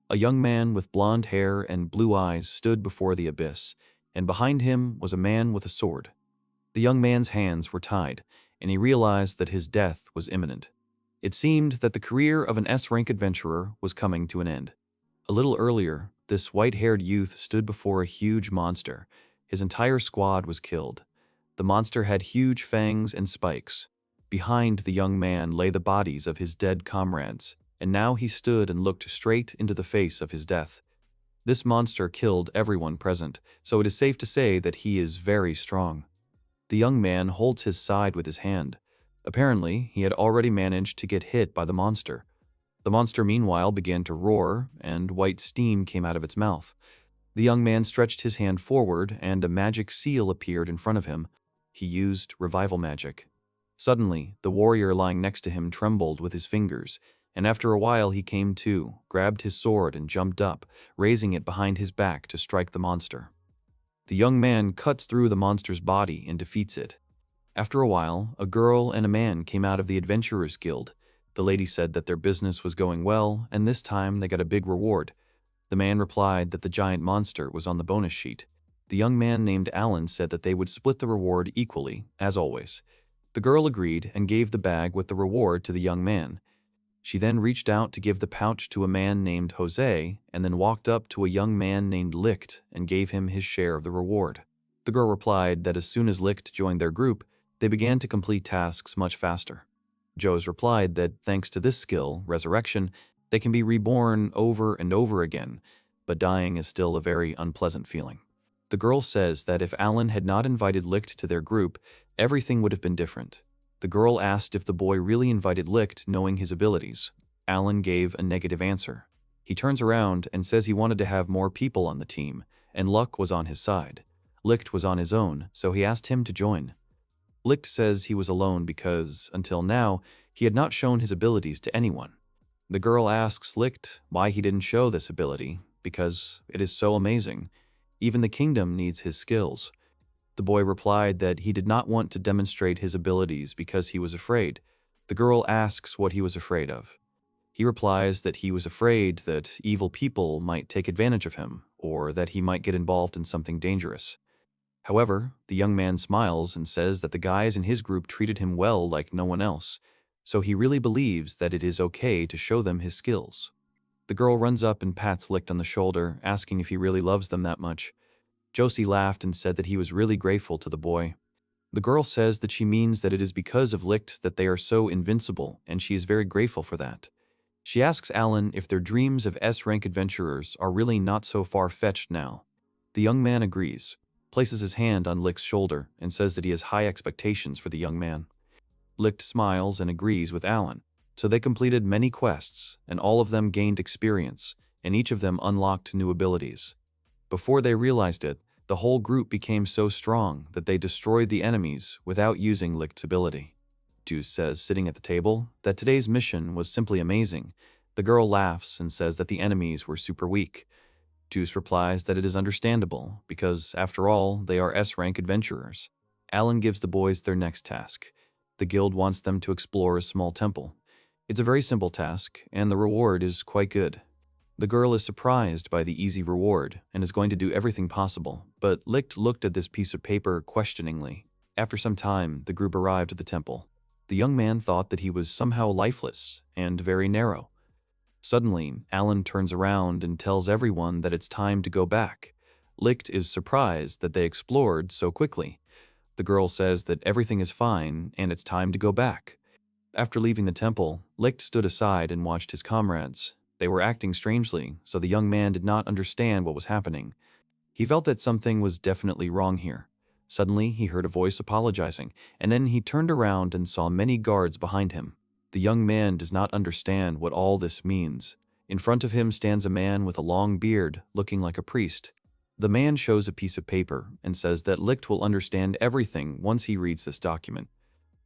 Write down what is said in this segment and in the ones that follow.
A young man with blonde hair and blue eyes stood before the abyss, and behind him was a man with a sword. The young man's hands were tied, and he realized that his death was imminent. It seemed that the career of an S-rank adventurer was coming to an end. A little earlier, this white-haired youth stood before a huge monster. His entire squad was killed. The monster had huge fangs and spikes. Behind the young man lay the bodies of his dead comrades, and now he stood and looked straight into the face of his death. This monster killed everyone present, so it is safe to say that he is very strong. The young man holds his side with his hand. Apparently, he had already managed to get hit by the monster. The monster meanwhile began to roar, and white steam came out of its mouth. The young man stretched his hand forward, and a magic seal appeared in front of him. He used revival magic. Suddenly, the warrior lying next to him trembled with his fingers, and after a while he came to, grabbed his sword and jumped up, raising it behind his back to strike the monster. The young man cuts through the monster's body and defeats it. After a while, a girl and a man came out of the Adventurers Guild. The lady said that their business was going well, and this time they got a big reward. The man replied that the giant monster was on the bonus sheet. The young man named Alan said that they would split the reward equally, as always. The girl agreed and gave the bag with the reward to the young man. She then reached out to give the pouch to a man named Jose, and then walked up to a young man named Lichte and gave him his share of the reward. The girl replied that as soon as Lichte joined their group, they began to complete tasks much faster. Joes replied that thanks to this skill, resurrection, they can be reborn over and over again, but dying is still a very unpleasant feeling. The girl says that if Alan had not invited Lichte to their group, everything would have been different. The girl asked if the boy really invited Lichte knowing his abilities. Alan gave a negative answer. He turns around and says he wanted to have more people on the team, and luck was on his side. Lichte was on his own, so he asked him to join. Lichte says he was alone because, until now, he had not shown his abilities to anyone. The girl asks Lichte why he didn't show this ability, because it is so amazing. Even the kingdom needs his skills. The boy replied that he did not want to demonstrate his abilities because he was afraid. The girl asks what he was afraid of. He replies that he was afraid that evil people might take advantage of him, or that he might get involved in something dangerous. However, the young man smiles and says that the guys in his group treated him well like no one else, so he really believes that it is okay to show them his skills. The girl runs up and pats Lichte on the shoulder, asking if he really loves them that much. Josie laughed and said that he was really grateful to the boy. The girl says that she means that it is because of Lichte that they are so invincible, and she is very grateful for that. She asks Alan if their dreams of S-rank adventurers are really not so far-fetched now. The young man agrees, places his hand on Lichte's shoulder, and says that he has high expectations for the young man. Lichte smiles and agrees with Alan, so they completed many quests, and all of them gained experience, and each of them unlocked new abilities. Before they realized it, the whole group became so strong that they destroyed the enemies without using Lichte's ability. Juice says, sitting at the table, that today's mission was simply amazing. The girl laughs and says that the enemies were super weak. Juice replies that it is understandable, because, after all, they are S-rank adventurers. Alan gives the boys their next task. The guild wants them to explore a small temple. It's a very simple task, and the reward is quite good. The girl is surprised by the easy reward and is going to do everything possible, but Lichte looked at this piece of paper questioningly. After some time, the group arrived at the temple. The young man thought that he was somehow lifeless and very narrow. Suddenly, Alan turns around and tells everyone that it's time to go back. Lichte is surprised that they explored so quickly. The girl says that everything is fine and it's time to go back. After leaving the temple, Lichte stood aside and watched his comrades. They were acting strangely, so the young man did not understand what was happening. He felt that something was definitely wrong here. Suddenly, he heard a voice apologizing, and then he turned around and saw many guards behind him. The young man does not understand what all this means. In front of him stands a man with a long beard, looking like a priest. The man shows a piece of paper and says that Lichte will understand everything once he reads this document.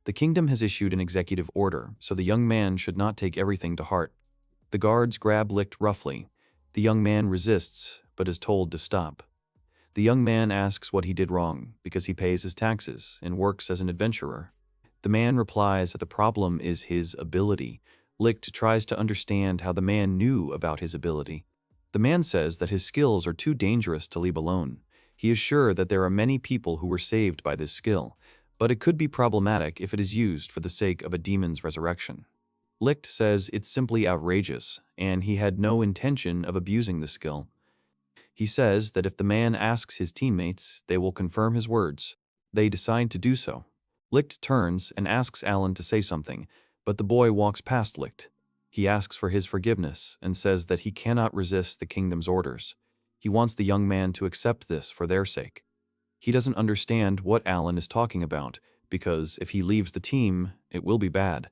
The kingdom has issued an executive order, so the young man should not take everything to heart. The guards grab Lichte roughly. The young man resists, but is told to stop. The young man asks what he did wrong, because he pays his taxes and works as an adventurer. The man replies that the problem is his ability. Lichte tries to understand how the man knew about his ability. The man says that his skills are too dangerous to leave alone. He is sure that there are many people who were saved by this skill, but it could be problematic if it is used for the sake of a demon's resurrection. Lichte says it's simply outrageous, and he had no intention of abusing the skill. He says that if the man asks his teammates, they will confirm his words. They decide to do so. Lichte turns and asks Alan to say something, but the boy walks past Lichte. He asks for his forgiveness and says that he cannot resist the kingdom's orders. He wants the young man to accept this for their sake. He doesn't understand what Alan is talking about, because if he leaves the team, it will be bad.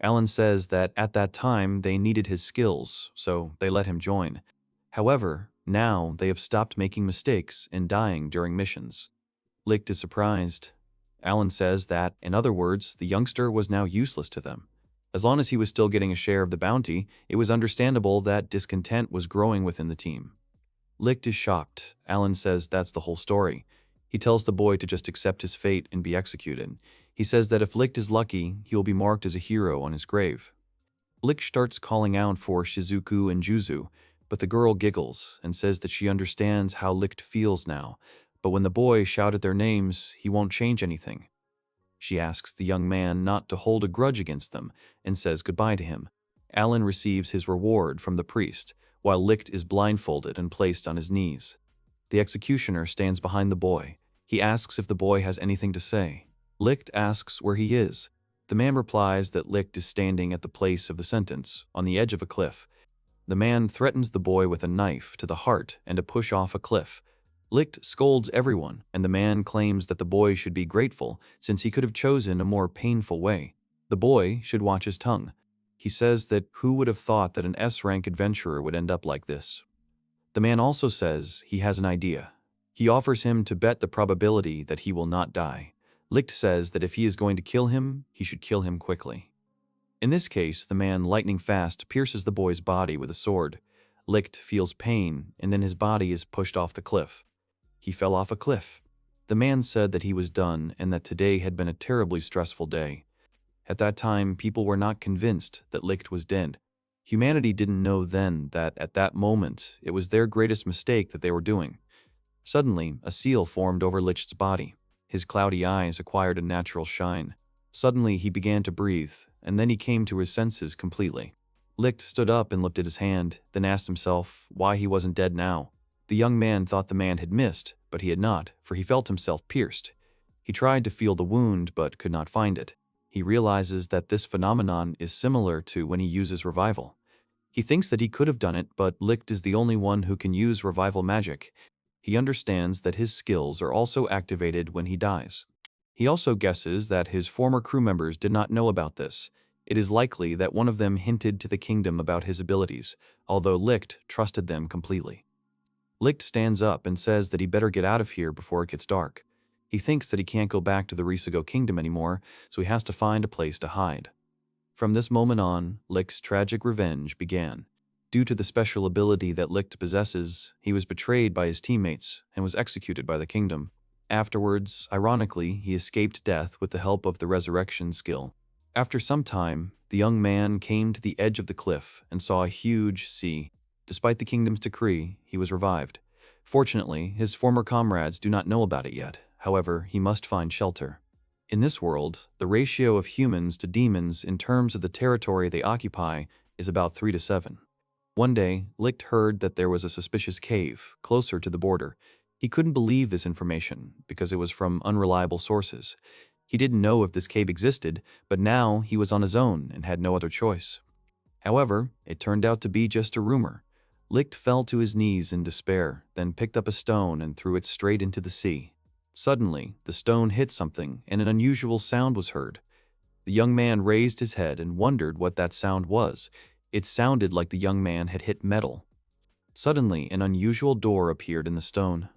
Alan says that at that time they needed his skills, so they let him join. However, now they have stopped making mistakes and dying during missions. Lichte is surprised. Alan says that, in other words, the youngster was now useless to them. As long as he was still getting a share of the bounty, it was understandable that discontent was growing within the team. Lichte is shocked. Alan says that's the whole story. He tells the boy to just accept his fate and be executed. He says that if Lichte is lucky, he will be marked as a hero on his grave. Lichte starts calling out for Shizuku and Juzu, but the girl giggles and says that she understands how Lichte feels now, but when the boy shouted their names, he won't change anything. She asks the young man not to hold a grudge against them and says goodbye to him. Alan receives his reward from the priest, while Lichte is blindfolded and placed on his knees. The executioner stands behind the boy. He asks if the boy has anything to say. Lichte asks where he is. The man replies that Lichte is standing at the place of the sentence, on the edge of a cliff. The man threatens the boy with a knife to the heart and to push off a cliff. Lichte scolds everyone, and the man claims that the boy should be grateful since he could have chosen a more painful way. The boy should watch his tongue. He says that who would have thought that an S-rank adventurer would end up like this? The man also says he has an idea. He offers him to bet the probability that he will not die. Lichte says that if he is going to kill him, he should kill him quickly. In this case, the man lightning fast pierces the boy's body with a sword. Lichte feels pain, and then his body is pushed off the cliff. He fell off a cliff. The man said that he was done and that today had been a terribly stressful day. At that time, people were not convinced that Lichte was dead. Humanity didn't know then that at that moment, it was their greatest mistake that they were doing. Suddenly, a seal formed over Lichte's body. His cloudy eyes acquired a natural shine. Suddenly, he began to breathe, and then he came to his senses completely. Lichte stood up and looked at his hand, then asked himself why he wasn't dead now. The young man thought the man had missed, but he had not, for he felt himself pierced. He tried to feel the wound, but could not find it. He realizes that this phenomenon is similar to when he uses revival. He thinks that he could have done it, but Lichte is the only one who can use revival magic. He understands that his skills are also activated when he dies. He also guesses that his former crew members did not know about this. It is likely that one of them hinted to the kingdom about his abilities, although Lichte trusted them completely. Lichte stands up and says that he better get out of here before it gets dark. He thinks that he can't go back to the Risugo kingdom anymore, so he has to find a place to hide. From this moment on, Lichte's tragic revenge began. Due to the special ability that Lichte possesses, he was betrayed by his teammates and was executed by the kingdom. Afterwards, ironically, he escaped death with the help of the resurrection skill. After some time, the young man came to the edge of the cliff and saw a huge sea. Despite the kingdom's decree, he was revived. Fortunately, his former comrades do not know about it yet. However, he must find shelter. In this world, the ratio of humans to demons in terms of the territory they occupy is about 3 to 7. One day, Lichte heard that there was a suspicious cave closer to the border. He couldn't believe this information because it was from unreliable sources. He didn't know if this cave existed, but now he was on his own and had no other choice. However, it turned out to be just a rumor. Lichte fell to his knees in despair, then picked up a stone and threw it straight into the sea. Suddenly, the stone hit something and an unusual sound was heard. The young man raised his head and wondered what that sound was. It sounded like the young man had hit metal. Suddenly, an unusual door appeared in the stone.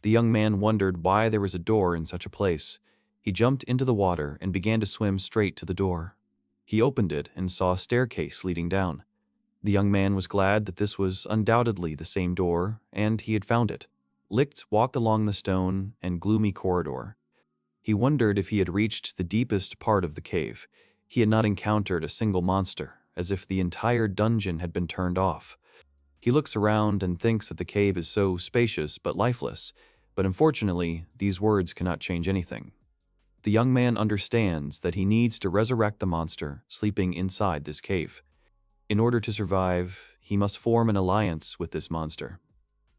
The young man wondered why there was a door in such a place. He jumped into the water and began to swim straight to the door. He opened it and saw a staircase leading down. The young man was glad that this was undoubtedly the same door, and he had found it. Lichte walked along the stone and gloomy corridor. He wondered if he had reached the deepest part of the cave. He had not encountered a single monster, as if the entire dungeon had been turned off. He looks around and thinks that the cave is so spacious but lifeless, but unfortunately, these words cannot change anything. The young man understands that he needs to resurrect the monster sleeping inside this cave. In order to survive, he must form an alliance with this monster.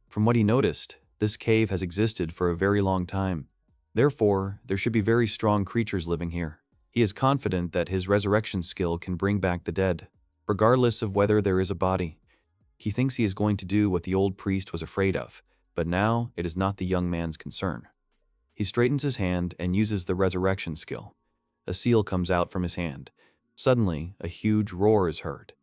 From what he noticed, this cave has existed for a very long time. Therefore, there should be very strong creatures living here. He is confident that his resurrection skill can bring back the dead, regardless of whether there is a body. He thinks he is going to do what the old priest was afraid of, but now it is not the young man's concern. He straightens his hand and uses the resurrection skill. A seal comes out from his hand. Suddenly, a huge roar is heard.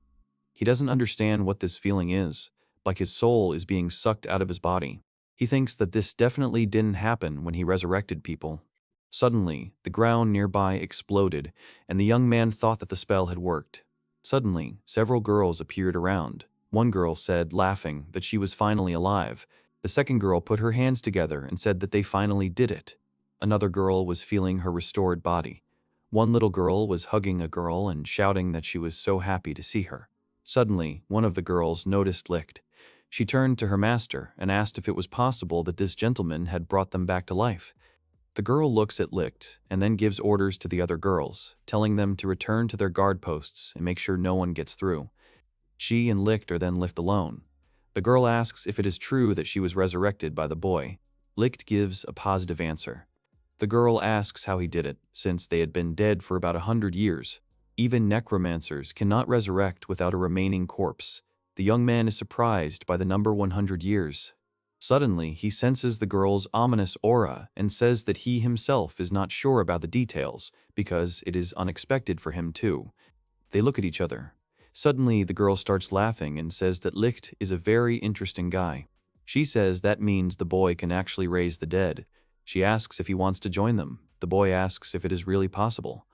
He doesn't understand what this feeling is, like his soul is being sucked out of his body. He thinks that this definitely didn't happen when he resurrected people. Suddenly, the ground nearby exploded, and the young man thought that the spell had worked. Suddenly, several girls appeared around. One girl said, laughing, that she was finally alive. The second girl put her hands together and said that they finally did it. Another girl was feeling her restored body. One little girl was hugging a girl and shouting that she was so happy to see her. Suddenly, one of the girls noticed Lichte. She turned to her master and asked if it was possible that this gentleman had brought them back to life. The girl looks at Lichte and then gives orders to the other girls, telling them to return to their guard posts and make sure no one gets through. She and Lichte are then left alone. The girl asks if it is true that she was resurrected by the boy. Lichte gives a positive answer. The girl asks how he did it, since they had been dead for about 100 years. Even necromancers cannot resurrect without a remaining corpse. The young man is surprised by the number 100 years. Suddenly, he senses the girl's ominous aura and says that he himself is not sure about the details, because it is unexpected for him too. They look at each other. Suddenly, the girl starts laughing and says that Lichte is a very interesting guy. She says that means the boy can actually raise the dead. She asks if he wants to join them. The boy asks if it is really possible.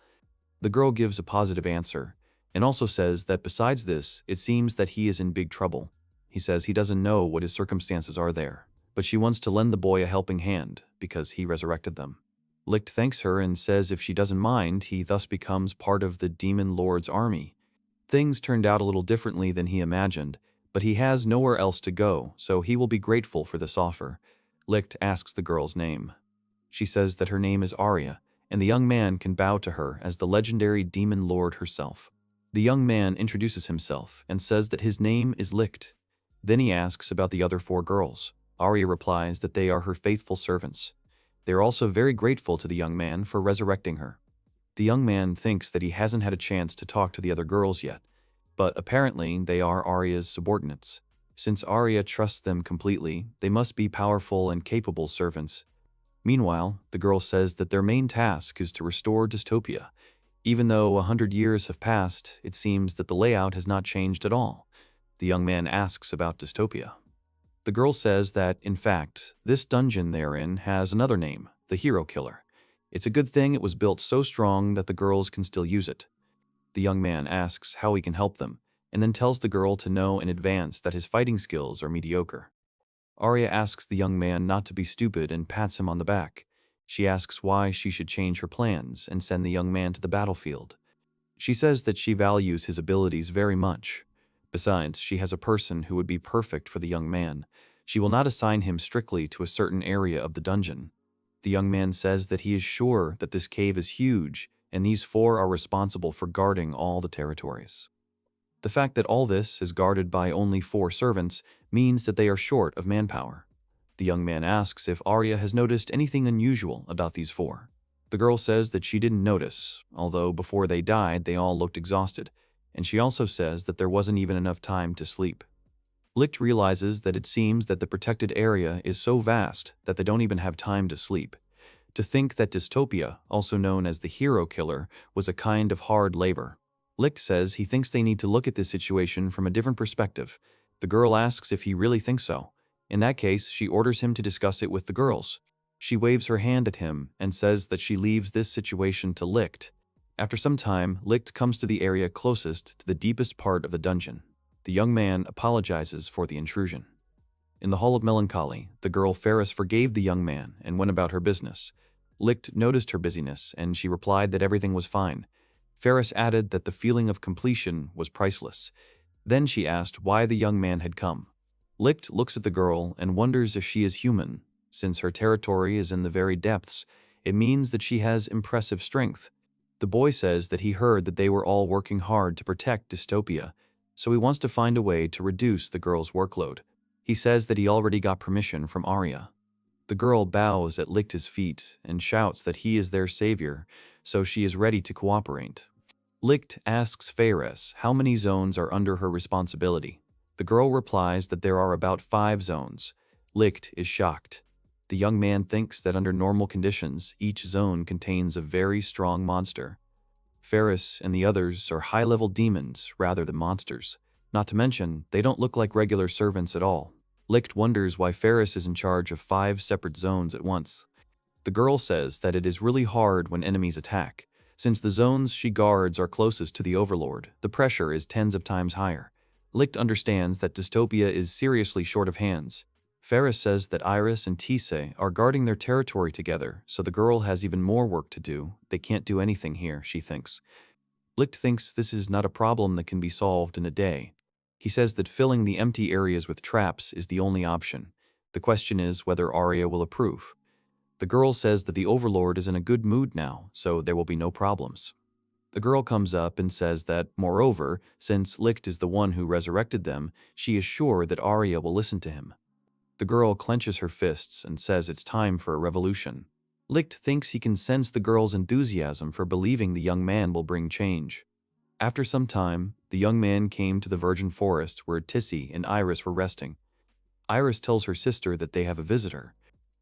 The girl gives a positive answer, and also says that besides this, it seems that he is in big trouble. He says he doesn't know what his circumstances are there, but she wants to lend the boy a helping hand, because he resurrected them. Lichte thanks her and says if she doesn't mind, he thus becomes part of the Demon Lord's army. Things turned out a little differently than he imagined, but he has nowhere else to go, so he will be grateful for this offer. Lichte asks the girl's name. She says that her name is Arya, and the young man can bow to her as the legendary Demon Lord herself. The young man introduces himself and says that his name is Lichte. Then he asks about the other 4 girls. Arya replies that they are her faithful servants. They are also very grateful to the young man for resurrecting her. The young man thinks that he hasn't had a chance to talk to the other girls yet, but apparently they are Arya's subordinates. Since Arya trusts them completely, they must be powerful and capable servants. Meanwhile, the girl says that their main task is to restore dystopia. Even though 100 years have passed, it seems that the layout has not changed at all. The young man asks about dystopia. The girl says that, in fact, this dungeon they're in has another name, the Hero Killer. It's a good thing it was built so strong that the girls can still use it. The young man asks how he can help them, and then tells the girl to know in advance that his fighting skills are mediocre. Arya asks the young man not to be stupid and pats him on the back. She asks why she should change her plans and send the young man to the battlefield. She says that she values his abilities very much. Besides, she has a person who would be perfect for the young man. She will not assign him strictly to a certain area of the dungeon. The young man says that he is sure that this cave is huge, and these 4 are responsible for guarding all the territories. The fact that all this is guarded by only 4 servants means that they are short of manpower. The young man asks if Arya has noticed anything unusual about these 4. The girl says that she didn't notice, although before they died they all looked exhausted, and she also says that there wasn't even enough time to sleep. Lichte realizes that it seems that the protected area is so vast that they don't even have time to sleep. To think that dystopia, also known as the Hero Killer, was a kind of hard labor. Lichte says he thinks they need to look at this situation from a different perspective. The girl asks if he really thinks so. In that case, she orders him to discuss it with the girls. She waves her hand at him and says that she leaves this situation to Lichte. After some time, Lichte comes to the area closest to the deepest part of the dungeon. The young man apologizes for the intrusion. In the Hall of Melancholy, the girl Ferris forgave the young man and went about her business. Lichte noticed her busyness, and she replied that everything was fine. Ferris added that the feeling of completion was priceless. Then she asked why the young man had come. Lichte looks at the girl and wonders if she is human. Since her territory is in the very depths, it means that she has impressive strength. The boy says that he heard that they were all working hard to protect dystopia, so he wants to find a way to reduce the girl's workload. He says that he already got permission from Arya. The girl bows at Lichte's feet and shouts that he is their savior, so she is ready to cooperate. Lichte asks Faris how many zones are under her responsibility. The girl replies that there are about 5 zones. Lichte is shocked. The young man thinks that under normal conditions, each zone contains a very strong monster. Faris and the others are high-level demons rather than monsters. Not to mention, they don't look like regular servants at all. Lichte wonders why Faris is in charge of 5 separate zones at once. The girl says that it is really hard when enemies attack. Since the zones she guards are closest to the Overlord, the pressure is tens of times higher. Lichte understands that dystopia is seriously short of hands. Faris says that Iris and Tise are guarding their territory together, so the girl has even more work to do. They can't do anything here, she thinks. Lichte thinks this is not a problem that can be solved in a day. He says that filling the empty areas with traps is the only option. The question is whether Arya will approve. The girl says that the Overlord is in a good mood now, so there will be no problems. The girl comes up and says that, moreover, since Lichte is the one who resurrected them, she is sure that Arya will listen to him. The girl clenches her fists and says it's time for a revolution. Lichte thinks he can sense the girl's enthusiasm for believing the young man will bring change. After some time, the young man came to the virgin forest where Tise and Iris were resting. Iris tells her sister that they have a visitor.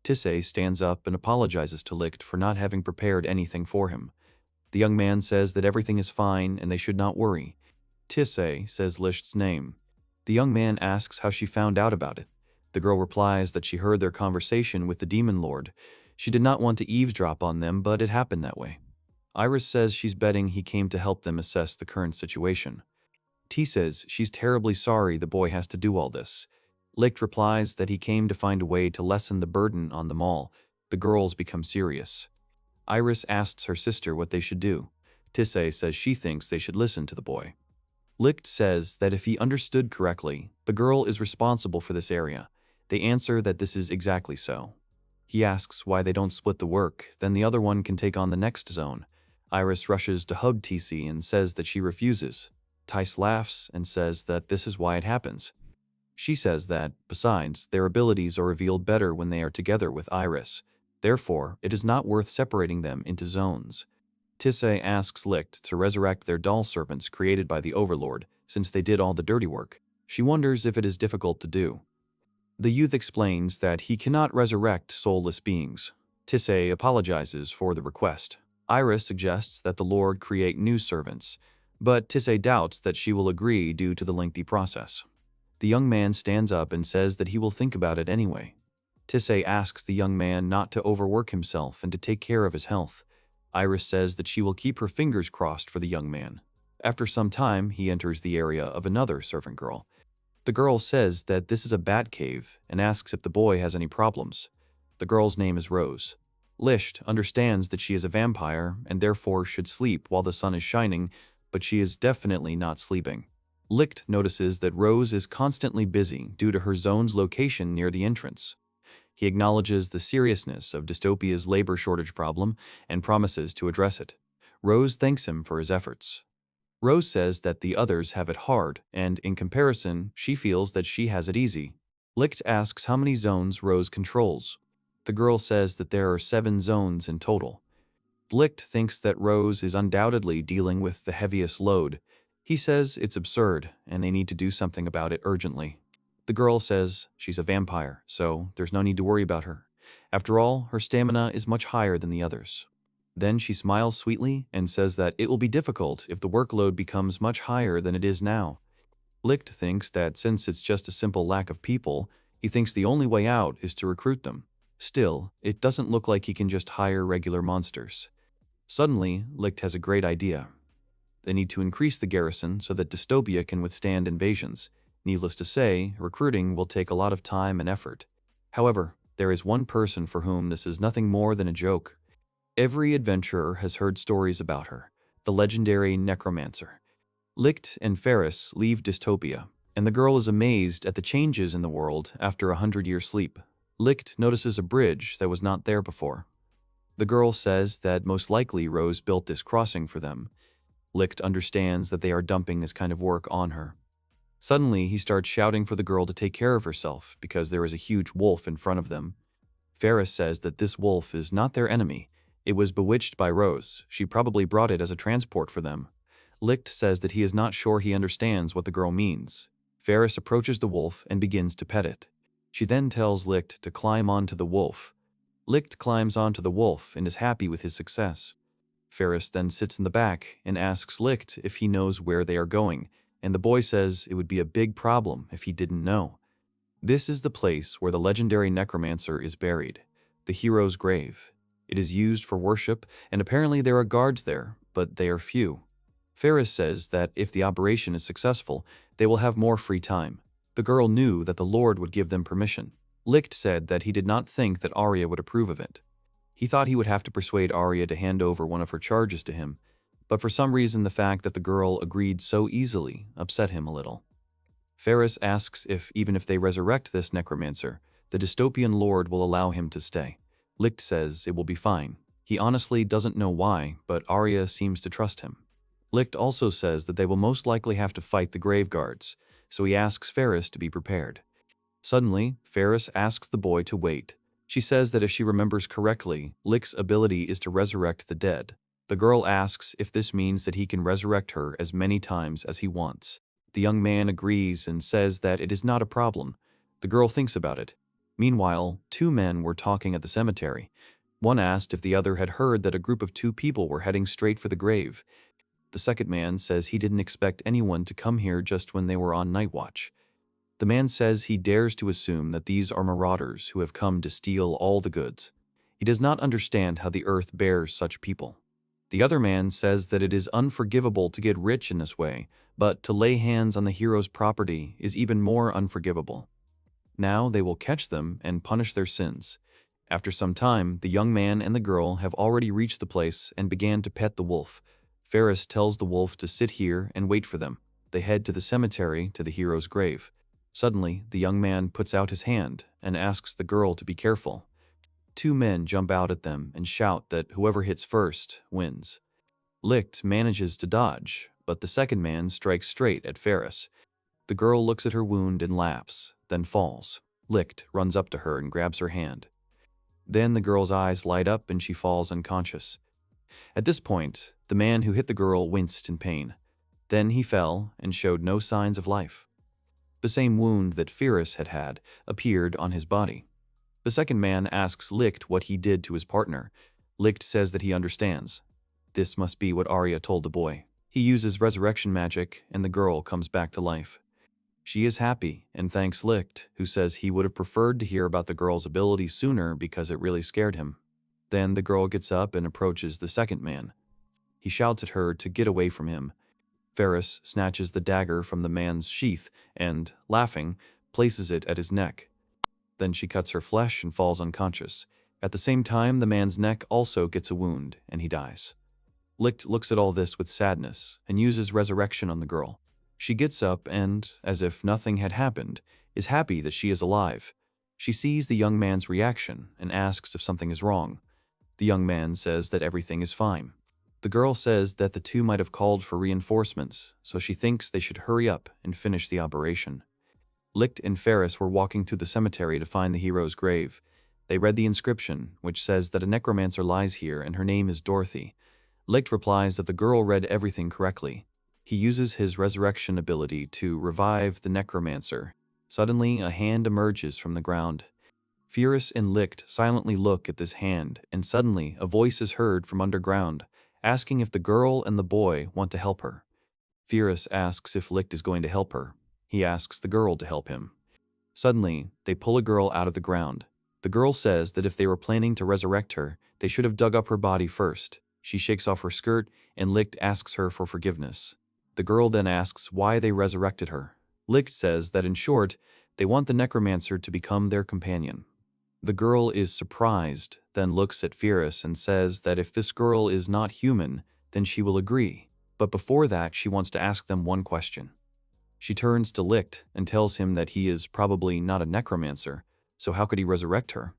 Tise stands up and apologizes to Lichte for not having prepared anything for him. The young man says that everything is fine and they should not worry. Tise says Lichte's name. The young man asks how she found out about it. The girl replies that she heard their conversation with the demon lord. She did not want to eavesdrop on them, but it happened that way. Iris says she's betting he came to help them assess the current situation. T says she's terribly sorry the boy has to do all this. Lichte replies that he came to find a way to lessen the burden on them all. The girls become serious. Iris asks her sister what they should do. Tise says she thinks they should listen to the boy. Lichte says that if he understood correctly, the girl is responsible for this area. They answer that this is exactly so. He asks why they don't split the work, then the other one can take on the next zone. Iris rushes to hug Tise and says that she refuses. Tise laughs and says that this is why it happens. She says that, besides, their abilities are revealed better when they are together with Iris. Therefore, it is not worth separating them into zones. Tise asks Lichte to resurrect their doll servants created by the Overlord, since they did all the dirty work. She wonders if it is difficult to do. The youth explains that he cannot resurrect soulless beings. Tise apologizes for the request. Iris suggests that the Lord create new servants, but Tise doubts that she will agree due to the lengthy process. The young man stands up and says that he will think about it anyway. Tise asks the young man not to overwork himself and to take care of his health. Iris says that she will keep her fingers crossed for the young man. After some time, he enters the area of another servant girl. The girl says that this is a bat cave and asks if the boy has any problems. The girl's name is Rose. Lichte understands that she is a vampire and therefore should sleep while the sun is shining, but she is definitely not sleeping. Lichte notices that Rose is constantly busy due to her zone's location near the entrance. He acknowledges the seriousness of dystopia's labor shortage problem and promises to address it. Rose thanks him for his efforts. Rose says that the others have it hard, and in comparison, she feels that she has it easy. Lichte asks how many zones Rose controls. The girl says that there are 7 zones in total. Lichte thinks that Rose is undoubtedly dealing with the heaviest load. He says it's absurd, and they need to do something about it urgently. The girl says she's a vampire, so there's no need to worry about her. After all, her stamina is much higher than the others. Then she smiles sweetly and says that it will be difficult if the workload becomes much higher than it is now. Lichte thinks that since it's just a simple lack of people, he thinks the only way out is to recruit them. Still, it doesn't look like he can just hire regular monsters. Suddenly, Lichte has a great idea. They need to increase the garrison so that dystopia can withstand invasions. Needless to say, recruiting will take a lot of time and effort. However, there is one person for whom this is nothing more than a joke. Every adventurer has heard stories about her, the legendary necromancer. Lichte and Faris leave dystopia. and the girl is amazed at the changes in the world after 100-year sleep. Lichte notices a bridge that was not there before. The girl says that most likely Rose built this crossing for them. Lichte understands that they are dumping this kind of work on her. Suddenly, he starts shouting for the girl to take care of herself because there is a huge wolf in front of them. Ferris says that this wolf is not their enemy. It was bewitched by Rose. She probably brought it as a transport for them. Lichte says that he is not sure he understands what the girl means. Ferris approaches the wolf and begins to pet it. She then tells Lichte to climb onto the wolf. Lichte climbs onto the wolf and is happy with his success. Ferris then sits in the back and asks Lichte if he knows where they are going, and the boy says it would be a big problem if he didn't know. This is the place where the legendary necromancer is buried, the hero's grave. It is used for worship, and apparently there are guards there, but they are few. Ferris says that if the operation is successful, they will have more free time. The girl knew that the Lord would give them permission. Lichte said that he did not think that Arya would approve of it. He thought he would have to persuade Arya to hand over one of her charges to him, but for some reason the fact that the girl agreed so easily upset him a little. Ferris asks even if they resurrect this necromancer, the dystopian lord will allow him to stay. Lichte says it will be fine. He honestly doesn't know why, but Arya seems to trust him. Lichte also says that they will most likely have to fight the grave guards, so he asks Ferris to be prepared. Suddenly, Ferris asks the boy to wait. She says that if she remembers correctly, Lichte's ability is to resurrect the dead. The girl asks if this means that he can resurrect her as many times as he wants. The young man agrees and says that it is not a problem. The girl thinks about it. Meanwhile, two men were talking at the cemetery. One asked if the other had heard that a group of two people were heading straight for the grave. The second man says he didn't expect anyone to come here just when they were on night watch. The man says he dares to assume that these are marauders who have come to steal all the goods. He does not understand how the earth bears such people. The other man says that it is unforgivable to get rich in this way, but to lay hands on the hero's property is even more unforgivable. Now they will catch them and punish their sins. After some time, the young man and the girl have already reached the place and began to pet the wolf. Ferris tells the wolf to sit here and wait for them. They head to the cemetery to the hero's grave. Suddenly, the young man puts out his hand and asks the girl to be careful. Two men jump out at them and shout that whoever hits first wins. Lichte manages to dodge, but the second man strikes straight at Ferris. The girl looks at her wound and laughs, then falls. Lichte runs up to her and grabs her hand. Then the girl's eyes light up and she falls unconscious. At this point, the man who hit the girl winced in pain. Then he fell and showed no signs of life. The same wound that Ferris had had appeared on his body. The second man asks Lichte what he did to his partner. Lichte says that he understands. This must be what Arya told the boy. He uses resurrection magic and the girl comes back to life. She is happy and thanks Lichte, who says he would have preferred to hear about the girl's ability sooner because it really scared him. Then the girl gets up and approaches the second man. He shouts at her to get away from him. Ferris snatches the dagger from the man's sheath and, laughing, places it at his neck. Then she cuts her flesh and falls unconscious. At the same time, the man's neck also gets a wound, and he dies. Lichte looks at all this with sadness and uses resurrection on the girl. She gets up and, as if nothing had happened, is happy that she is alive. She sees the young man's reaction and asks if something is wrong. The young man says that everything is fine. The girl says that the two might have called for reinforcements, so she thinks they should hurry up and finish the operation. Lichte and Ferris were walking to the cemetery to find the hero's grave. They read the inscription, which says that a necromancer lies here and her name is Dorothy. Lichte replies that the girl read everything correctly. He uses his resurrection ability to revive the necromancer. Suddenly, a hand emerges from the ground. Ferris and Lichte silently look at this hand, and suddenly a voice is heard from underground, asking if the girl and the boy want to help her. Ferris asks if Lichte is going to help her. He asks the girl to help him. Suddenly, they pull a girl out of the ground. The girl says that if they were planning to resurrect her, they should have dug up her body first. She shakes off her skirt, and Lichte asks her for forgiveness. The girl then asks why they resurrected her. Lichte says that in short, they want the necromancer to become their companion. The girl is surprised, then looks at Ferris and says that if this girl is not human, then she will agree. But before that, she wants to ask them one question. She turns to Lichte and tells him that he is probably not a necromancer, so how could he resurrect her?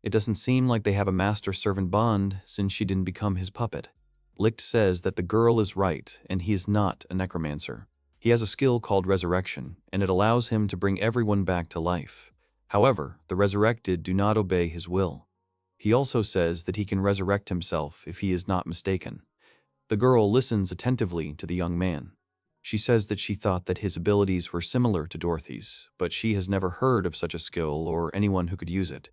It doesn't seem like they have a master-servant bond since she didn't become his puppet. Lichte says that the girl is right and he is not a necromancer. He has a skill called resurrection, and it allows him to bring everyone back to life. However, the resurrected do not obey his will. He also says that he can resurrect himself if he is not mistaken. The girl listens attentively to the young man. She says that she thought that his abilities were similar to Dorothy's, but she has never heard of such a skill or anyone who could use it.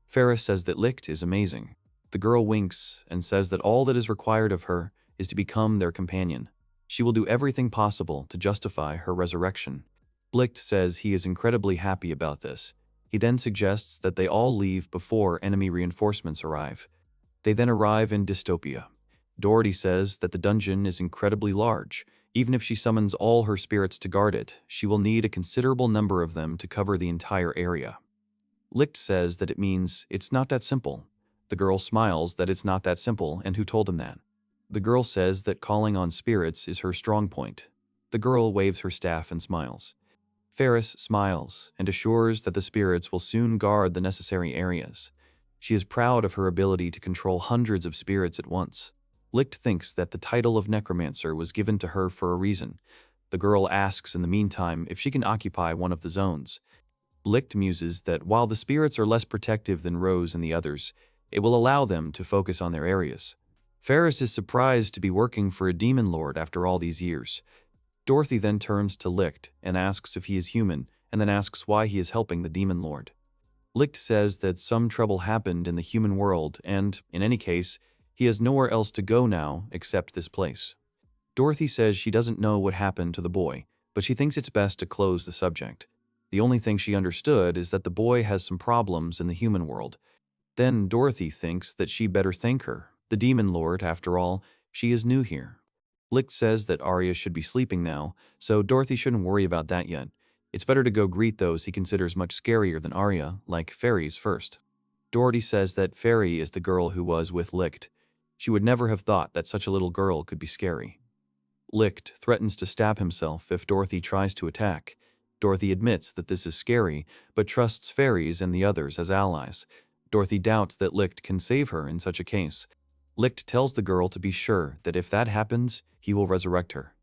Ferris says that Lichte is amazing. The girl winks and says that all that is required of her is to become their companion. She will do everything possible to justify her resurrection. Lichte says he is incredibly happy about this. He then suggests that they all leave before enemy reinforcements arrive. They then arrive in dystopia. Dorothy says that the dungeon is incredibly large. Even if she summons all her spirits to guard it, she will need a considerable number of them to cover the entire area. Lichte says that it means it's not that simple. The girl smiles that it's not that simple, and who told him that? The girl says that calling on spirits is her strong point. The girl waves her staff and smiles. Ferris smiles and assures that the spirits will soon guard the necessary areas. She is proud of her ability to control hundreds of spirits at once. Lichte thinks that the title of necromancer was given to her for a reason. The girl asks in the meantime if she can occupy one of the zones. Lichte muses that while the spirits are less protective than Rose and the others, it will allow them to focus on their areas. Ferris is surprised to be working for a demon lord after all these years. Dorothy then turns to Lichte and asks if he is human, and then asks why he is helping the demon lord. Lichte says that some trouble happened in the human world and, in any case, he has nowhere else to go now except this place. Dorothy says she doesn't know what happened to the boy, but she thinks it's best to close the subject. The only thing she understood is that the boy has some problems in the human world. Then Dorothy thinks that she better thank her. The demon lord, after all, she is new here. Lichte says that Arya should be sleeping now, so Dorothy shouldn't worry about that yet. It's better to go greet those he considers much scarier than Arya, like fairies first. Dorothy says that Fairy is the girl who was with Lichte. She would never have thought that such a little girl could be scary. Lichte threatens to stab himself if Dorothy tries to attack. Dorothy admits that this is scary, but trusts fairies and the others as allies. Dorothy doubts that Lichte can save her in such a case. Lichte tells the girl to be sure that if that happens, he will resurrect her.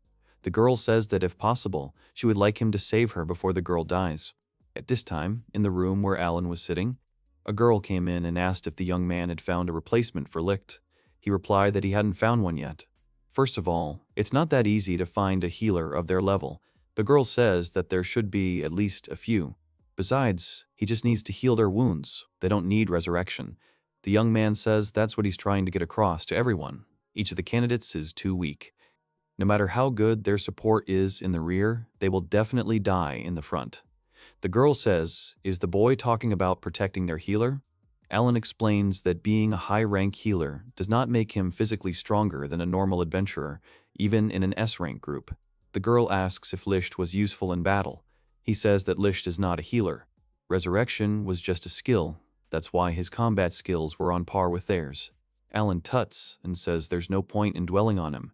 The girl says that if possible, she would like him to save her before the girl dies. At this time, in the room where Alan was sitting, a girl came in and asked if the young man had found a replacement for Lichte. He replied that he hadn't found one yet. First of all, it's not that easy to find a healer of their level. The girl says that there should be at least a few. Besides, he just needs to heal their wounds. They don't need resurrection. The young man says that's what he's trying to get across to everyone. Each of the candidates is too weak. No matter how good their support is in the rear, they will definitely die in the front. The girl says, is the boy talking about protecting their healer? Alan explains that being a high-rank healer does not make him physically stronger than a normal adventurer, even in an S-rank group. The girl asks if Lichte was useful in battle. He says that Lichte is not a healer. Resurrection was just a skill. That's why his combat skills were on par with theirs. Alan tuts and says there's no point in dwelling on him.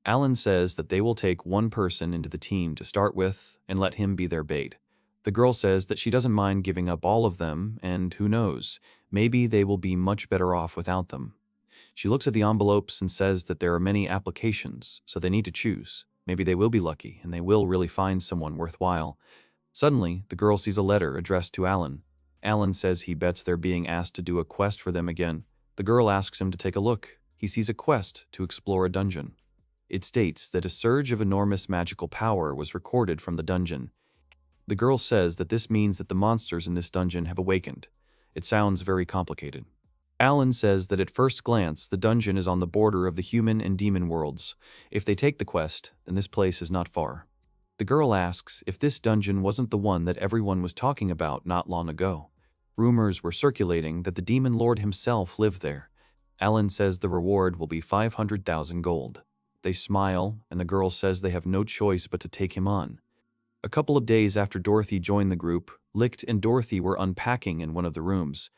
Alan says that they will take one person into the team to start with and let him be their bait. The girl says that she doesn't mind giving up all of them, and who knows, maybe they will be much better off without them. She looks at the envelopes and says that there are many applications, so they need to choose. Maybe they will be lucky, and they will really find someone worthwhile. Suddenly, the girl sees a letter addressed to Alan. Alan says he bets they're being asked to do a quest for them again. The girl asks him to take a look. He sees a quest to explore a dungeon. It states that a surge of enormous magical power was recorded from the dungeon. The girl says that this means that the monsters in this dungeon have awakened. It sounds very complicated. Alan says that at first glance, the dungeon is on the border of the human and demon worlds. If they take the quest, then this place is not far. The girl asks if this dungeon wasn't the one that everyone was talking about not long ago. Rumors were circulating that the demon lord himself lived there. Alan says the reward will be 500,000 gold. They smile, and the girl says they have no choice but to take him on. A couple of days after Dorothy joined the group, Lichte and Dorothy were unpacking in one of the rooms.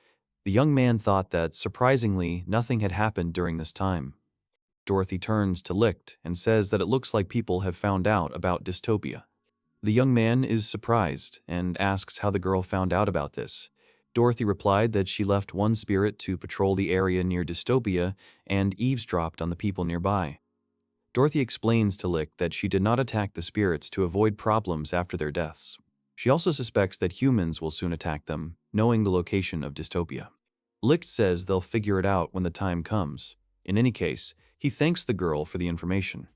The young man thought that, surprisingly, nothing had happened during this time. Dorothy turns to Lichte and says that it looks like people have found out about dystopia. The young man is surprised and asks how the girl found out about this. Dorothy replied that she left one spirit to patrol the area near Dystopia and eavesdropped on the people nearby. Dorothy explains to Lichte that she did not attack the spirits to avoid problems after their deaths. She also suspects that humans will soon attack them, knowing the location of Dystopia. Lichte says they'll figure it out when the time comes. In any case, he thanks the girl for the information.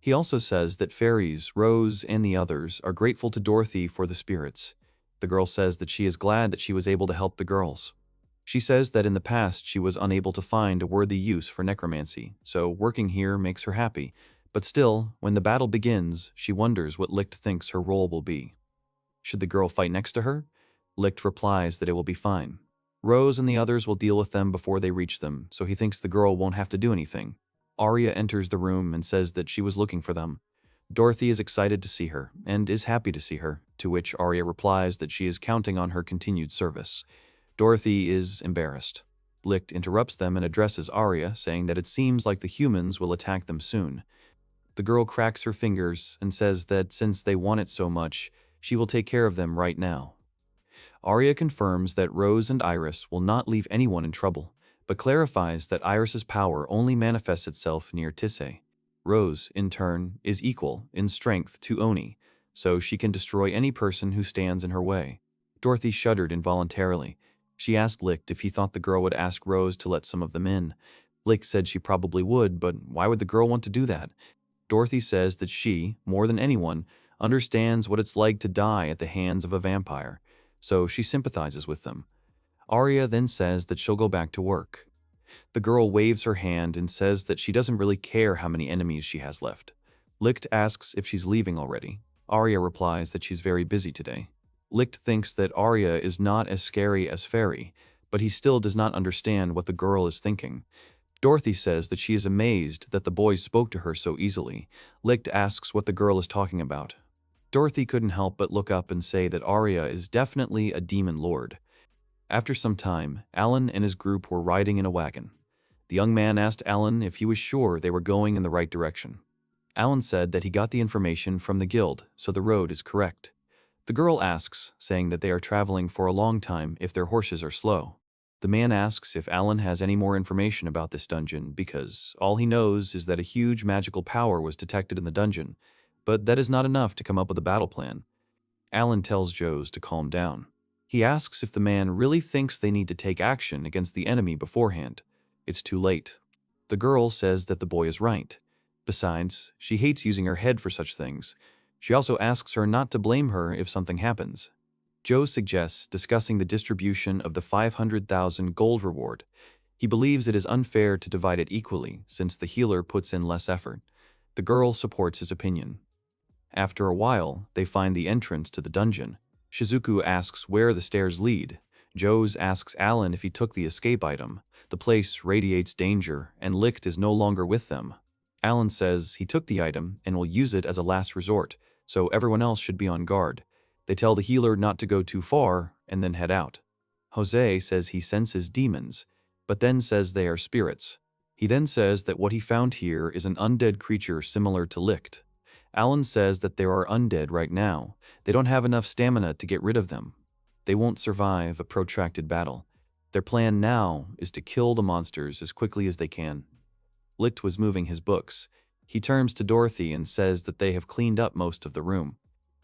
He also says that fairies, Rose, and the others are grateful to Dorothy for the spirits. The girl says that she is glad that she was able to help the girls. She says that in the past she was unable to find a worthy use for necromancy, so working here makes her happy. But still, when the battle begins, she wonders what Lichte thinks her role will be. Should the girl fight next to her? Lichte replies that it will be fine. Rose and the others will deal with them before they reach them, so he thinks the girl won't have to do anything. Arya enters the room and says that she was looking for them. Dorothy is excited to see her, and is happy to see her, to which Arya replies that she is counting on her continued service. Dorothy is embarrassed. Lichte interrupts them and addresses Arya, saying that it seems like the humans will attack them soon. The girl cracks her fingers and says that since they want it so much, she will take care of them right now. Arya confirms that Rose and Iris will not leave anyone in trouble, but clarifies that Iris's power only manifests itself near Tisei. Rose, in turn, is equal in strength to Oni, so she can destroy any person who stands in her way. Dorothy shuddered involuntarily. She asked Lichte if he thought the girl would ask Rose to let some of them in. Lichte said she probably would, but why would the girl want to do that? Dorothy says that she, more than anyone, understands what it's like to die at the hands of a vampire, so she sympathizes with them. Arya then says that she'll go back to work. The girl waves her hand and says that she doesn't really care how many enemies she has left. Lichte asks if she's leaving already. Arya replies that she's very busy today. Lichte thinks that Arya is not as scary as Fairy, but he still does not understand what the girl is thinking. Dorothy says that she is amazed that the boys spoke to her so easily. Lichte asks what the girl is talking about. Dorothy couldn't help but look up and say that Arya is definitely a demon lord. After some time, Alan and his group were riding in a wagon. The young man asked Alan if he was sure they were going in the right direction. Alan said that he got the information from the guild, so the road is correct. The girl asks, saying that they are traveling for a long time if their horses are slow. The man asks if Alan has any more information about this dungeon because all he knows is that a huge magical power was detected in the dungeon, but that is not enough to come up with a battle plan. Alan tells Joes to calm down. He asks if the man really thinks they need to take action against the enemy beforehand. It's too late. The girl says that the boy is right. Besides, she hates using her head for such things. She also asks her not to blame her if something happens. Joe suggests discussing the distribution of the 500,000 gold reward. He believes it is unfair to divide it equally since the healer puts in less effort. The girl supports his opinion. After a while, they find the entrance to the dungeon. Shizuku asks where the stairs lead. Joes asks Alan if he took the escape item. The place radiates danger, and Lichte is no longer with them. Alan says he took the item and will use it as a last resort, so everyone else should be on guard. They tell the healer not to go too far, and then head out. Jose says he senses demons, but then says they are spirits. He then says that what he found here is an undead creature similar to Lichte. Alan says that there are undead right now. They don't have enough stamina to get rid of them. They won't survive a protracted battle. Their plan now is to kill the monsters as quickly as they can. Lichte was moving his books. He turns to Dorothy and says that they have cleaned up most of the room.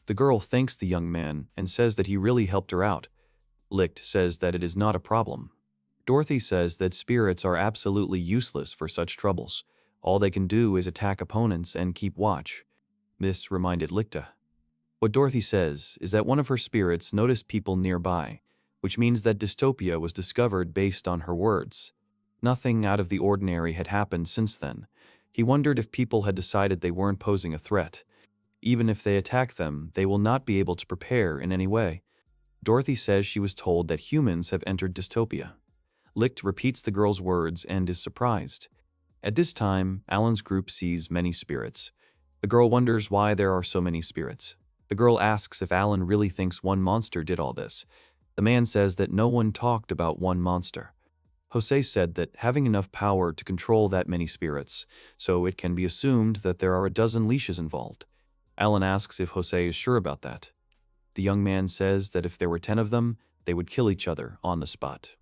The girl thanks the young man and says that he really helped her out. Lichte says that it is not a problem. Dorothy says that spirits are absolutely useless for such troubles. All they can do is attack opponents and keep watch. This reminded Lichte. What Dorothy says is that one of her spirits noticed people nearby, which means that dystopia was discovered based on her words. Nothing out of the ordinary had happened since then. He wondered if people had decided they weren't posing a threat. Even if they attack them, they will not be able to prepare in any way. Dorothy says she was told that humans have entered dystopia. Lichte repeats the girl's words and is surprised. At this time, Alan's group sees many spirits. The girl wonders why there are so many spirits. The girl asks if Alan really thinks one monster did all this. The man says that no one talked about one monster. Jose said that having enough power to control that many spirits, so it can be assumed that there are a dozen leashes involved. Alan asks if Sosei is sure about that. The young man says that if there were 10 of them, they would kill each other on the spot.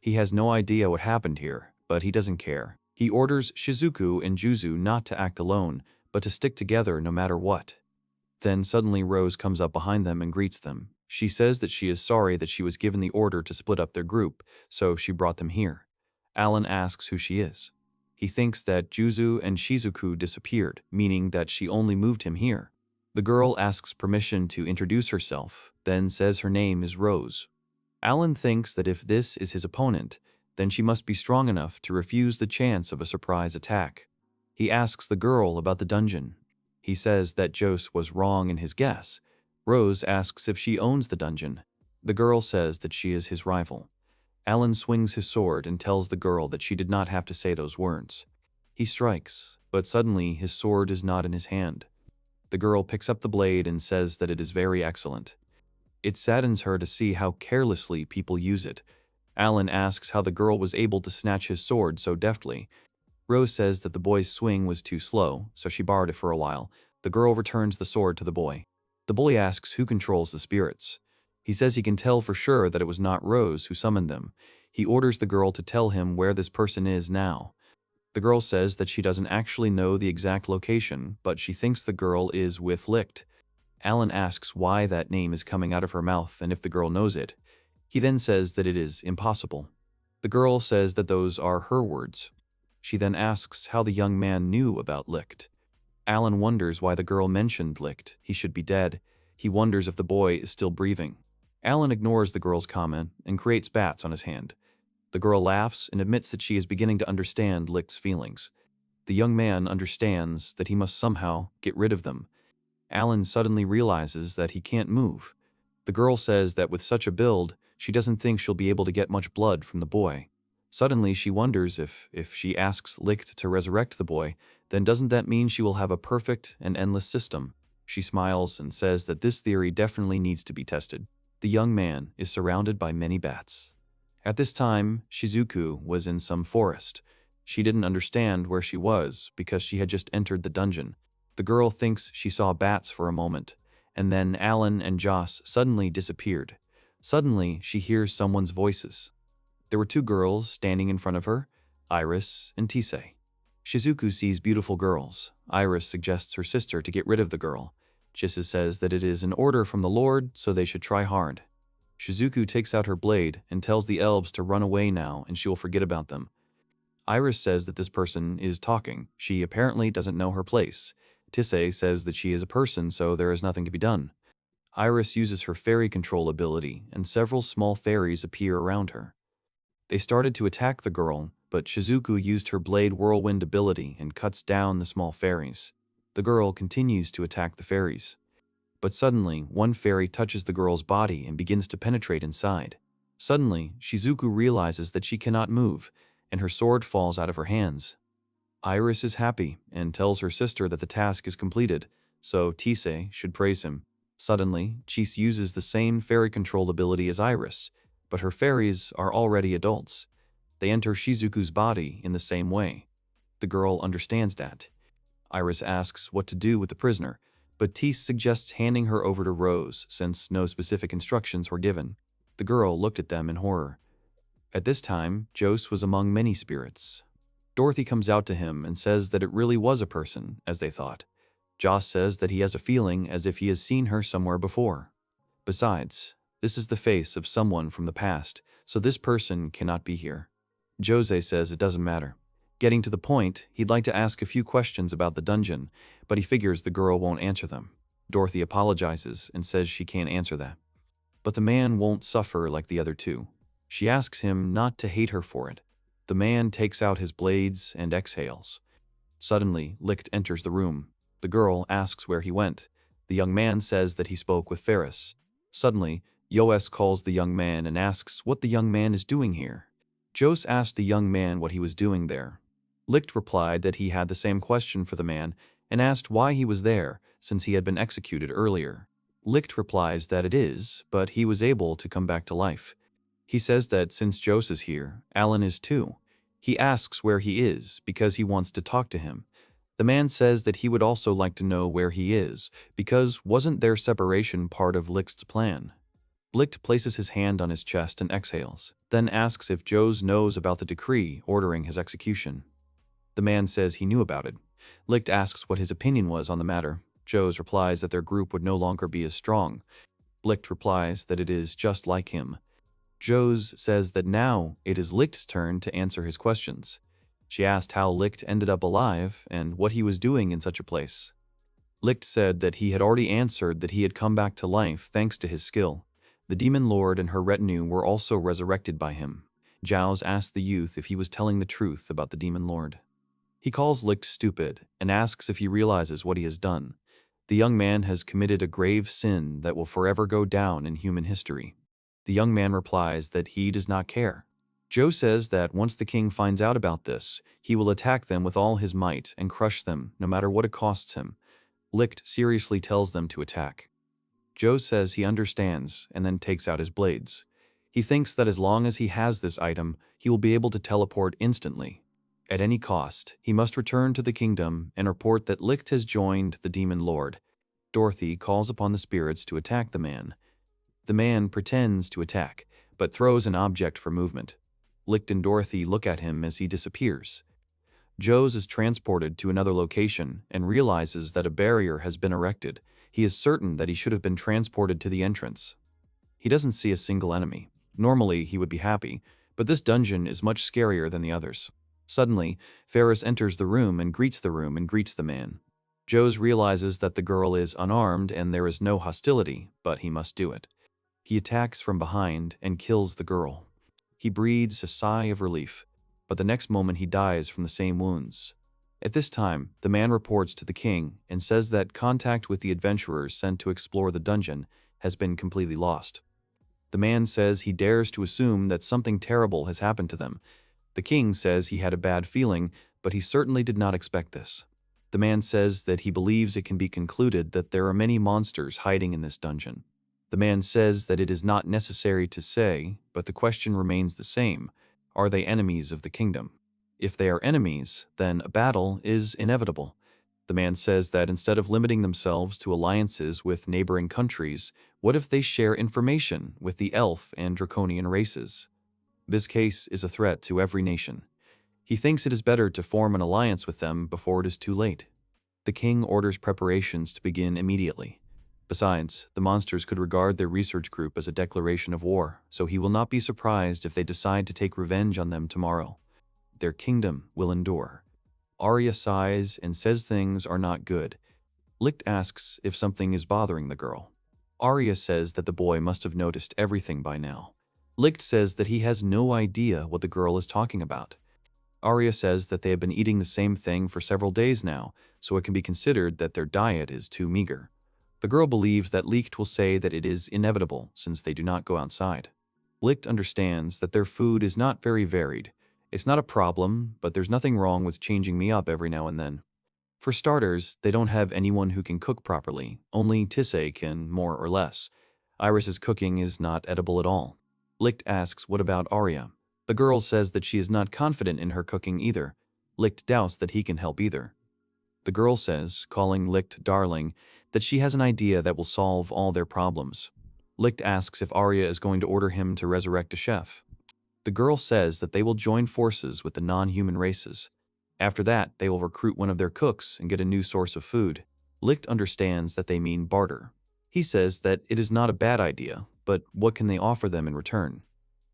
He has no idea what happened here, but he doesn't care. He orders Shizuku and Juzu not to act alone, but to stick together no matter what. Then suddenly Rose comes up behind them and greets them. She says that she is sorry that she was given the order to split up their group, so she brought them here. Alan asks who she is. He thinks that Juzu and Shizuku disappeared, meaning that she only moved him here. The girl asks permission to introduce herself, then says her name is Rose. Alan thinks that if this is his opponent, then she must be strong enough to refuse the chance of a surprise attack. He asks the girl about the dungeon. He says that Jose was wrong in his guess. Rose asks if she owns the dungeon. The girl says that she is his rival. Alan swings his sword and tells the girl that she did not have to say those words. He strikes, but suddenly his sword is not in his hand. The girl picks up the blade and says that it is very excellent. It saddens her to see how carelessly people use it. Alan asks how the girl was able to snatch his sword so deftly. Rose says that the boy's swing was too slow, so she borrowed it for a while. The girl returns the sword to the boy. The boy asks who controls the spirits. He says he can tell for sure that it was not Rose who summoned them. He orders the girl to tell him where this person is now. The girl says that she doesn't actually know the exact location, but she thinks the girl is with Lichte. Alan asks why that name is coming out of her mouth and if the girl knows it. He then says that it is impossible. The girl says that those are her words. She then asks how the young man knew about Lichte. Alan wonders why the girl mentioned Lichte. He should be dead. He wonders if the boy is still breathing. Alan ignores the girl's comment and creates bats on his hand. The girl laughs and admits that she is beginning to understand Lichte's feelings. The young man understands that he must somehow get rid of them. Alan suddenly realizes that he can't move. The girl says that with such a build, she doesn't think she'll be able to get much blood from the boy. Suddenly, she wonders if she asks Lichte to resurrect the boy, then doesn't that mean she will have a perfect and endless system? She smiles and says that this theory definitely needs to be tested. The young man is surrounded by many bats. At this time, Shizuku was in some forest. She didn't understand where she was because she had just entered the dungeon. The girl thinks she saw bats for a moment, and then Alan and Joss suddenly disappeared. Suddenly, she hears someone's voices. There were 2 girls standing in front of her, Iris and Tise. Shizuku sees beautiful girls. Iris suggests her sister to get rid of the girl. Chisa says that it is an order from the Lord, so they should try hard. Shizuku takes out her blade and tells the elves to run away now and she will forget about them. Iris says that this person is talking. She apparently doesn't know her place. Tise says that she is a person, so there is nothing to be done. Iris uses her fairy control ability, and several small fairies appear around her. They started to attack the girl, but Shizuku used her blade whirlwind ability and cuts down the small fairies. The girl continues to attack the fairies. But suddenly, one fairy touches the girl's body and begins to penetrate inside. Suddenly, Shizuku realizes that she cannot move, and her sword falls out of her hands. Iris is happy and tells her sister that the task is completed, so Tise should praise him. Suddenly, Chise uses the same fairy control ability as Iris, but her fairies are already adults. They enter Shizuku's body in the same way. The girl understands that. Iris asks what to do with the prisoner, but Tise suggests handing her over to Rose since no specific instructions were given. The girl looked at them in horror. At this time, Jose was among many spirits. Dorothy comes out to him and says that it really was a person, as they thought. Joss says that he has a feeling as if he has seen her somewhere before. Besides, this is the face of someone from the past, so this person cannot be here. Jose says it doesn't matter. Getting to the point, he'd like to ask a few questions about the dungeon, but he figures the girl won't answer them. Dorothy apologizes and says she can't answer that. But the man won't suffer like the other 2. She asks him not to hate her for it. The man takes out his blades and exhales. Suddenly, Lichte enters the room. The girl asks where he went. The young man says that he spoke with Ferris. Suddenly, Yoes calls the young man and asks what the young man is doing here. Jose asked the young man what he was doing there. Lichte replied that he had the same question for the man and asked why he was there since he had been executed earlier. Lichte replies that it is, but he was able to come back to life. He says that since Jose is here, Alan is too. He asks where he is because he wants to talk to him. The man says that he would also like to know where he is, because wasn't their separation part of Lichte's plan? Lichte places his hand on his chest and exhales, then asks if Joes knows about the decree ordering his execution. The man says he knew about it. Lichte asks what his opinion was on the matter. Joes replies that their group would no longer be as strong. Lichte replies that it is just like him. Joes says that now it is Lichte's turn to answer his questions. She asked how Lichte ended up alive and what he was doing in such a place. Lichte said that he had already answered that he had come back to life thanks to his skill. The demon lord and her retinue were also resurrected by him. Jows asked the youth if he was telling the truth about the demon lord. He calls Lichte stupid and asks if he realizes what he has done. The young man has committed a grave sin that will forever go down in human history. The young man replies that he does not care. Joe says that once the king finds out about this, he will attack them with all his might and crush them, no matter what it costs him. Lichte seriously tells them to attack. Joe says he understands and then takes out his blades. He thinks that as long as he has this item, he will be able to teleport instantly. At any cost, he must return to the kingdom and report that Lichte has joined the demon lord. Dorothy calls upon the spirits to attack the man. The man pretends to attack, but throws an object for movement. Lichte and Dorothy look at him as he disappears. Joes is transported to another location and realizes that a barrier has been erected. He is certain that he should have been transported to the entrance. He doesn't see a single enemy. Normally, he would be happy, but this dungeon is much scarier than the others. Suddenly, Ferris enters the room and greets the man. Joes realizes that the girl is unarmed and there is no hostility, but he must do it. He attacks from behind and kills the girl. He breathes a sigh of relief, but the next moment he dies from the same wounds. At this time, the man reports to the king and says that contact with the adventurers sent to explore the dungeon has been completely lost. The man says he dares to assume that something terrible has happened to them. The king says he had a bad feeling, but he certainly did not expect this. The man says that he believes it can be concluded that there are many monsters hiding in this dungeon. The man says that it is not necessary to say, but the question remains the same. Are they enemies of the kingdom? If they are enemies, then a battle is inevitable. The man says that instead of limiting themselves to alliances with neighboring countries, what if they share information with the elf and draconian races? This case is a threat to every nation. He thinks it is better to form an alliance with them before it is too late. The king orders preparations to begin immediately. Besides, the monsters could regard their research group as a declaration of war, so he will not be surprised if they decide to take revenge on them tomorrow. Their kingdom will endure. Arya sighs and says things are not good. Lichte asks if something is bothering the girl. Arya says that the boy must have noticed everything by now. Lichte says that he has no idea what the girl is talking about. Arya says that they have been eating the same thing for several days now, so it can be considered that their diet is too meager. The girl believes that Lichte will say that it is inevitable since they do not go outside. Lichte understands that their food is not very varied. It's not a problem, but there's nothing wrong with changing me up every now and then. For starters, they don't have anyone who can cook properly. Only Sosei can, more or less. Iris's cooking is not edible at all. Lichte asks what about Arya. The girl says that she is not confident in her cooking either. Lichte doubts that he can help either. The girl says, calling Lichte darling, that she has an idea that will solve all their problems. Lichte asks if Arya is going to order him to resurrect a chef. The girl says that they will join forces with the non-human races. After that, they will recruit one of their cooks and get a new source of food. Lichte understands that they mean barter. He says that it is not a bad idea, but what can they offer them in return?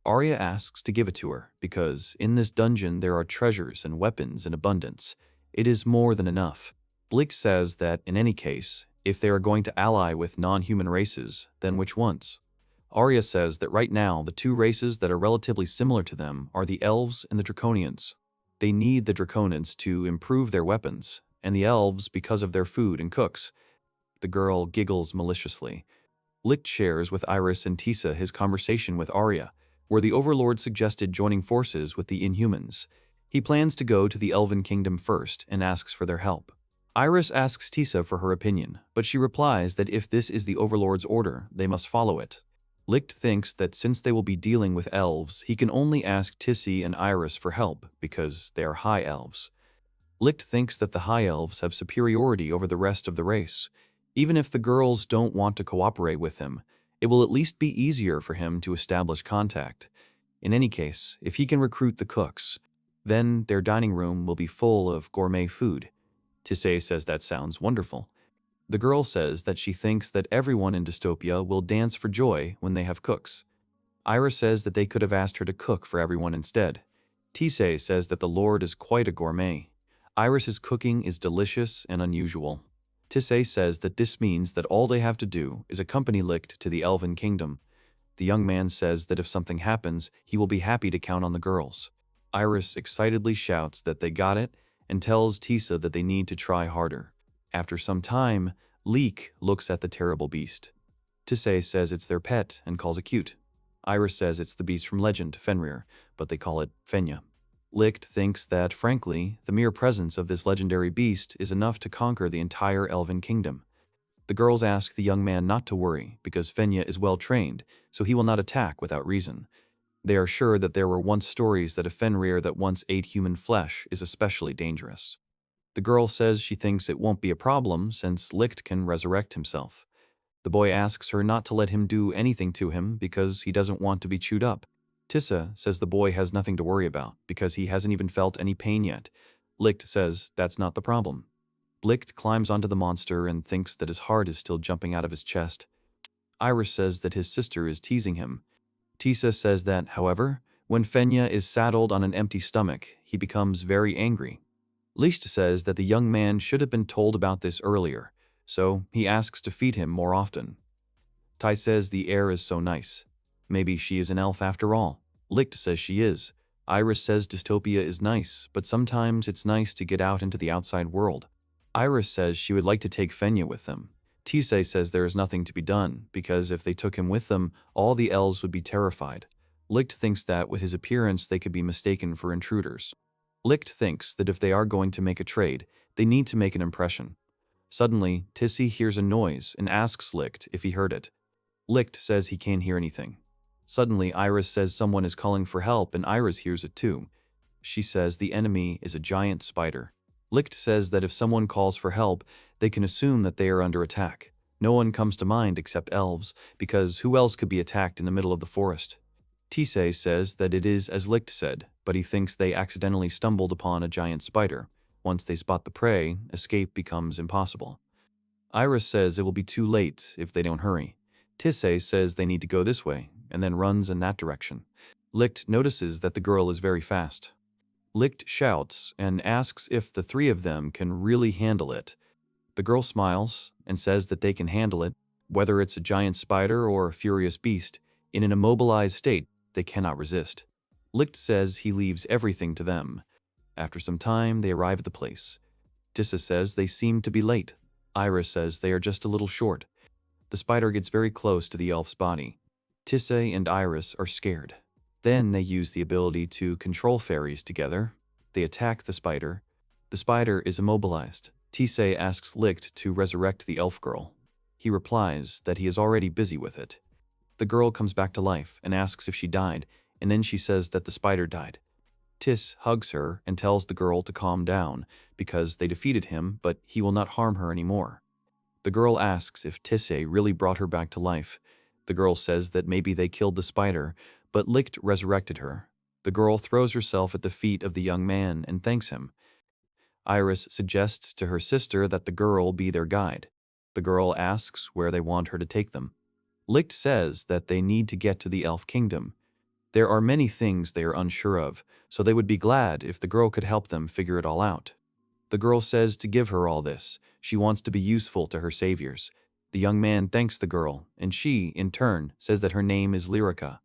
Arya asks to give it to her, because in this dungeon there are treasures and weapons in abundance. It is more than enough. Lichte says that, in any case, if they are going to ally with non-human races, then which ones? Arya says that right now the two races that are relatively similar to them are the elves and the draconians. They need the draconians to improve their weapons, and the elves because of their food and cooks. The girl giggles maliciously. Lichte shares with Iris and Tisa his conversation with Arya, where the Overlord suggested joining forces with the Inhumans. He plans to go to the Elven Kingdom first and asks for their help. Iris asks Tisa for her opinion, but she replies that if this is the Overlord's order, they must follow it. Lichte thinks that since they will be dealing with elves, he can only ask Tissy and Iris for help because they are high elves. Lichte thinks that the High Elves have superiority over the rest of the race. Even if the girls don't want to cooperate with him, it will at least be easier for him to establish contact. In any case, if he can recruit the cooks, then their dining room will be full of gourmet food. Tisei says that sounds wonderful. The girl says that she thinks that everyone in dystopia will dance for joy when they have cooks. Iris says that they could have asked her to cook for everyone instead. Tisei says that the Lord is quite a gourmet. Iris's cooking is delicious and unusual. Tisei says that this means that all they have to do is accompany Lichte to the Elven Kingdom. The young man says that if something happens, he will be happy to count on the girls. Iris excitedly shouts that they got it and tells Tisa that they need to try harder. After some time, Leek looks at the terrible beast. Tisei says it's their pet and calls it cute. Iris says it's the beast from legend, Fenrir, but they call it Fenya. Lichte thinks that, frankly, the mere presence of this legendary beast is enough to conquer the entire Elven Kingdom. The girls ask the young man not to worry, because Fenya is well trained, so he will not attack without reason. They are sure that there were once stories that a Fenrir that once ate human flesh is especially dangerous. The girl says she thinks it won't be a problem since Lichte can resurrect himself. The boy asks her not to let him do anything to him because he doesn't want to be chewed up. Tissa says the boy has nothing to worry about because he hasn't even felt any pain yet. Lichte says that's not the problem. Lichte climbs onto the monster and thinks that his heart is still jumping out of his chest. Iris says that his sister is teasing him. Tissa says that, however, when Fenya is saddled on an empty stomach, he becomes very angry. Lichte says that the young man should have been told about this earlier, so he asks to feed him more often. Tai says the air is so nice. Maybe she is an elf after all. Lichte says she is. Iris says dystopia is nice, but sometimes it's nice to get out into the outside world. Iris says she would like to take Fenya with them. Tisei says there is nothing to be done, because if they took him with them, all the elves would be terrified. Lichte thinks that with his appearance they could be mistaken for intruders. Lichte thinks that if they are going to make a trade, they need to make an impression. Suddenly, Tissi hears a noise and asks Lichte if he heard it. Lichte says he can't hear anything. Suddenly, Iris says someone is calling for help and Iris hears it too. She says the enemy is a giant spider. Lichte says that if someone calls for help, they can assume that they are under attack. No one comes to mind except elves, because who else could be attacked in the middle of the forest? Tisei says that it is as Lichte said, but he thinks they accidentally stumbled upon a giant spider. Once they spot the prey, escape becomes impossible. Iris says it will be too late if they don't hurry. Tisei says they need to go this way, and then runs in that direction. Lichte notices that the girl is very fast. Lichte shouts and asks if the three of them can really handle it. The girl smiles and says that they can handle it, whether it's a giant spider or a furious beast. In an immobilized state, they cannot resist. Lichte says he leaves everything to them. After some time, they arrive at the place. Tissa says they seem to be late. Iris says they are just a little short. The spider gets very close to the elf's body. Tisei and Iris are scared. Then they use the ability to control fairies together. They attack the spider. The spider is immobilized. Tisei asks Lichte to resurrect the elf girl. He replies that he is already busy with it. The girl comes back to life and asks if she died, and then she says that the spider died. Tis hugs her and tells the girl to calm down because they defeated him, but he will not harm her anymore. The girl asks if Tisei really brought her back to life. The girl says that maybe they killed the spider, but Lichte resurrected her. The girl throws herself at the feet of the young man and thanks him. Iris suggests to her sister that the girl be their guide. The girl asks where they want her to take them. Lichte says that they need to get to the Elf Kingdom. There are many things they are unsure of, so they would be glad if the girl could help them figure it all out. The girl says to give her all this. She wants to be useful to her saviors. The young man thanks the girl, and she, in turn, says that her name is Lyrica.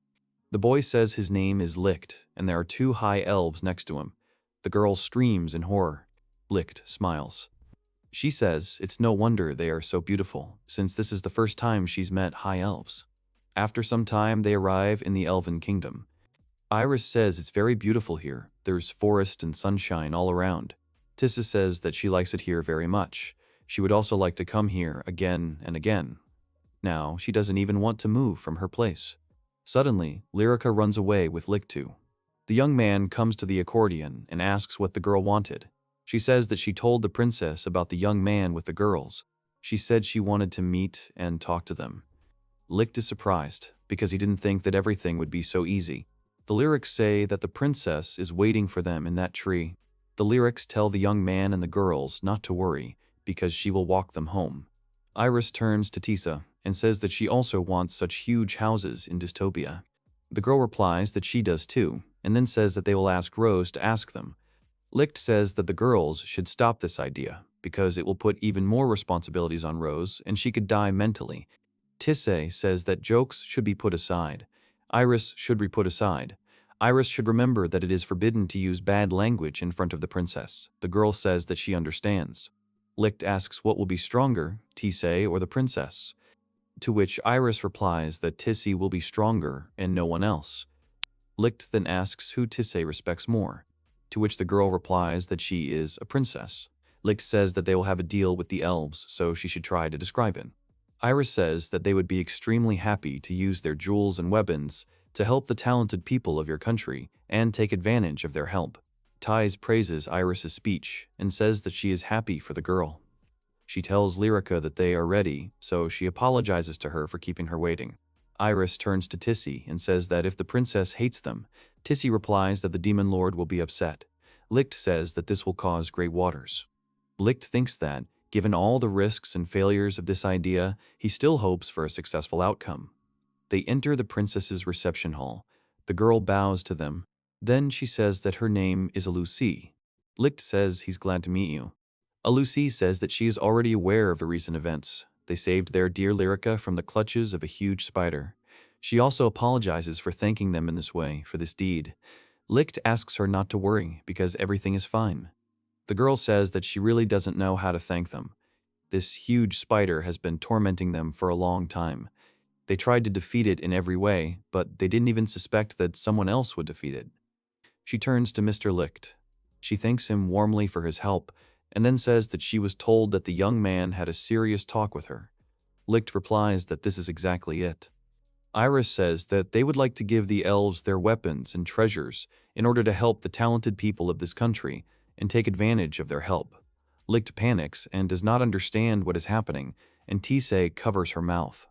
The boy says his name is Lichte, and there are two high elves next to him. The girl screams in horror. Lichte smiles. She says it's no wonder they are so beautiful, since this is the first time she's met high elves. After some time, they arrive in the Elven Kingdom. Iris says it's very beautiful here. There's forest and sunshine all around. Tissa says that she likes it here very much. She would also like to come here again and again. Now, she doesn't even want to move from her place. Suddenly, Lyrica runs away with Lichte. The young man comes to the accordion and asks what the girl wanted. She says that she told the princess about the young man with the girls. She said she wanted to meet and talk to them. Lichte is surprised, because he didn't think that everything would be so easy. The lyrics say that the princess is waiting for them in that tree. The lyrics tell the young man and the girls not to worry, because she will walk them home. Iris turns to Tisa and says that she also wants such huge houses in dystopia. The girl replies that she does too, and then says that they will ask Rose to ask them. Lichte says that the girls should stop this idea, because it will put even more responsibilities on Rose and she could die mentally. Tissé says that jokes should be put aside. Iris should be put aside. Iris should remember that it is forbidden to use bad language in front of the princess. The girl says that she understands. Lichte asks what will be stronger, Tissé or the princess, to which Iris replies that Tissé will be stronger and no one else. Lichte then asks who Tissé respects more, to which the girl replies that she is a princess. Lichte says that they will have a deal with the elves, so she should try to describe it. Iris says that they would be extremely happy to use their jewels and weapons to help the talented people of your country and take advantage of their help. Thais praises Iris's speech and says that she is happy for the girl. She tells Lyrica that they are ready, so she apologizes to her for keeping her waiting. Iris turns to Tissé and says that if the princess hates them, Tissé replies that the demon lord will be upset. Lichte says that this will cause great waters. Lichte thinks that, given all the risks and failures of this idea, he still hopes for a successful outcome. They enter the princess's reception hall. The girl bows to them. Then she says that her name is Lucy. Lichte says he's glad to meet you. Lucy says that she is already aware of the recent events. They saved their dear Lyrica from the clutches of a huge spider. She also apologizes for thanking them in this way for this deed. Lichte asks her not to worry because everything is fine. The girl says that she really doesn't know how to thank them. This huge spider has been tormenting them for a long time. They tried to defeat it in every way, but they didn't even suspect that someone else would defeat it. She turns to Mr. Lichte. She thanks him warmly for his help, and then says that she was told that the young man had a serious talk with her. Lichte replies that this is exactly it. Iris says that they would like to give the elves their weapons and treasures in order to help the talented people of this country and take advantage of their help. Lichte panics and does not understand what is happening, and Tissé covers her mouth.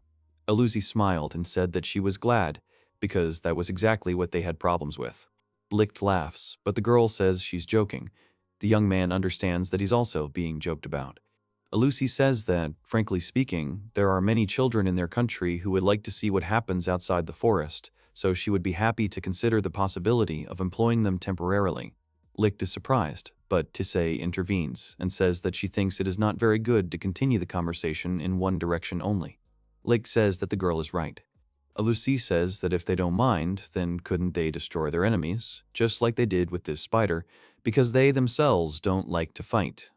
Lucy smiled and said that she was glad, because that was exactly what they had problems with. Lichte laughs, but the girl says she's joking. The young man understands that he's also being joked about. Lucy says that, frankly speaking, there are many children in their country who would like to see what happens outside the forest, so she would be happy to consider the possibility of employing them temporarily. Lichte is surprised, but Tissé intervenes and says that she thinks it is not very good to continue the conversation in one direction only. Lichte says that the girl is right. Lucy says that if they don't mind, then couldn't they destroy their enemies, just like they did with this spider, because they themselves don't like to fight.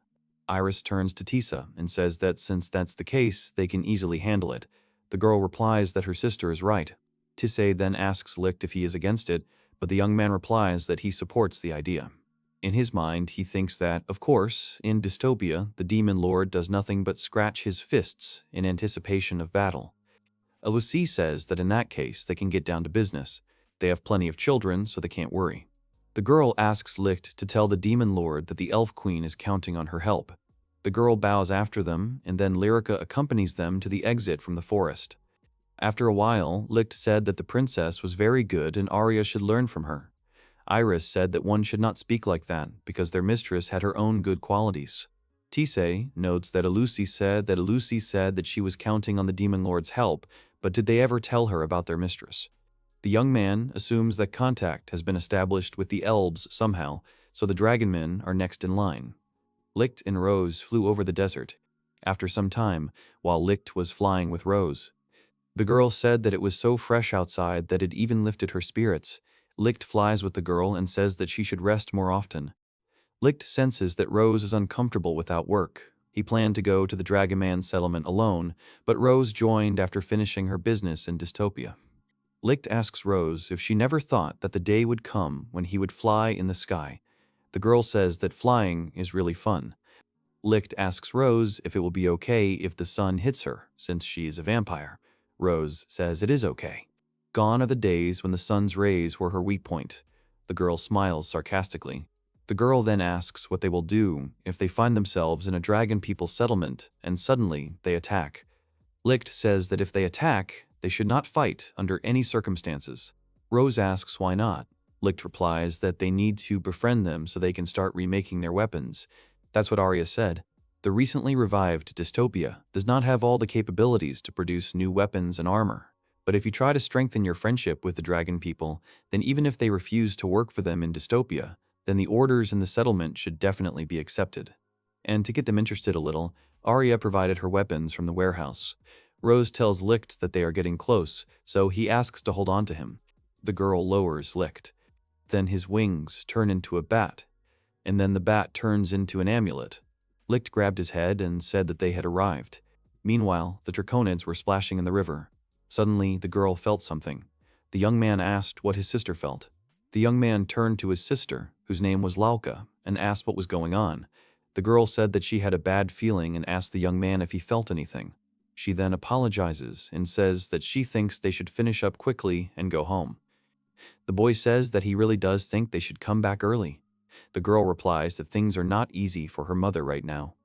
Iris turns to Tisa and says that since that's the case, they can easily handle it. The girl replies that her sister is right. Tissé then asks Lichte if he is against it, but the young man replies that he supports the idea. In his mind, he thinks that, of course, in dystopia, the demon lord does nothing but scratch his fists in anticipation of battle. Lucy says that in that case, they can get down to business. They have plenty of children, so they can't worry. The girl asks Lichte to tell the demon lord that the elf queen is counting on her help. The girl bows after them, and then Lyrica accompanies them to the exit from the forest. After a while, Lichte said that the princess was very good and Arya should learn from her. Iris said that one should not speak like that, because their mistress had her own good qualities. Tissé notes that Lucy said that she was counting on the demon lord's help, but did they ever tell her about their mistress? The young man assumes that contact has been established with the elves somehow, so the dragonmen are next in line. Lichte and Rose flew over the desert. After some time, while Lichte was flying with Rose, the girl said that it was so fresh outside that it even lifted her spirits. Lichte flies with the girl and says that she should rest more often. Lichte senses that Rose is uncomfortable without work. He planned to go to the Dragonman settlement alone, but Rose joined after finishing her business in dystopia. Lichte asks Rose if she never thought that the day would come when he would fly in the sky. The girl says that flying is really fun. Lichte asks Rose if it will be okay if the sun hits her, since she is a vampire. Rose says it is okay. Gone are the days when the sun's rays were her weak point. The girl smiles sarcastically. The girl then asks what they will do if they find themselves in a dragon people settlement and suddenly they attack. Lichte says that if they attack, they should not fight under any circumstances. Rose asks why not. Lichte replies that they need to befriend them so they can start remaking their weapons. That's what Arya said. The recently revived dystopia does not have all the capabilities to produce new weapons and armor. But if you try to strengthen your friendship with the dragon people, then even if they refuse to work for them in dystopia, then the orders in the settlement should definitely be accepted. And to get them interested a little, Arya provided her weapons from the warehouse. Rose tells Lichte that they are getting close, so he asks to hold on to him. The girl lowers Lichte. Then his wings turn into a bat, and then the bat turns into an amulet. Lichte grabbed his head and said that they had arrived. Meanwhile, the draconids were splashing in the river. Suddenly, the girl felt something. The young man asked what his sister felt. The young man turned to his sister, whose name was Lauka, and asked what was going on. The girl said that she had a bad feeling and asked the young man if he felt anything. She then apologizes and says that she thinks they should finish up quickly and go home. The boy says that he really does think they should come back early. The girl replies that things are not easy for her mother right now.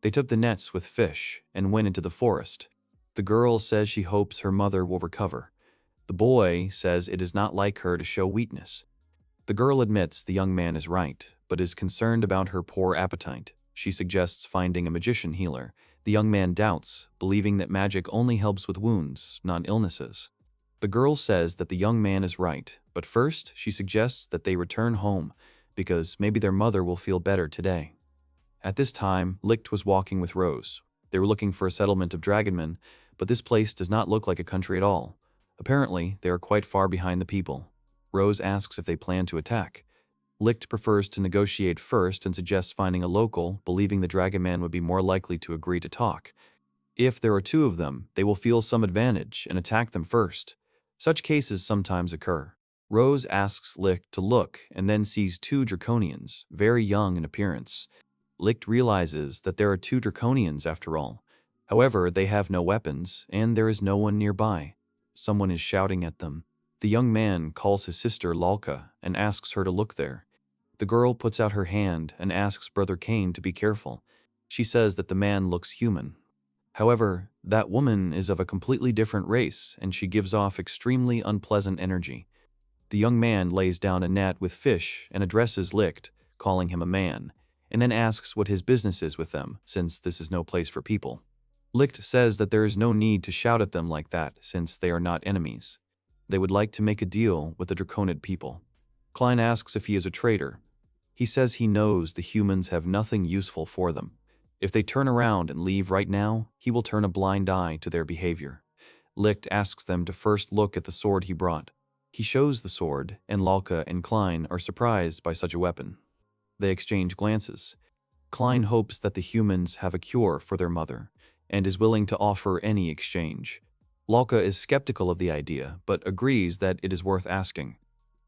They took the nets with fish and went into the forest. The girl says she hopes her mother will recover. The boy says it is not like her to show weakness. The girl admits the young man is right, but is concerned about her poor appetite. She suggests finding a magician healer. The young man doubts, believing that magic only helps with wounds, not illnesses. The girl says that the young man is right, but first she suggests that they return home, because maybe their mother will feel better today. At this time, Lichte was walking with Rose. They were looking for a settlement of dragonmen, but this place does not look like a country at all. Apparently, they are quite far behind the people. Rose asks if they plan to attack. Lichte prefers to negotiate first and suggests finding a local, believing the dragon man would be more likely to agree to talk. If there are two of them, they will feel some advantage and attack them first. Such cases sometimes occur. Rose asks Lichte to look and then sees two draconians, very young in appearance. Lichte realizes that there are two draconians after all. However, they have no weapons, and there is no one nearby. Someone is shouting at them. The young man calls his sister Lauka and asks her to look there. The girl puts out her hand and asks Brother Cain to be careful. She says that the man looks human. However, that woman is of a completely different race, and she gives off extremely unpleasant energy. The young man lays down a net with fish and addresses Lichte, calling him a man, and then asks what his business is with them, since this is no place for people. Lichte says that there is no need to shout at them like that, since they are not enemies. They would like to make a deal with the Draconid people. Klein asks if he is a traitor. He says he knows the humans have nothing useful for them. If they turn around and leave right now, he will turn a blind eye to their behavior. Lichte asks them to first look at the sword he brought. He shows the sword, and Lauka and Klein are surprised by such a weapon. They exchange glances. Klein hopes that the humans have a cure for their mother, and is willing to offer any exchange. Lauka is skeptical of the idea, but agrees that it is worth asking.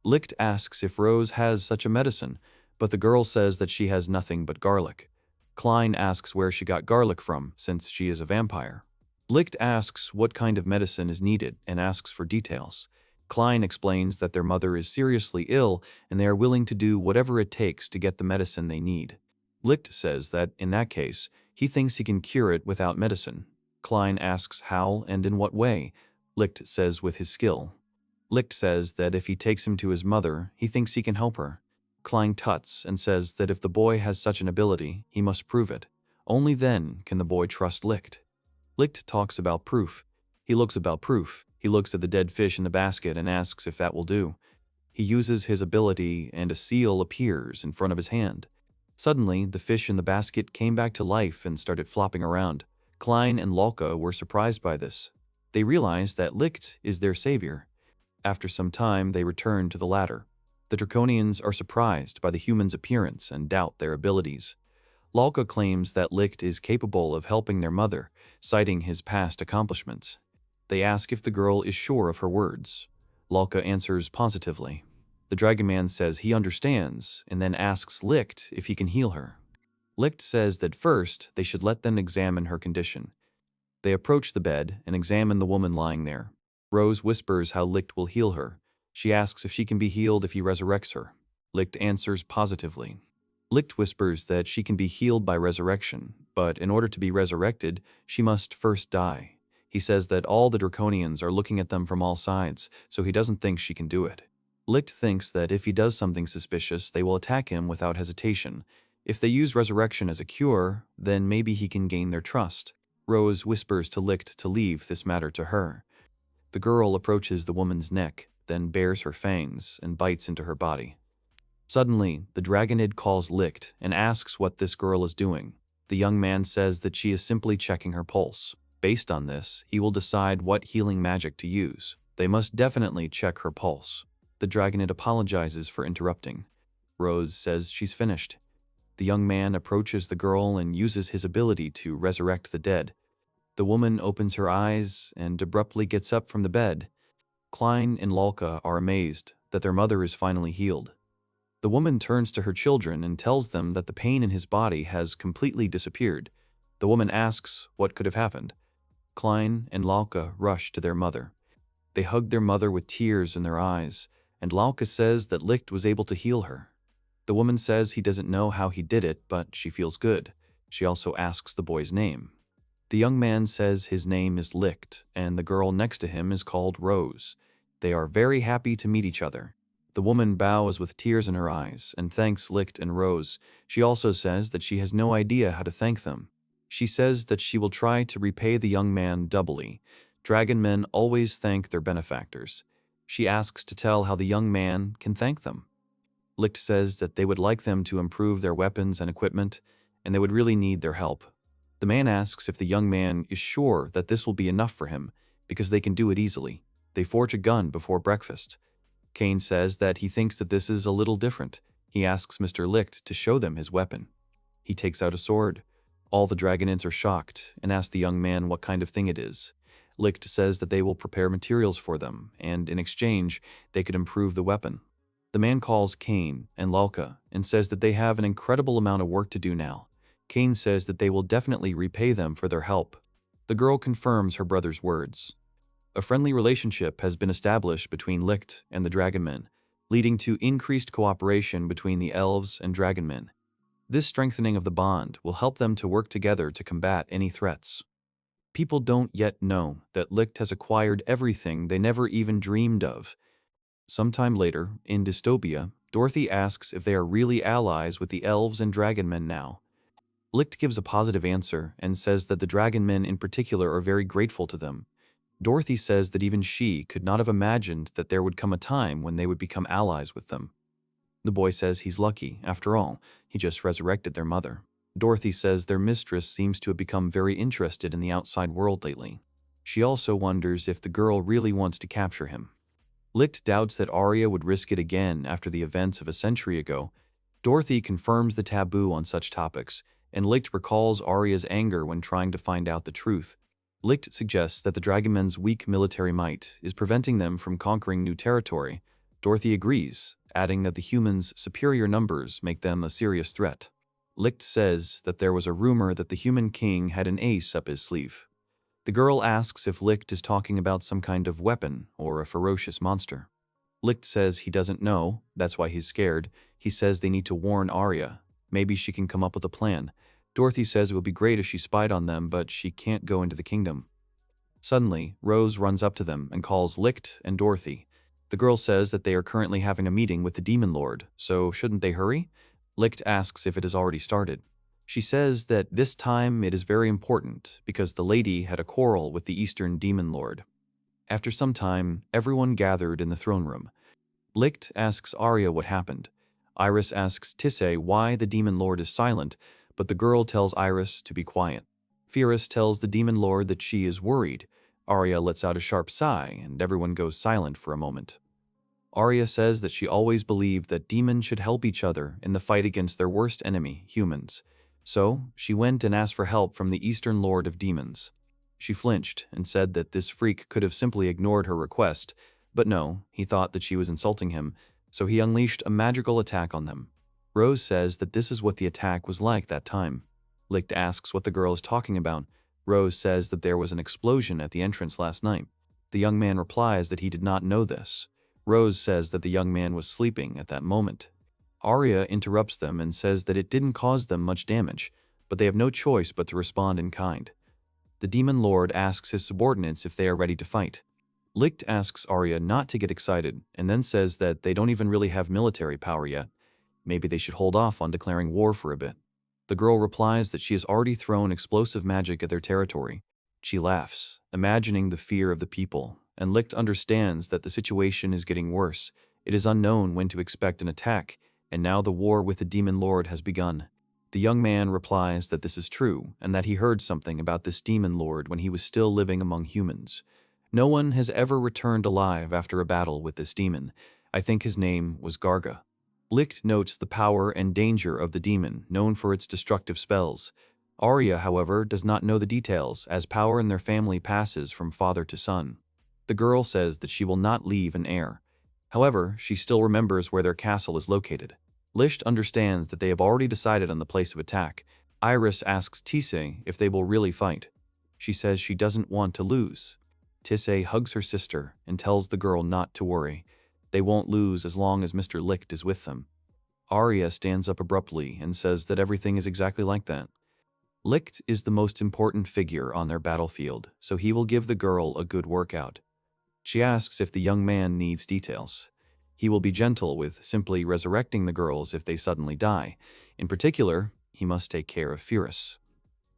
Lichte asks if Rose has such a medicine, but the girl says that she has nothing but garlic. Klein asks where she got garlic from, since she is a vampire. Lichte asks what kind of medicine is needed and asks for details. Klein explains that their mother is seriously ill and they are willing to do whatever it takes to get the medicine they need. Lichte says that, in that case, he thinks he can cure it without medicine. Klein asks how and in what way. Lichte says with his skill. Lichte says that if he takes him to his mother, he thinks he can help her. Klein tuts and says that if the boy has such an ability, he must prove it. Only then can the boy trust Lichte. Lichte talks about proof. He looks about proof. He looks at the dead fish in the basket and asks if that will do. He uses his ability and a seal appears in front of his hand. Suddenly, the fish in the basket came back to life and started flopping around. Klein and Lauka were surprised by this. They realized that Lichte is their savior. After some time, they return to the ladder. The Draconians are surprised by the humans' appearance and doubt their abilities. Lauka claims that Lichte is capable of helping their mother, citing his past accomplishments. They ask if the girl is sure of her words. Lauka answers positively. The Dragon Man says he understands, and then asks Lichte if he can heal her. Lichte says that first they should let them examine her condition. They approach the bed and examine the woman lying there. Rose whispers how Lichte will heal her. She asks if she can be healed if he resurrects her. Lichte answers positively. Lichte whispers that she can be healed by resurrection, but in order to be resurrected, she must first die. He says that all the Draconians are looking at them from all sides, so he doesn't think she can do it. Lichte thinks that if he does something suspicious, they will attack him without hesitation. If they use resurrection as a cure, then maybe he can gain their trust. Rose whispers to Lichte to leave this matter to her. The girl approaches the woman's neck, then bares her fangs and bites into her body. Suddenly, the dragonid calls Lichte and asks what this girl is doing. The young man says that she is simply checking her pulse. Based on this, he will decide what healing magic to use. They must definitely check her pulse. The dragonid apologizes for interrupting. Rose says she's finished. The young man approaches the girl and uses his ability to resurrect the dead. The woman opens her eyes and abruptly gets up from the bed. Klein and Lalka are amazed that their mother is finally healed. The woman turns to her children and tells them that the pain in his body has completely disappeared. The woman asks what could have happened. Klein and Lalka rush to their mother. They hug their mother with tears in their eyes, and Lalka says that Lichte was able to heal her. The woman says he doesn't know how he did it, but she feels good. She also asks the boy's name. The young man says his name is Lichte, and the girl next to him is called Rose. They are very happy to meet each other. The woman bows with tears in her eyes and thanks Lichte and Rose. She also says that she has no idea how to thank them. She says that she will try to repay the young man doubly. Dragon men always thank their benefactors. She asks to tell how the young man can thank them. Lichte says that they would like them to improve their weapons and equipment, and they would really need their help. The man asks if the young man is sure that this will be enough for him, because they can do it easily. They forge a gun before breakfast. Kane says that he thinks that this is a little different. He asks Mr. Lichte to show them his weapon. He takes out a sword. All the dragonids are shocked and ask the young man what kind of thing it is. Lichte says that they will prepare materials for them, and in exchange, they could improve the weapon. The man calls Kane and Lalka and says that they have an incredible amount of work to do now. Kane says that they will definitely repay them for their help. The girl confirms her brother's words. A friendly relationship has been established between Lichte and the dragonmen, leading to increased cooperation between the elves and dragonmen. This strengthening of the bond will help them to work together to combat any threats. People don't yet know that Lichte has acquired everything they never even dreamed of. Sometime later, in Dystopia, Dorothy asks if they are really allies with the elves and dragonmen now. Lichte gives a positive answer and says that the dragonmen in particular are very grateful to them. Dorothy says that even she could not have imagined that there would come a time when they would become allies with them. The boy says he's lucky. After all, he just resurrected their mother. Dorothy says their mistress seems to have become very interested in the outside world lately. She also wonders if the girl really wants to capture him. Lichte doubts that Arya would risk it again after the events of a century ago. Dorothy confirms the taboo on such topics, and Lichte recalls Arya's anger when trying to find out the truth. Lichte suggests that the dragonmen's weak military might is preventing them from conquering new territory. Dorothy agrees, adding that the humans' superior numbers make them a serious threat. Lichte says that there was a rumor that the human king had an ace up his sleeve. The girl asks if Lichte is talking about some kind of weapon or a ferocious monster. Lichte says he doesn't know, that's why he's scared. He says they need to warn Arya. Maybe she can come up with a plan. Dorothy says it would be great if she spied on them, but she can't go into the kingdom. Suddenly, Rose runs up to them and calls Lichte and Dorothy. The girl says that they are currently having a meeting with the Demon Lord, so shouldn't they hurry? Lichte asks if it has already started. She says that this time it is very important because the lady had a quarrel with the Eastern Demon Lord. After some time, everyone gathered in the throne room. Lichte asks Arya what happened. Iris asks Tissé why the Demon Lord is silent, but the girl tells Iris to be quiet. Firis tells the Demon Lord that she is worried. Arya lets out a sharp sigh, and everyone goes silent for a moment. Arya says that she always believed that demons should help each other in the fight against their worst enemy, humans. So, she went and asked for help from the Eastern Lord of Demons. She flinched and said that this freak could have simply ignored her request, but no, he thought that she was insulting him, so he unleashed a magical attack on them. Rose says that this is what the attack was like that time. Lichte asks what the girl is talking about. Rose says that there was an explosion at the entrance last night. The young man replies that he did not know this. Rose says that the young man was sleeping at that moment. Arya interrupts them and says that it didn't cause them much damage, but they have no choice but to respond in kind. The demon lord asks his subordinates if they are ready to fight. Lichte asks Arya not to get excited and then says that they don't even really have military power yet. Maybe they should hold off on declaring war for a bit. The girl replies that she has already thrown explosive magic at their territory. She laughs, imagining the fear of the people, and Lichte understands that the situation is getting worse. It is unknown when to expect an attack, and now the war with the demon lord has begun. The young man replies that this is true, and that he heard something about this demon lord when he was still living among humans. No one has ever returned alive after a battle with this demon. I think his name was Garga. Lichte notes the power and danger of the demon, known for its destructive spells. Arya, however, does not know the details, as power in their family passes from father to son. The girl says that she will not leave an heir. However, she still remembers where their castle is located. Lichte understands that they have already decided on the place of attack. Iris asks Tissé if they will really fight. She says she doesn't want to lose. Tissé hugs her sister and tells the girl not to worry. They won't lose as long as Mr. Lichte is with them. Arya stands up abruptly and says that everything is exactly like that. Lichte is the most important figure on their battlefield, so he will give the girl a good workout. She asks if the young man needs details. He will be gentle with simply resurrecting the girls if they suddenly die. In particular, he must take care of Ferris.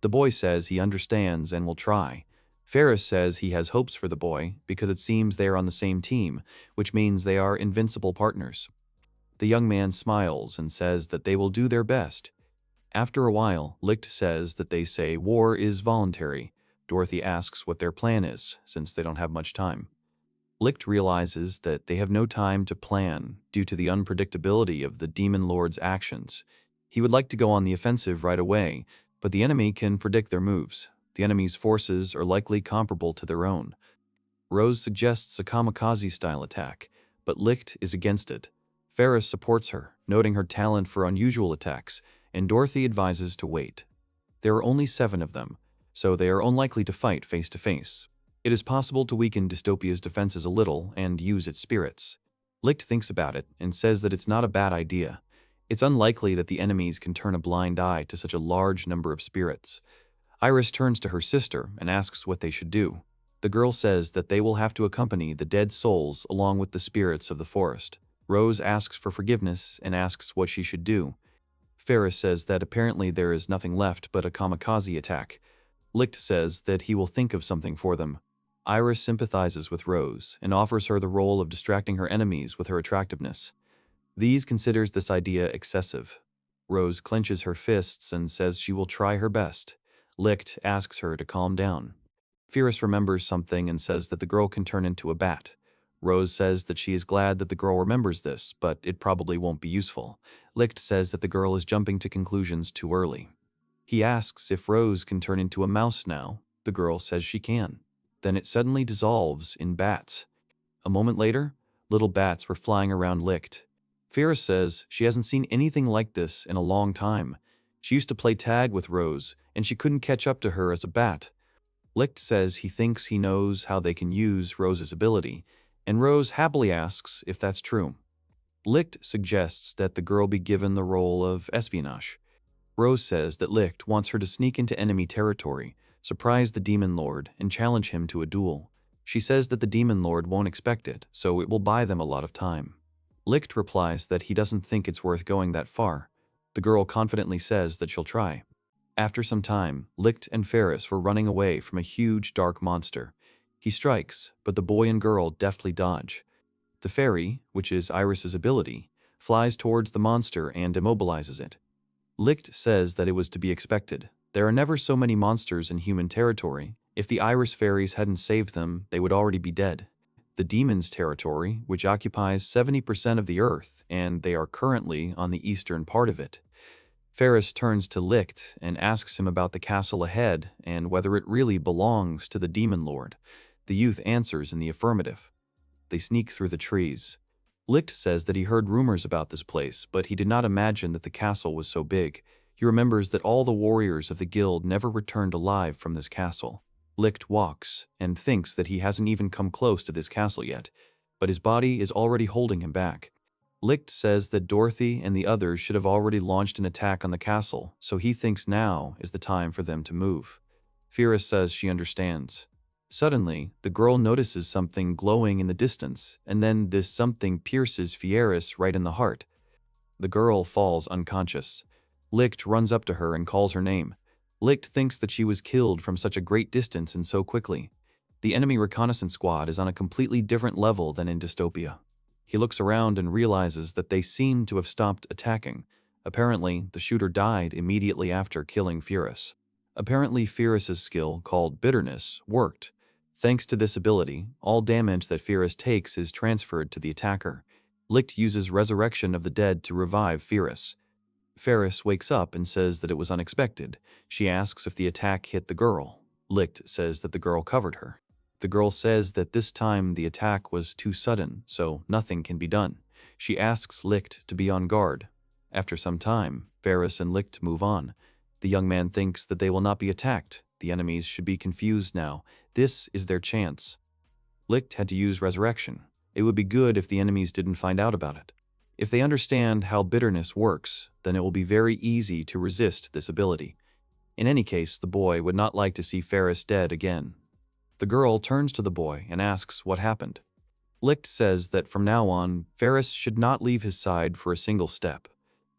The boy says he understands and will try. Ferris says he has hopes for the boy because it seems they are on the same team, which means they are invincible partners. The young man smiles and says that they will do their best. After a while, Lichte says that they say war is voluntary. Dorothy asks what their plan is, since they don't have much time. Lichte realizes that they have no time to plan due to the unpredictability of the demon lord's actions. He would like to go on the offensive right away, but the enemy can predict their moves. The enemy's forces are likely comparable to their own. Rose suggests a kamikaze-style attack, but Lichte is against it. Ferris supports her, noting her talent for unusual attacks, and Dorothy advises to wait. There are only 7 of them, so they are unlikely to fight face-to-face. It is possible to weaken dystopia's defenses a little and use its spirits. Lichte thinks about it and says that it's not a bad idea. It's unlikely that the enemies can turn a blind eye to such a large number of spirits. Iris turns to her sister and asks what they should do. The girl says that they will have to accompany the dead souls along with the spirits of the forest. Rose asks for forgiveness and asks what she should do. Ferris says that apparently there is nothing left but a kamikaze attack. Lichte says that he will think of something for them. Iris sympathizes with Rose and offers her the role of distracting her enemies with her attractiveness. These considers this idea excessive. Rose clenches her fists and says she will try her best. Lichte asks her to calm down. Ferris remembers something and says that the girl can turn into a bat. Rose says that she is glad that the girl remembers this, but it probably won't be useful. Lichte says that the girl is jumping to conclusions too early. He asks if Rose can turn into a mouse now. The girl says she can. Then it suddenly dissolves in bats. A moment later, little bats were flying around Lichte. Ferris says she hasn't seen anything like this in a long time. She used to play tag with Rose, and she couldn't catch up to her as a bat. Lichte says he thinks he knows how they can use Rose's ability, and Rose happily asks if that's true. Lichte suggests that the girl be given the role of espionage. Rose says that Lichte wants her to sneak into enemy territory, surprise the demon lord, and challenge him to a duel. She says that the demon lord won't expect it, so it will buy them a lot of time. Lichte replies that he doesn't think it's worth going that far. The girl confidently says that she'll try. After some time, Lichte and Ferris were running away from a huge dark monster. He strikes, but the boy and girl deftly dodge. The fairy, which is Iris's ability, flies towards the monster and immobilizes it. Lichte says that it was to be expected. There are never so many monsters in human territory. If the Iris fairies hadn't saved them, they would already be dead. The demons' territory, which occupies 70% of the earth, and they are currently on the eastern part of it. Ferris turns to Lichte and asks him about the castle ahead and whether it really belongs to the demon lord. The youth answers in the affirmative. They sneak through the trees. Lichte says that he heard rumors about this place, but he did not imagine that the castle was so big. He remembers that all the warriors of the guild never returned alive from this castle. Lichte walks and thinks that he hasn't even come close to this castle yet, but his body is already holding him back. Lichte says that Dorothy and the others should have already launched an attack on the castle, so he thinks now is the time for them to move. Fierce says she understands. Suddenly, the girl notices something glowing in the distance, and then this something pierces Fierce right in the heart. The girl falls unconscious. Lichte runs up to her and calls her name. Lichte thinks that she was killed from such a great distance and so quickly. The enemy reconnaissance squad is on a completely different level than in Dystopia. He looks around and realizes that they seem to have stopped attacking. Apparently, the shooter died immediately after killing Fierce. Apparently, Fierce's skill, called Bitterness, worked. Thanks to this ability, all damage that Fierce takes is transferred to the attacker. Lichte uses Resurrection of the Dead to revive Fierce. Fierce wakes up and says that it was unexpected. She asks if the attack hit the girl. Lichte says that the girl covered her. The girl says that this time the attack was too sudden, so nothing can be done. She asks Lichte to be on guard. After some time, Fierce and Lichte move on. The young man thinks that they will not be attacked. The enemies should be confused now. This is their chance. Lichte had to use Resurrection. It would be good if the enemies didn't find out about it. If they understand how bitterness works, then it will be very easy to resist this ability. In any case, the boy would not like to see Fierce dead again. The girl turns to the boy and asks what happened. Lichte says that from now on, Fierce should not leave his side for a single step.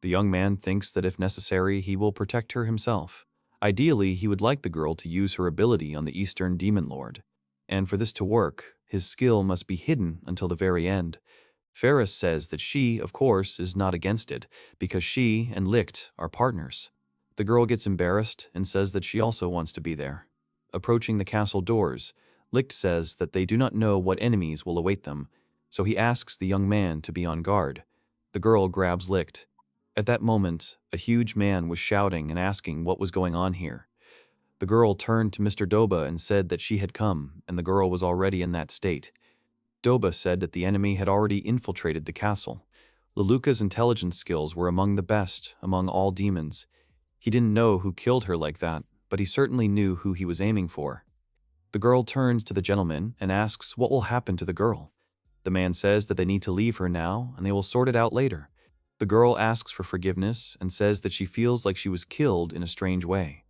The young man thinks that if necessary, he will protect her himself. Ideally, he would like the girl to use her ability on the Eastern Demon Lord. And for this to work, his skill must be hidden until the very end. Fierce says that she, of course, is not against it, because she and Lichte are partners. The girl gets embarrassed and says that she also wants to be there. Approaching the castle doors, Lichte says that they do not know what enemies will await them, so he asks the young man to be on guard. The girl grabs Lichte. At that moment, a huge man was shouting and asking what was going on here. The girl turned to Mr. Doba and said that she had come, and the girl was already in that state. Doba said that the enemy had already infiltrated the castle. Leluka's intelligence skills were among the best among all demons. He didn't know who killed her like that, but he certainly knew who he was aiming for. The girl turns to the gentleman and asks what will happen to the girl. The man says that they need to leave her now and they will sort it out later. The girl asks for forgiveness and says that she feels like she was killed in a strange way.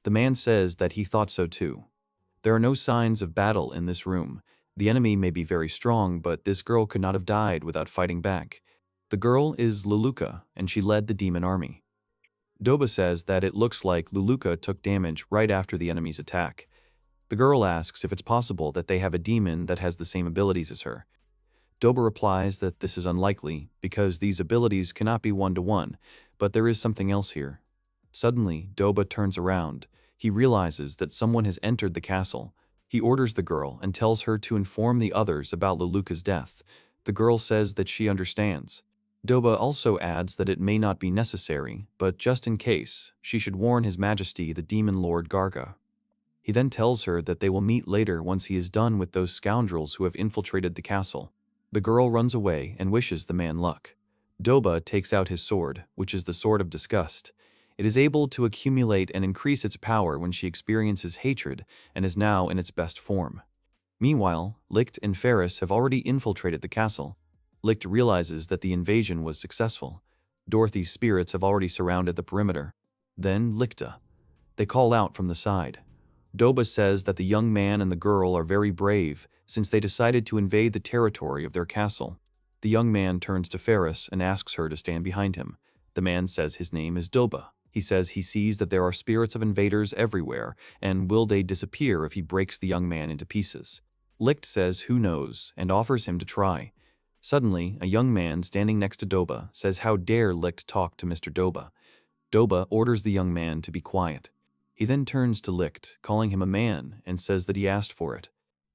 The man says that he thought so too. There are no signs of battle in this room. The enemy may be very strong, but this girl could not have died without fighting back. The girl is Leluka, and she led the demon army. Doba says that it looks like Leluka took damage right after the enemy's attack. The girl asks if it's possible that they have a demon that has the same abilities as her. Doba replies that this is unlikely, because these abilities cannot be one-to-one, but there is something else here. Suddenly, Doba turns around. He realizes that someone has entered the castle. He orders the girl and tells her to inform the others about Leluka's death. The girl says that she understands. Doba also adds that it may not be necessary, but just in case, she should warn His Majesty the Demon Lord Garga. He then tells her that they will meet later once he is done with those scoundrels who have infiltrated the castle. The girl runs away and wishes the man luck. Doba takes out his sword, which is the Sword of Disgust. It is able to accumulate and increase its power when she experiences hatred and is now in its best form. Meanwhile, Lichte and Fierce have already infiltrated the castle. Lichte realizes that the invasion was successful. Dorothy's spirits have already surrounded the perimeter. Then Lichte. They call out from the side. Doba says that the young man and the girl are very brave since they decided to invade the territory of their castle. The young man turns to Fierce and asks her to stand behind him. The man says his name is Doba. He says he sees that there are spirits of invaders everywhere, and will they disappear if he breaks the young man into pieces. Lichte says who knows, and offers him to try. Suddenly, a young man standing next to Doba says how dare Lichte talk to Mr. Doba. Doba orders the young man to be quiet. He then turns to Lichte, calling him a man, and says that he asked for it.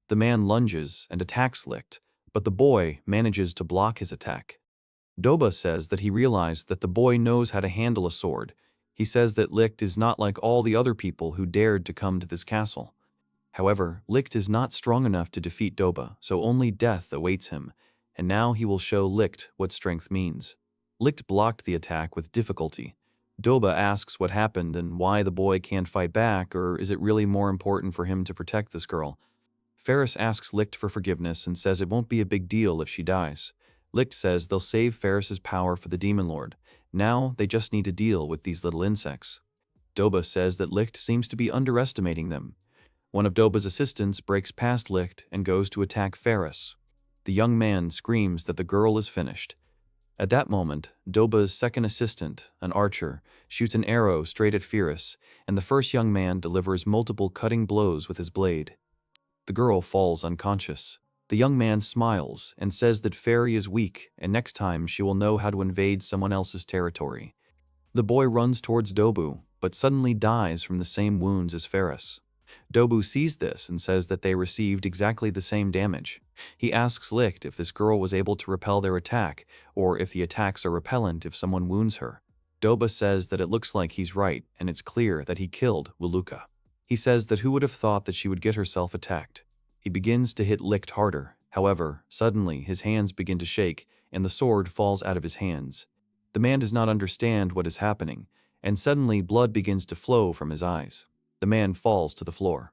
The man lunges and attacks Lichte, but the boy manages to block his attack. Doba says that he realized that the boy knows how to handle a sword. He says that Lichte is not like all the other people who dared to come to this castle. However, Lichte is not strong enough to defeat Doba, so only death awaits him, and now he will show Lichte what strength means. Lichte blocked the attack with difficulty. Doba asks what happened and why the boy can't fight back, or is it really more important for him to protect this girl? Fierce asks Lichte for forgiveness and says it won't be a big deal if she dies. Lichte says they'll save Ferris's power for the Demon Lord. Now they just need to deal with these little insects. Doba says that Lichte seems to be underestimating them. One of Doba's assistants breaks past Lichte and goes to attack Ferris. The young man screams that the girl is finished. At that moment, Doba's second assistant, an archer, shoots an arrow straight at Ferris, and the first young man delivers multiple cutting blows with his blade. The girl falls unconscious. The young man smiles and says that Fairy is weak and next time she will know how to invade someone else's territory. The boy runs towards Dobu, but suddenly dies from the same wounds as Ferris. Dobu sees this and says that they received exactly the same damage. He asks Lichte if this girl was able to repel their attack, or if the attacks are repellent if someone wounds her. Doba says that it looks like he's right, and it's clear that he killed Wuluka. He says that who would have thought that she would get herself attacked. He begins to hit Lichte harder. However, suddenly his hands begin to shake, and the sword falls out of his hands. The man does not understand what is happening, and suddenly blood begins to flow from his eyes. The man falls to the floor.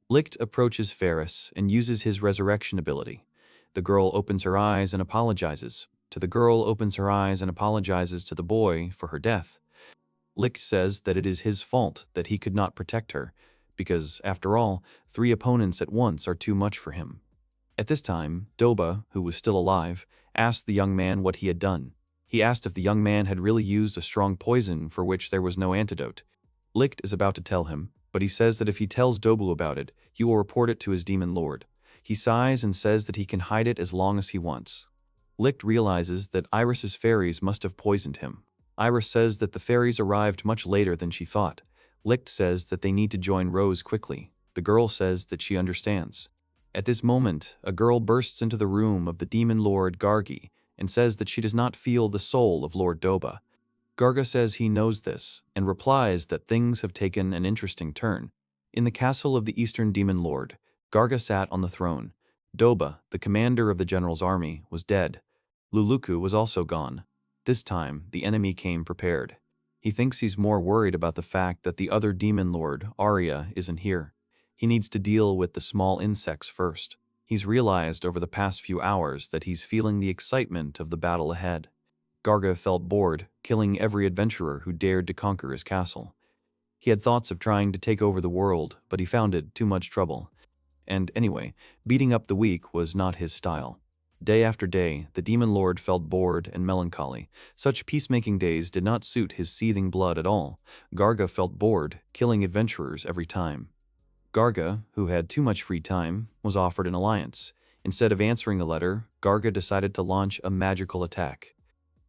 Lichte approaches Ferris and uses his resurrection ability. The girl opens her eyes and apologizes. The girl opens her eyes and apologizes to the boy for her death. Lichte says that it is his fault that he could not protect her, because, after all, 3 opponents at once are too much for him. At this time, Doba, who was still alive, asked the young man what he had done. He asked if the young man had really used a strong poison for which there was no antidote. Lichte is about to tell him, but he says that if he tells Dobu about it, he will report it to his demon lord. He sighs and says that he can hide it as long as he wants. Lichte realizes that Iris's fairies must have poisoned him. Iris says that the fairies arrived much later than she thought. Lichte says that they need to join Rose quickly. The girl says that she understands. At this moment, a girl bursts into the room of the demon lord Gargi and says that she does not feel the soul of Lord Doba. Garga says he knows this, and replies that things have taken an interesting turn. In the castle of the Eastern Demon Lord, Garga sat on the throne. Doba, the commander of the general's army, was dead. Luluku was also gone. This time, the enemy came prepared. He thinks he's more worried about the fact that the other Demon Lord, Arya, isn't here. He needs to deal with the small insects first. He's realized over the past few hours that he's feeling the excitement of the battle ahead. Garga felt bored, killing every adventurer who dared to conquer his castle. He had thoughts of trying to take over the world, but he found it too much trouble. And anyway, beating up the weak was not his style. Day after day, the Demon Lord felt bored and melancholy. Such peacemaking days did not suit his seething blood at all. Garga felt bored, killing adventurers every time. Garga, who had too much free time, was offered an alliance. Instead of answering a letter, Garga decided to launch a magical attack.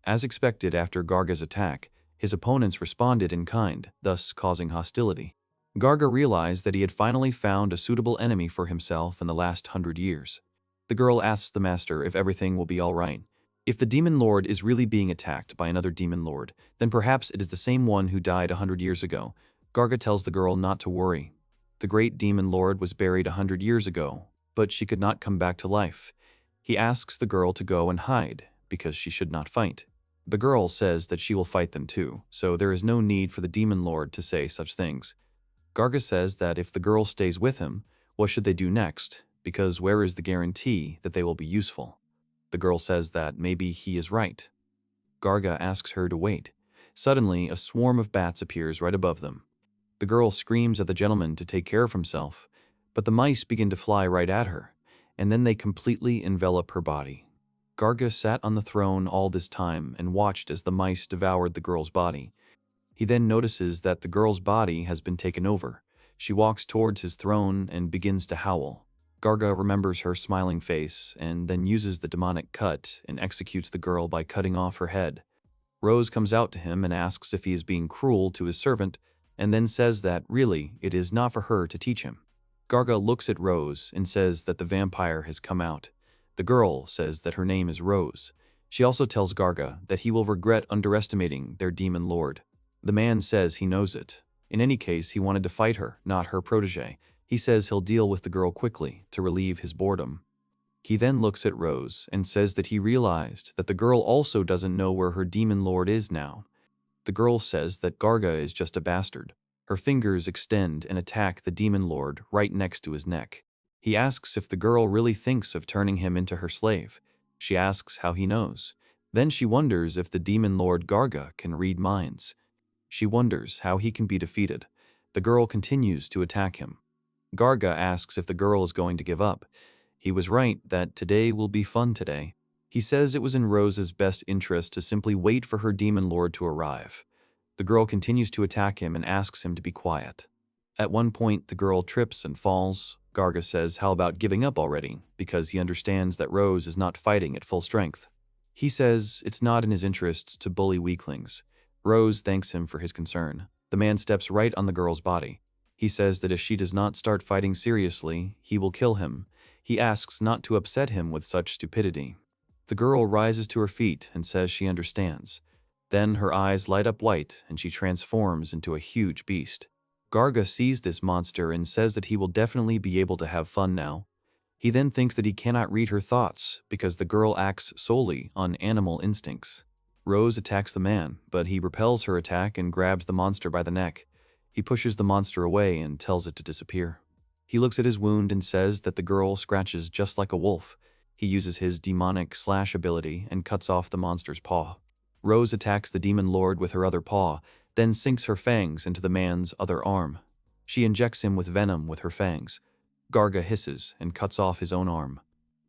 As expected after Garga's attack, his opponents responded in kind, thus causing hostility. Garga realized that he had finally found a suitable enemy for himself in the last 100 years. The girl asks the master if everything will be all right. If the Demon Lord is really being attacked by another Demon Lord, then perhaps it is the same one who died 100 years ago. Garga tells the girl not to worry. The great Demon Lord was buried 100 years ago, but she could not come back to life. He asks the girl to go and hide, because she should not fight. The girl says that she will fight them too, so there is no need for the Demon Lord to say such things. Garga says that if the girl stays with him, what should they do next, because where is the guarantee that they will be useful? The girl says that maybe he is right. Garga asks her to wait. Suddenly, a swarm of bats appears right above them. The girl screams at the gentleman to take care of himself, but the mice begin to fly right at her, and then they completely envelop her body. Garga sat on the throne all this time and watched as the mice devoured the girl's body. He then notices that the girl's body has been taken over. She walks towards his throne and begins to howl. Garga remembers her smiling face and then uses the demonic cut and executes the girl by cutting off her head. Rose comes out to him and asks if he is being cruel to his servant, and then says that, really, it is not for her to teach him. Garga looks at Rose and says that the vampire has come out. The girl says that her name is Rose. She also tells Garga that he will regret underestimating their demon lord. The man says he knows it. In any case, he wanted to fight her, not her protege. He says he'll deal with the girl quickly to relieve his boredom. He then looks at Rose and says that he realized that the girl also doesn't know where her demon lord is now. The girl says that Garga is just a bastard. Her fingers extend and attack the demon lord right next to his neck. He asks if the girl really thinks of turning him into her slave. She asks how he knows. Then she wonders if the demon lord Garga can read minds. She wonders how he can be defeated. The girl continues to attack him. Garga asks if the girl is going to give up. He was right that today will be fun today. He says it was in Rose's best interest to simply wait for her demon lord to arrive. The girl continues to attack him and asks him to be quiet. At one point, the girl trips and falls. Garga says how about giving up already, because he understands that Rose is not fighting at full strength. He says it's not in his interests to bully weaklings. Rose thanks him for his concern. The man steps right on the girl's body. He says that if she does not start fighting seriously, he will kill him. He asks not to upset him with such stupidity. The girl rises to her feet and says she understands. Then her eyes light up white and she transforms into a huge beast. Garga sees this monster and says that he will definitely be able to have fun now. He then thinks that he cannot read her thoughts because the girl acts solely on animal instincts. Rose attacks the man, but he repels her attack and grabs the monster by the neck. He pushes the monster away and tells it to disappear. He looks at his wound and says that the girl scratches just like a wolf. He uses his demonic slash ability and cuts off the monster's paw. Rose attacks the demon lord with her other paw, then sinks her fangs into the man's other arm. She injects him with venom with her fangs. Garga hisses and cuts off his own arm.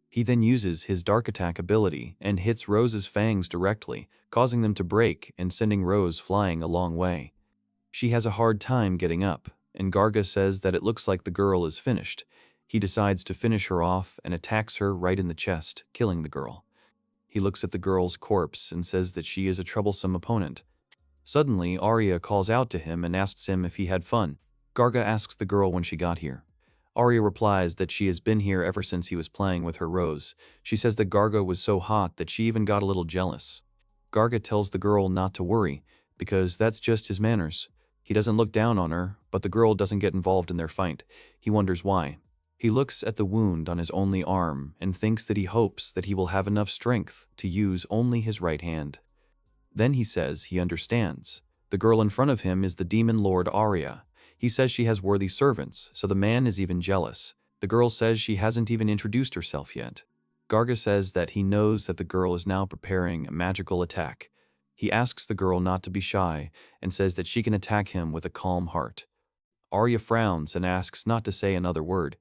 He then uses his dark attack ability and hits Rose's fangs directly, causing them to break and sending Rose flying a long way. She has a hard time getting up, and Garga says that it looks like the girl is finished. He decides to finish her off and attacks her right in the chest, killing the girl. He looks at the girl's corpse and says that she is a troublesome opponent. Suddenly, Arya calls out to him and asks him if he had fun. Garga asks the girl when she got here. Arya replies that she has been here ever since he was playing with her Rose. She says that Garga was so hot that she even got a little jealous. Garga tells the girl not to worry, because that's just his manners. He doesn't look down on her, but the girl doesn't get involved in their fight. He wonders why. He looks at the wound on his only arm and thinks that he hopes that he will have enough strength to use only his right hand. Then he says he understands. The girl in front of him is the demon lord Arya. He says she has worthy servants, so the man is even jealous. The girl says she hasn't even introduced herself yet. Garga says that he knows that the girl is now preparing a magical attack. He asks the girl not to be shy and says that she can attack him with a calm heart. Arya frowns and asks not to say another word.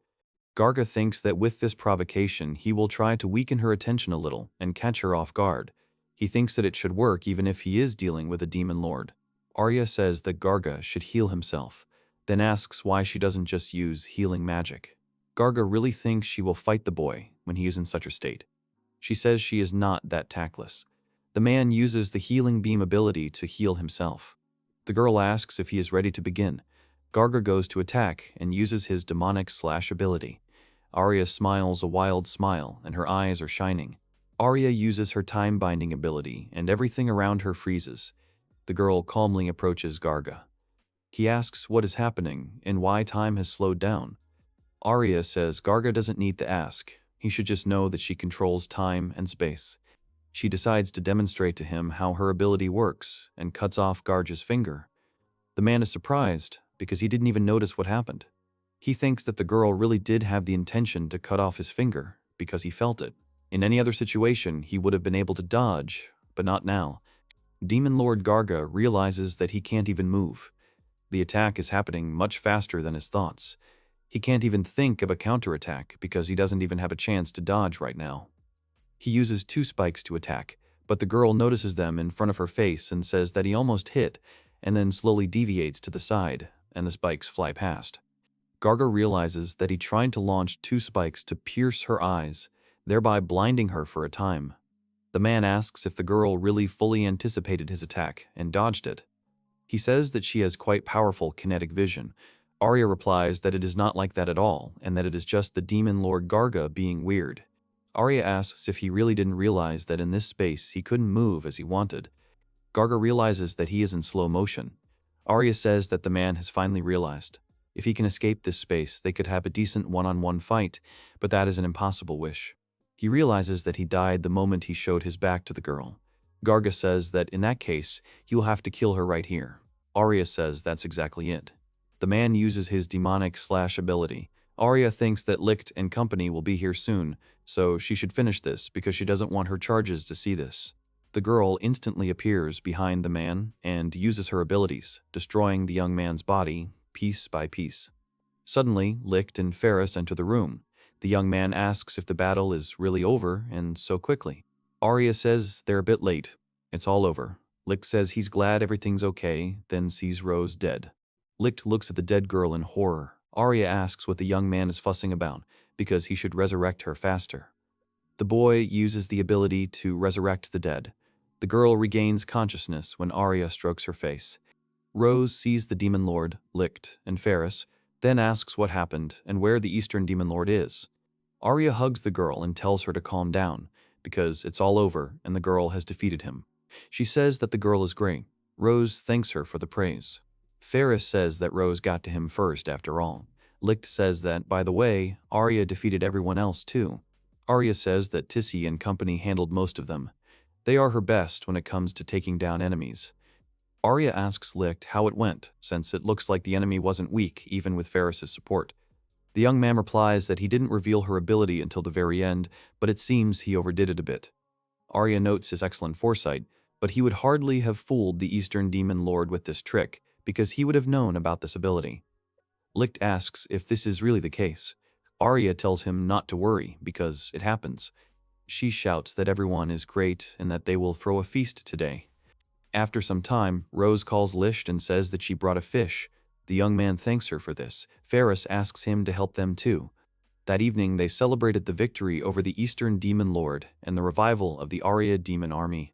Garga thinks that with this provocation he will try to weaken her attention a little and catch her off guard. He thinks that it should work even if he is dealing with a demon lord. Arya says that Garga should heal himself, then asks why she doesn't just use healing magic. Garga really thinks she will fight the boy when he is in such a state. She says she is not that tactless. The man uses the healing beam ability to heal himself. The girl asks if he is ready to begin. Garga goes to attack and uses his demonic slash ability. Arya smiles a wild smile and her eyes are shining. Arya uses her time-binding ability and everything around her freezes. The girl calmly approaches Garga. He asks what is happening and why time has slowed down. Arya says Garga doesn't need to ask. He should just know that she controls time and space. She decides to demonstrate to him how her ability works and cuts off Garga's finger. The man is surprised because he didn't even notice what happened. He thinks that the girl really did have the intention to cut off his finger because he felt it. In any other situation, he would have been able to dodge, but not now. Demon Lord Garga realizes that he can't even move. The attack is happening much faster than his thoughts. He can't even think of a counterattack because he doesn't even have a chance to dodge right now. He uses 2 spikes to attack, but the girl notices them in front of her face and says that he almost hit, and then slowly deviates to the side, and the spikes fly past. Garga realizes that he tried to launch 2 spikes to pierce her eyes, thereby blinding her for a time. The man asks if the girl really fully anticipated his attack and dodged it. He says that she has quite powerful kinetic vision. Arya replies that it is not like that at all, and that it is just the demon Lord Garga being weird. Arya asks if he really didn't realize that in this space he couldn't move as he wanted. Garga realizes that he is in slow motion. Arya says that the man has finally realized. If he can escape this space, they could have a decent one-on-one fight, but that is an impossible wish. He realizes that he died the moment he showed his back to the girl. Garga says that in that case, he will have to kill her right here. Arya says that's exactly it. The man uses his demonic slash ability. Arya thinks that Lichte and company will be here soon, so she should finish this because she doesn't want her charges to see this. The girl instantly appears behind the man and uses her abilities, destroying the young man's body piece by piece. Suddenly, Lichte and Ferris enter the room. The young man asks if the battle is really over and so quickly. Arya says they're a bit late. It's all over. Lichte says he's glad everything's okay, then sees Rose dead. Lichte looks at the dead girl in horror. Arya asks what the young man is fussing about, because he should resurrect her faster. The boy uses the ability to resurrect the dead. The girl regains consciousness when Arya strokes her face. Rose sees the Demon Lord, Lichte, and Ferris, then asks what happened and where the Eastern Demon Lord is. Arya hugs the girl and tells her to calm down, because it's all over and the girl has defeated him. She says that the girl is great. Rose thanks her for the praise. Ferris says that Rose got to him first after all. Lichte says that, by the way, Arya defeated everyone else too. Arya says that Tissy and company handled most of them. They are her best when it comes to taking down enemies. Arya asks Lichte how it went, since it looks like the enemy wasn't weak even with Ferris's support. The young man replies that he didn't reveal her ability until the very end, but it seems he overdid it a bit. Arya notes his excellent foresight, but he would hardly have fooled the Eastern Demon Lord with this trick, because he would have known about this ability. Lichte asks if this is really the case. Arya tells him not to worry, because it happens. She shouts that everyone is great and that they will throw a feast today. After some time, Rose calls Lichte and says that she brought a fish. The young man thanks her for this. Ferris asks him to help them too. That evening, they celebrated the victory over the Eastern Demon Lord and the revival of the Arya demon army.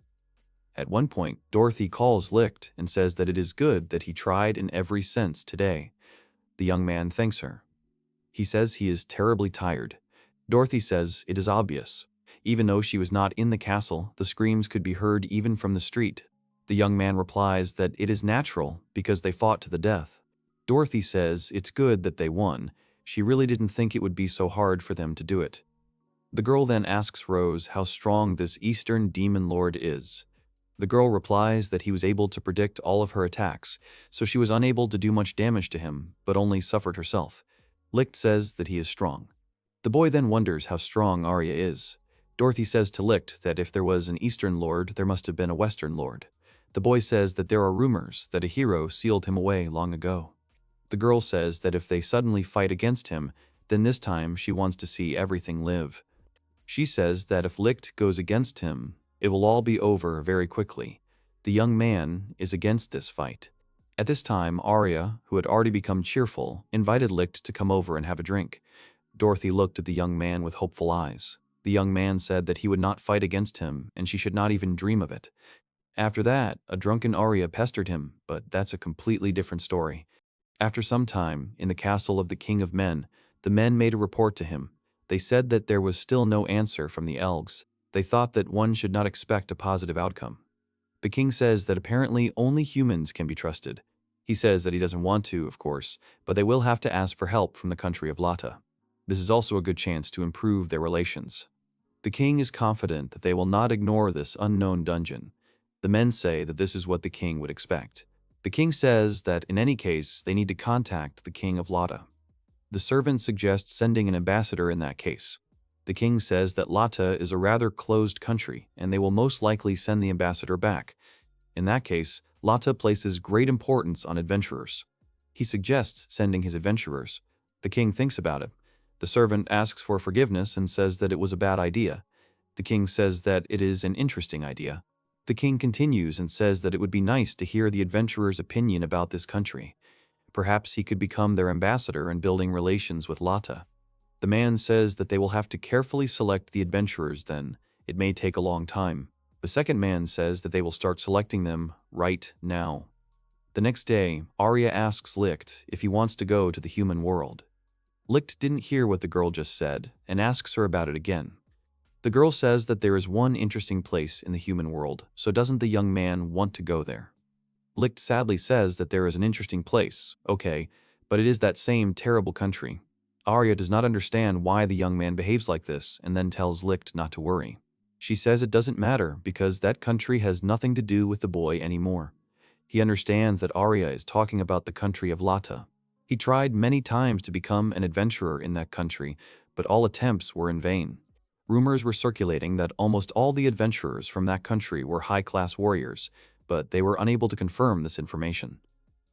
At one point, Dorothy calls Lichte and says that it is good that he tried in every sense today. The young man thanks her. He says he is terribly tired. Dorothy says it is obvious. Even though she was not in the castle, the screams could be heard even from the street. The young man replies that it is natural because they fought to the death. Dorothy says it's good that they won. She really didn't think it would be so hard for them to do it. The girl then asks Rose how strong this Eastern Demon Lord is. The girl replies that he was able to predict all of her attacks, so she was unable to do much damage to him, but only suffered herself. Lichte says that he is strong. The boy then wonders how strong Arya is. Dorothy says to Lichte that if there was an Eastern Lord, there must have been a Western Lord. The boy says that there are rumors that a hero sealed him away long ago. The girl says that if they suddenly fight against him, then this time she wants to see everything live. She says that if Lichte goes against him, it will all be over very quickly. The young man is against this fight. At this time, Arya, who had already become cheerful, invited Lichte to come over and have a drink. Dorothy looked at the young man with hopeful eyes. The young man said that he would not fight against him, and she should not even dream of it. After that, a drunken Arya pestered him, but that's a completely different story. After some time, in the castle of the King of Men, the men made a report to him. They said that there was still no answer from the Elves. They thought that one should not expect a positive outcome. The king says that apparently only humans can be trusted. He says that he doesn't want to, of course, but they will have to ask for help from the country of Lata. This is also a good chance to improve their relations. The king is confident that they will not ignore this unknown dungeon. The men say that this is what the king would expect. The king says that in any case, they need to contact the king of Lata. The servant suggests sending an ambassador in that case. The king says that Lata is a rather closed country, and they will most likely send the ambassador back. In that case, Lata places great importance on adventurers. He suggests sending his adventurers. The king thinks about it. The servant asks for forgiveness and says that it was a bad idea. The king says that it is an interesting idea. The king continues and says that it would be nice to hear the adventurer's opinion about this country. Perhaps he could become their ambassador and building relations with Lata. The man says that they will have to carefully select the adventurers then. It may take a long time. The second man says that they will start selecting them right now. The next day, Arya asks Lichte if he wants to go to the human world. Lichte didn't hear what the girl just said and asks her about it again. The girl says that there is one interesting place in the human world, so doesn't the young man want to go there? Lichte sadly says that there is an interesting place, okay, but it is that same terrible country. Arya does not understand why the young man behaves like this and then tells Lichte not to worry. She says it doesn't matter because that country has nothing to do with the boy anymore. He understands that Arya is talking about the country of Lata. He tried many times to become an adventurer in that country, but all attempts were in vain. Rumors were circulating that almost all the adventurers from that country were high-class warriors, but they were unable to confirm this information.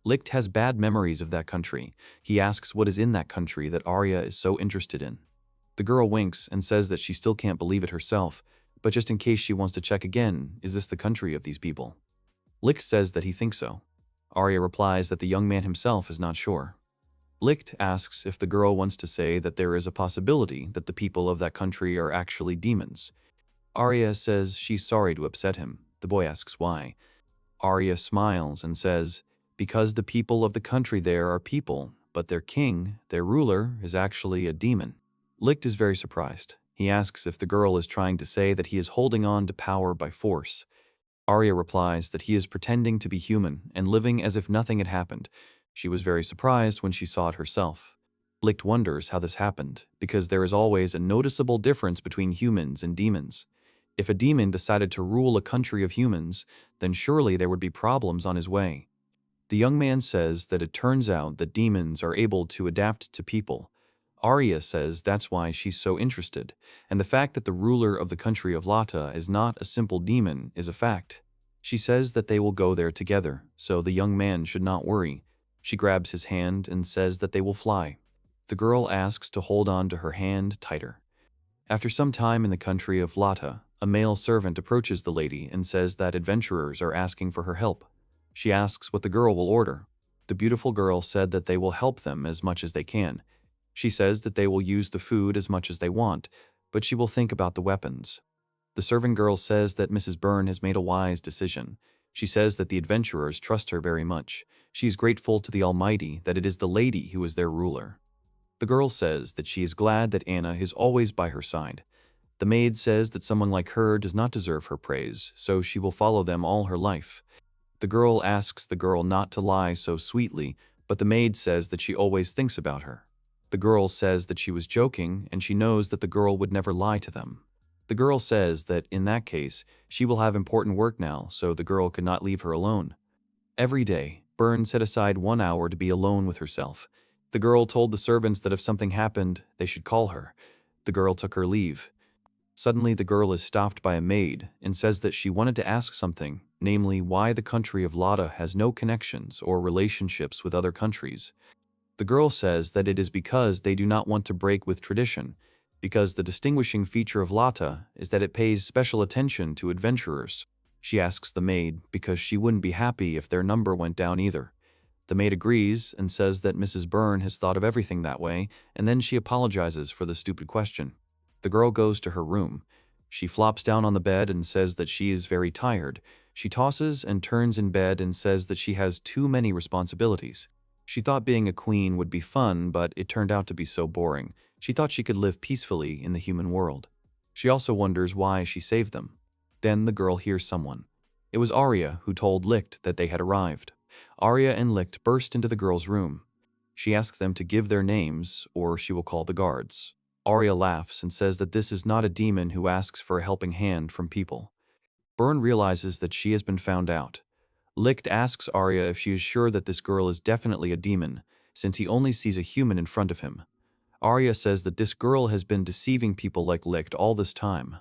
Lichte has bad memories of that country. He asks what is in that country that Arya is so interested in. The girl winks and says that she still can't believe it herself, but just in case she wants to check again, is this the country of these people? Lichte says that he thinks so. Arya replies that the young man himself is not sure. Lichte asks if the girl wants to say that there is a possibility that the people of that country are actually demons. Arya says she's sorry to upset him. The boy asks why. Arya smiles and says, because the people of the country there are people, but their king, their ruler, is actually a demon. Lichte is very surprised. He asks if the girl is trying to say that he is holding on to power by force. Arya replies that he is pretending to be human and living as if nothing had happened. She was very surprised when she saw it herself. Lichte wonders how this happened, because there is always a noticeable difference between humans and demons. If a demon decided to rule a country of humans, then surely there would be problems on his way. The young man says that it turns out that demons are able to adapt to people. Arya says that's why she's so interested, and the fact that the ruler of the country of Lata is not a simple demon is a fact. She says that they will go there together, so the young man should not worry. She grabs his hand and says that they will fly. The girl asks to hold on to her hand tighter. After some time in the country of Lata, a male servant approaches the lady and says that adventurers are asking for her help. She asks what the girl will order. The beautiful girl said that they will help them as much as they can. She says that they will use the food as much as they want, but she will think about the weapons. The servant girl says that Mrs. Byrne has made a wise decision. She says that the adventurers trust her very much. She is grateful to the Almighty that it is the lady who is their ruler. The girl says that she is glad that Anna is always by her side. The maid says that someone like her does not deserve her praise, so she will follow them all her life. The girl asks the girl not to lie so sweetly, but the maid says that she always thinks about her. The girl says that she was joking, and she knows that the girl would never lie to them. The girl says that, in that case, she will have important work now, so the girl could not leave her alone. Every day, Byrne set aside 1 hour to be alone with herself. The girl told the servants that if something happened, they should call her. The girl took her leave. Suddenly, the girl is stopped by a maid and says that she wanted to ask something, namely why the country of Lada has no connections or relationships with other countries. The girl says that it is because they do not want to break with tradition, because the distinguishing feature of Lata is that it pays special attention to adventurers. She asks the maid because she wouldn't be happy if their number went down either. The maid agrees and says that Mrs. Byrne has thought of everything that way, and then she apologizes for the stupid question. The girl goes to her room. She flops down on the bed and says that she is very tired. She tosses and turns in bed and says that she has too many responsibilities. She thought being a queen would be fun, but it turned out to be so boring. She thought she could live peacefully in the human world. She also wonders why she saved them. Then the girl hears someone. It was Arya who told Lichte that they had arrived. Arya and Lichte burst into the girl's room. She asks them to give their names, or she will call the guards. Arya laughs and says that this is not a demon who asks for a helping hand from people. Byrne realizes that she has been found out. Lichte asks Arya if she is sure that this girl is definitely a demon, since he only sees a human in front of him. Arya says that this girl has been deceiving people like Lichte all this time.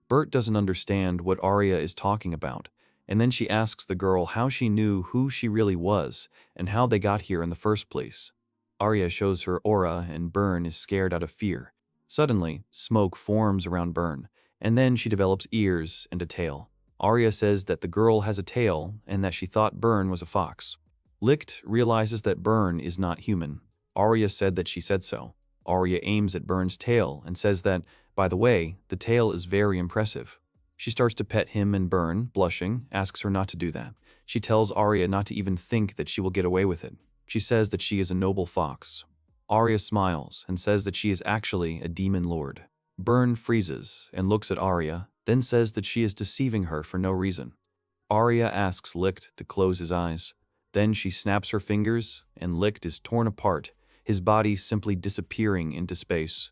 Bert doesn't understand what Arya is talking about, and then she asks the girl how she knew who she really was and how they got here in the first place. Arya shows her aura and Byrne is scared out of fear. Suddenly, smoke forms around Byrne, and then she develops ears and a tail. Arya says that the girl has a tail and that she thought Byrne was a fox. Lichte realizes that Byrne is not human. Arya said that she said so. Arya aims at Byrne's tail and says that, by the way, the tail is very impressive. She starts to pet him and Byrne, blushing, asks her not to do that. She tells Arya not to even think that she will get away with it. She says that she is a noble fox. Arya smiles and says that she is actually a demon lord. Byrne freezes and looks at Arya, then says that she is deceiving her for no reason. Arya asks Lichte to close his eyes. Then she snaps her fingers, and Lichte is torn apart, his body simply disappearing into space.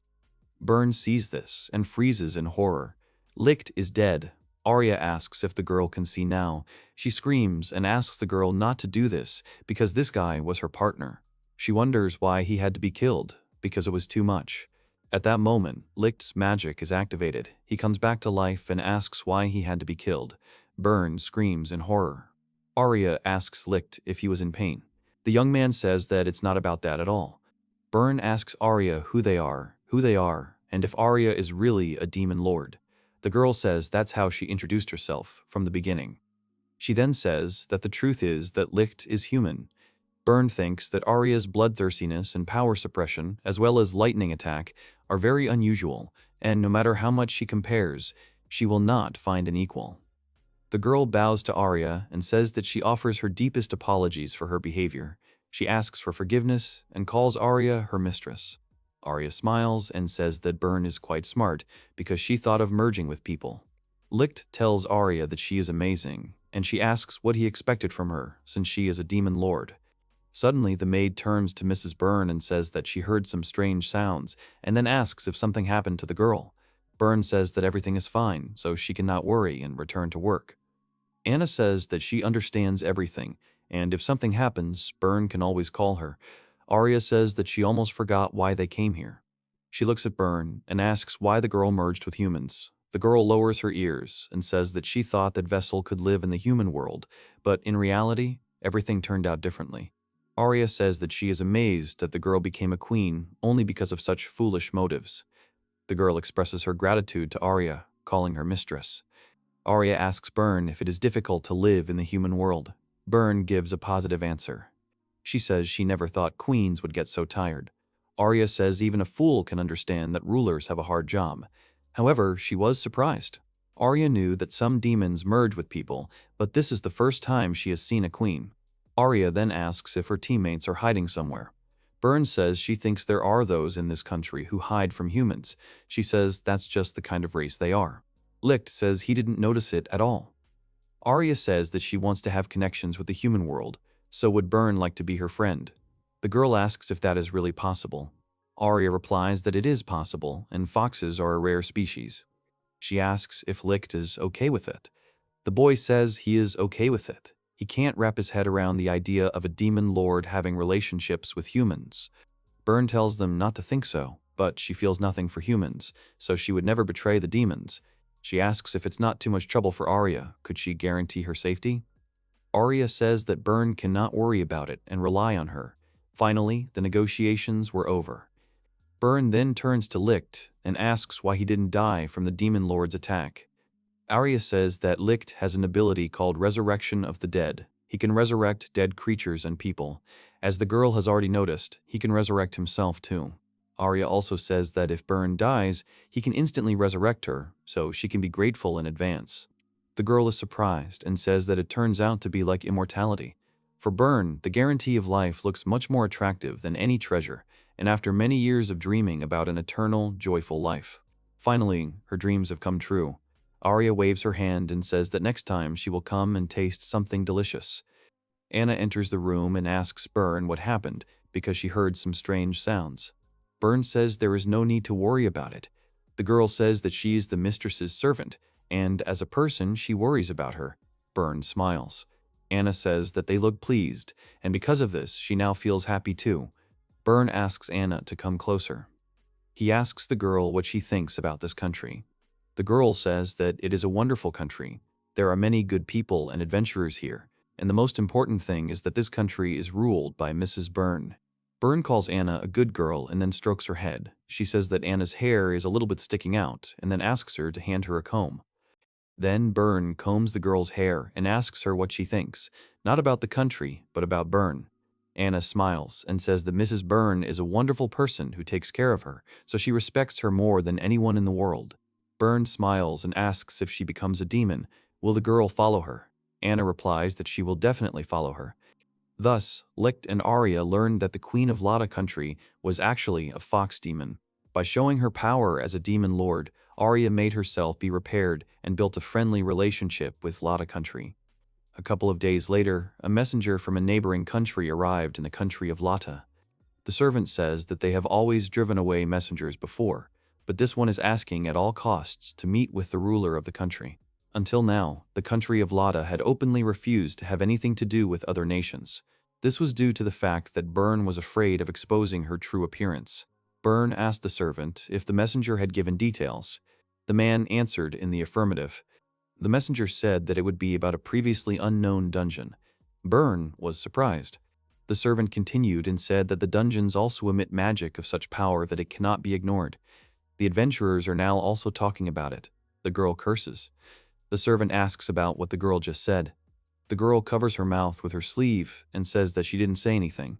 Byrne sees this and freezes in horror. Lichte is dead. Arya asks if the girl can see now. She screams and asks the girl not to do this because this guy was her partner. She wonders why he had to be killed, because it was too much. At that moment, Lichte's magic is activated. He comes back to life and asks why he had to be killed. Burn screams in horror. Arya asks Lichte if he was in pain. The young man says that it's not about that at all. Burn asks Arya who they are, and if Arya is really a demon lord. The girl says that's how she introduced herself from the beginning. She then says that the truth is that Lichte is human. Burn thinks that Arya's bloodthirstiness and power suppression, as well as lightning attack, are very unusual, and no matter how much she compares, she will not find an equal. The girl bows to Arya and says that she offers her deepest apologies for her behavior. She asks for forgiveness and calls Arya her mistress. Arya smiles and says that Burn is quite smart because she thought of merging with people. Lichte tells Arya that she is amazing, and she asks what he expected from her since she is a demon lord. Suddenly, the maid turns to Mrs. Burn and says that she heard some strange sounds, and then asks if something happened to the girl. Burn says that everything is fine, so she cannot worry and return to work. Anna says that she understands everything, and if something happens, Burn can always call her. Arya says that she almost forgot why they came here. She looks at Burn and asks why the girl merged with humans. The girl lowers her ears and says that she thought that Vessel could live in the human world, but in reality, everything turned out differently. Arya says that she is amazed that the girl became a queen only because of such foolish motives. The girl expresses her gratitude to Arya, calling her mistress. Arya asks Burn if it is difficult to live in the human world. Burn gives a positive answer. She says she never thought queens would get so tired. Arya says even a fool can understand that rulers have a hard job. However, she was surprised. Arya knew that some demons merge with people, but this is the first time she has seen a queen. Arya then asks if her teammates are hiding somewhere. Burn says she thinks there are those in this country who hide from humans. She says that's just the kind of race they are. Lichte says he didn't notice it at all. Arya says that she wants to have connections with the human world, so would Burn like to be her friend? The girl asks if that is really possible. Arya replies that it is possible, and foxes are a rare species. She asks if Lichte is okay with it. The boy says he is okay with it. He can't wrap his head around the idea of a demon lord having relationships with humans. Burn tells them not to think so, but she feels nothing for humans, so she would never betray the demons. She asks if it's not too much trouble for Arya, could she guarantee her safety? Arya says that Burn cannot worry about it and rely on her. Finally, the negotiations were over. Burn then turns to Lichte and asks why he didn't die from the demon lord's attack. Arya says that Lichte has an ability called Resurrection of the Dead. He can resurrect dead creatures and people. As the girl has already noticed, he can resurrect himself too. Arya also says that if Burn dies, he can instantly resurrect her, so she can be grateful in advance. The girl is surprised and says that it turns out to be like immortality. For Burn, the guarantee of life looks much more attractive than any treasure, and after many years of dreaming about an eternal, joyful life. Finally, her dreams have come true. Arya waves her hand and says that next time she will come and taste something delicious. Anna enters the room and asks Burn what happened because she heard some strange sounds. Burn says there is no need to worry about it. The girl says that she is the mistress's servant, and as a person she worries about her. Burn smiles. Anna says that they look pleased, and because of this she now feels happy too. Burn asks Anna to come closer. He asks the girl what she thinks about this country. The girl says that it is a wonderful country. There are many good people and adventurers here, and the most important thing is that this country is ruled by Mrs. Burn. Burn calls Anna a good girl and then strokes her head. She says that Anna's hair is a little bit sticking out and then asks her to hand her a comb. Then Burn combs the girl's hair and asks her what she thinks, not about the country, but about Burn. Anna smiles and says that Mrs. Burn is a wonderful person who takes care of her, so she respects her more than anyone in the world. Burn smiles and asks if she becomes a demon, will the girl follow her? Anna replies that she will definitely follow her. Thus, Lichte and Arya learned that the Queen of Lada country was actually a fox demon. By showing her power as a demon lord, Arya made herself be repaired and built a friendly relationship with Lada country. A couple of days later, a messenger from a neighboring country arrived in the country of Lata. The servant says that they have always driven away messengers before, but this one is asking at all costs to meet with the ruler of the country. Until now, the country of Lada had openly refused to have anything to do with other nations. This was due to the fact that Byrne was afraid of exposing her true appearance. Byrne asked the servant if the messenger had given details. The man answered in the affirmative. The messenger said that it would be about a previously unknown dungeon. Byrne was surprised. The servant continued and said that the dungeons also emit magic of such power that it cannot be ignored. The adventurers are now also talking about it. The girl curses. The servant asks about what the girl just said. The girl covers her mouth with her sleeve and says that she didn't say anything.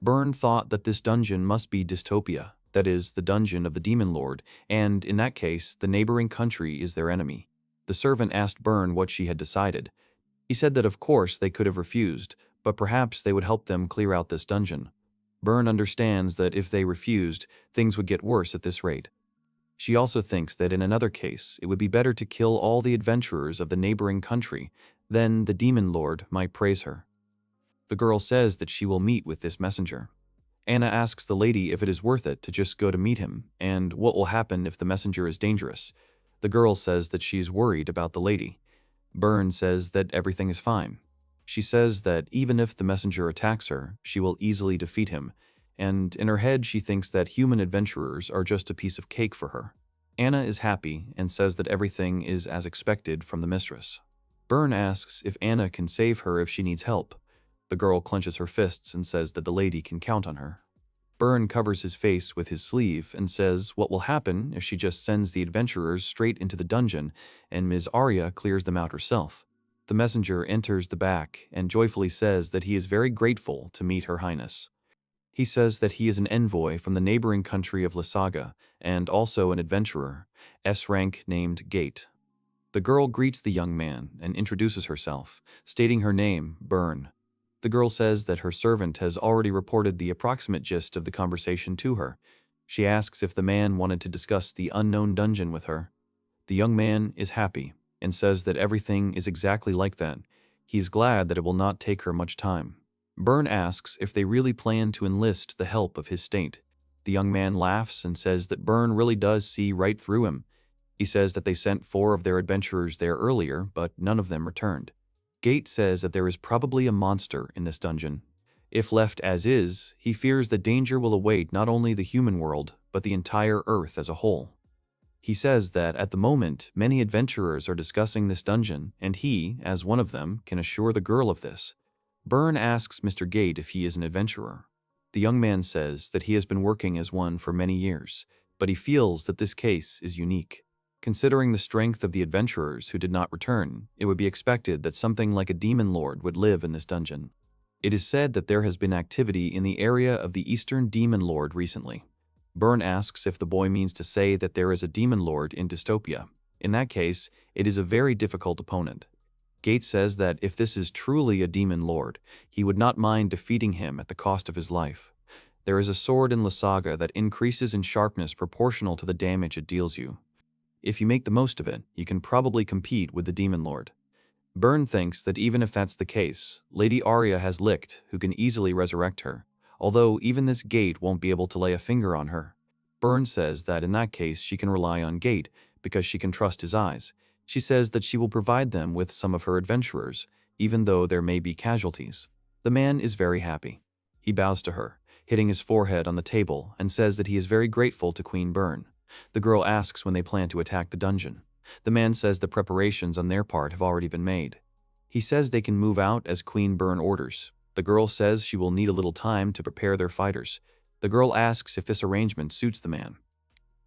Byrne thought that this dungeon must be dystopia, that is, the dungeon of the demon lord, and, in that case, the neighboring country is their enemy. The servant asked Byrne what she had decided. He said that of course they could have refused, but perhaps they would help them clear out this dungeon. Byrne understands that if they refused, things would get worse at this rate. She also thinks that in another case, it would be better to kill all the adventurers of the neighboring country, then the demon lord might praise her. The girl says that she will meet with this messenger. Anna asks the lady if it is worth it to just go to meet him, and what will happen if the messenger is dangerous. The girl says that she is worried about the lady. Byrne says that everything is fine. She says that even if the messenger attacks her, she will easily defeat him, and in her head she thinks that human adventurers are just a piece of cake for her. Anna is happy and says that everything is as expected from the mistress. Byrne asks if Anna can save her if she needs help. The girl clenches her fists and says that the lady can count on her. Byrne covers his face with his sleeve and says what will happen if she just sends the adventurers straight into the dungeon and Ms. Arya clears them out herself. The messenger enters the back and joyfully says that he is very grateful to meet Her Highness. He says that he is an envoy from the neighboring country of Lysaga and also an adventurer, S-rank named Gate. The girl greets the young man and introduces herself, stating her name, Byrne. The girl says that her servant has already reported the approximate gist of the conversation to her. She asks if the man wanted to discuss the unknown dungeon with her. The young man is happy and says that everything is exactly like that. He is glad that it will not take her much time. Byrne asks if they really plan to enlist the help of his state. The young man laughs and says that Byrne really does see right through him. He says that they sent 4 of their adventurers there earlier, but none of them returned. Gate says that there is probably a monster in this dungeon. If left as is, he fears that danger will await not only the human world, but the entire Earth as a whole. He says that at the moment, many adventurers are discussing this dungeon, and he, as one of them, can assure the girl of this. Byrne asks Mr. Gate if he is an adventurer. The young man says that he has been working as one for many years, but he feels that this case is unique. Considering the strength of the adventurers who did not return, it would be expected that something like a demon lord would live in this dungeon. It is said that there has been activity in the area of the Eastern Demon Lord recently. Byrne asks if the boy means to say that there is a demon lord in dystopia. In that case, it is a very difficult opponent. Gate says that if this is truly a demon lord, he would not mind defeating him at the cost of his life. There is a sword in Lysaga that increases in sharpness proportional to the damage it deals you. If you make the most of it, you can probably compete with the demon lord. Byrne thinks that even if that's the case, Lady Arya has Lichte, who can easily resurrect her, although even this Gate won't be able to lay a finger on her. Byrne says that in that case she can rely on Gate because she can trust his eyes. She says that she will provide them with some of her adventurers, even though there may be casualties. The man is very happy. He bows to her, hitting his forehead on the table, and says that he is very grateful to Queen Byrne. The girl asks when they plan to attack the dungeon. The man says the preparations on their part have already been made. He says they can move out as Queen Byrne orders. The girl says she will need a little time to prepare their fighters. The girl asks if this arrangement suits the man.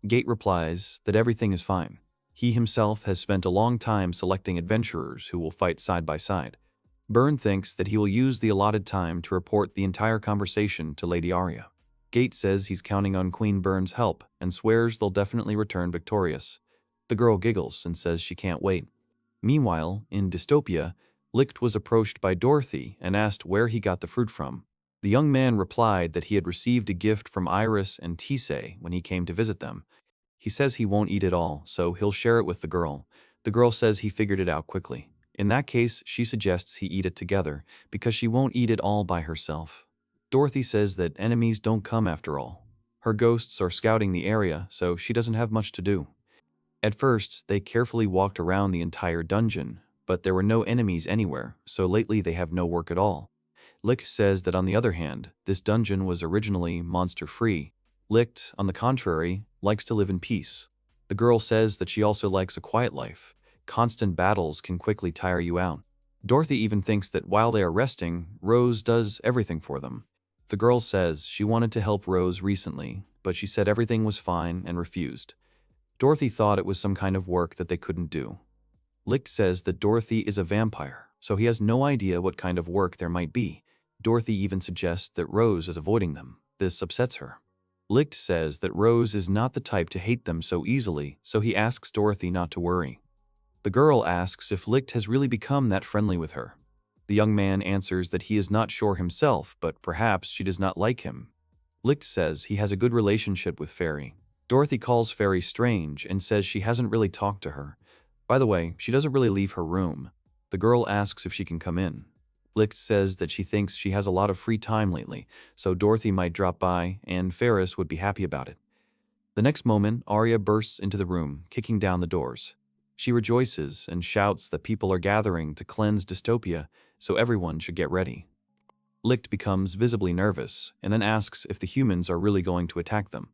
Gate replies that everything is fine. He himself has spent a long time selecting adventurers who will fight side by side. Byrne thinks that he will use the allotted time to report the entire conversation to Lady Arya. Gate says he's counting on Queen Byrne's help and swears they'll definitely return victorious. The girl giggles and says she can't wait. Meanwhile, in dystopia, Lichte was approached by Dorothy and asked where he got the fruit from. The young man replied that he had received a gift from Iris and Tisei when he came to visit them. He says he won't eat it all, so he'll share it with the girl. The girl says he figured it out quickly. In that case, she suggests he eat it together, because she won't eat it all by herself. Dorothy says that enemies don't come after all. Her ghosts are scouting the area, so she doesn't have much to do. At first, they carefully walked around the entire dungeon, but there were no enemies anywhere, so lately they have no work at all. Lichte says that on the other hand, this dungeon was originally monster-free. Lichte, on the contrary, likes to live in peace. The girl says that she also likes a quiet life. Constant battles can quickly tire you out. Dorothy even thinks that while they are resting, Rose does everything for them. The girl says she wanted to help Rose recently, but she said everything was fine and refused. Dorothy thought it was some kind of work that they couldn't do. Lichte says that Dorothy is a vampire, so he has no idea what kind of work there might be. Dorothy even suggests that Rose is avoiding them. This upsets her. Lichte says that Rose is not the type to hate them so easily, so he asks Dorothy not to worry. The girl asks if Lichte has really become that friendly with her. The young man answers that he is not sure himself, but perhaps she does not like him. Lichte says he has a good relationship with Fairy. Dorothy calls Fairy strange and says she hasn't really talked to her. By the way, she doesn't really leave her room. The girl asks if she can come in. Lichte says that she thinks she has a lot of free time lately, so Dorothy might drop by and Ferris would be happy about it. The next moment, Arya bursts into the room, kicking down the doors. She rejoices and shouts that people are gathering to cleanse dystopia, so everyone should get ready. Lichte becomes visibly nervous and then asks if the humans are really going to attack them.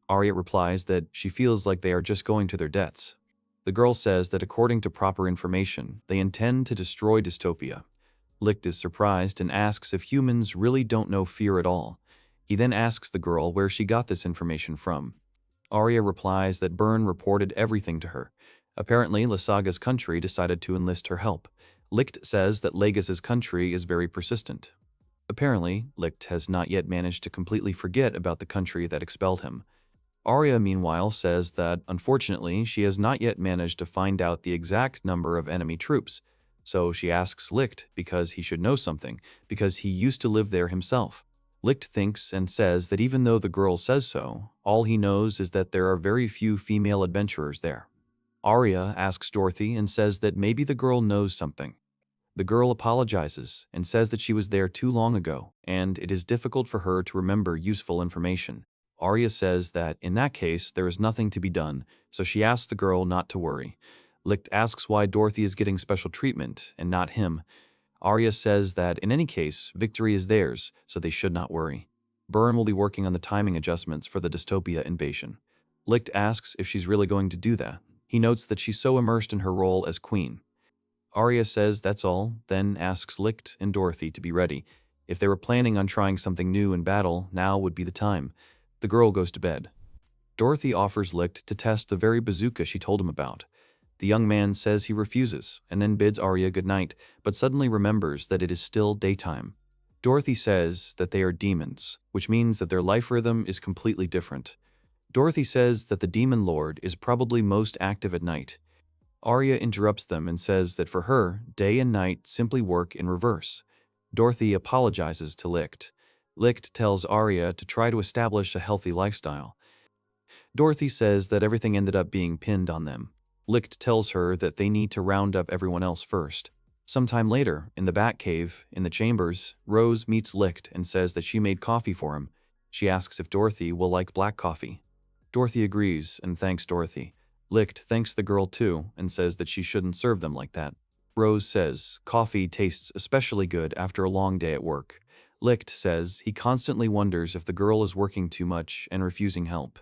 Arya replies that she feels like they are just going to their deaths. The girl says that according to proper information, they intend to destroy dystopia. Lichte is surprised and asks if humans really don't know fear at all. He then asks the girl where she got this information from. Arya replies that Byrne reported everything to her. Apparently, Lasaga's country decided to enlist her help. Lichte says that Legas's country is very persistent. Apparently, Lichte has not yet managed to completely forget about the country that expelled him. Arya, meanwhile, says that, unfortunately, she has not yet managed to find out the exact number of enemy troops. So she asks Lichte because he should know something, because he used to live there himself. Lichte thinks and says that even though the girl says so, all he knows is that there are very few female adventurers there. Arya asks Dorothy and says that maybe the girl knows something. The girl apologizes and says that she was there too long ago, and it is difficult for her to remember useful information. Arya says that in that case there is nothing to be done, so she asks the girl not to worry. Lichte asks why Dorothy is getting special treatment and not him. Arya says that in any case, victory is theirs, so they should not worry. Byrne will be working on the timing adjustments for the dystopia invasion. Lichte asks if she's really going to do that. He notes that she's so immersed in her role as queen. Arya says that's all, then asks Lichte and Dorothy to be ready. If they were planning on trying something new in battle, now would be the time. The girl goes to bed. Dorothy offers Lichte to test the very bazooka she told him about. The young man says he refuses, and then bids Arya goodnight, but suddenly remembers that it is still daytime. Dorothy says that they are demons, which means that their life rhythm is completely different. Dorothy says that the Demon Lord is probably most active at night. Arya interrupts them and says that for her, day and night simply work in reverse. Dorothy apologizes to Lichte. Lichte tells Arya to try to establish a healthy lifestyle. Dorothy says that everything ended up being pinned on them. Lichte tells her that they need to round up everyone else first. Sometime later, in the Batcave, in the chambers, Rose meets Lichte and says that she made coffee for him. She asks if Dorothy will like black coffee. Dorothy agrees and thanks Dorothy. Lichte thanks the girl too and says that she shouldn't serve them like that. Rose says coffee tastes especially good after a long day at work. Lichte says he constantly wonders if the girl is working too much and refusing help.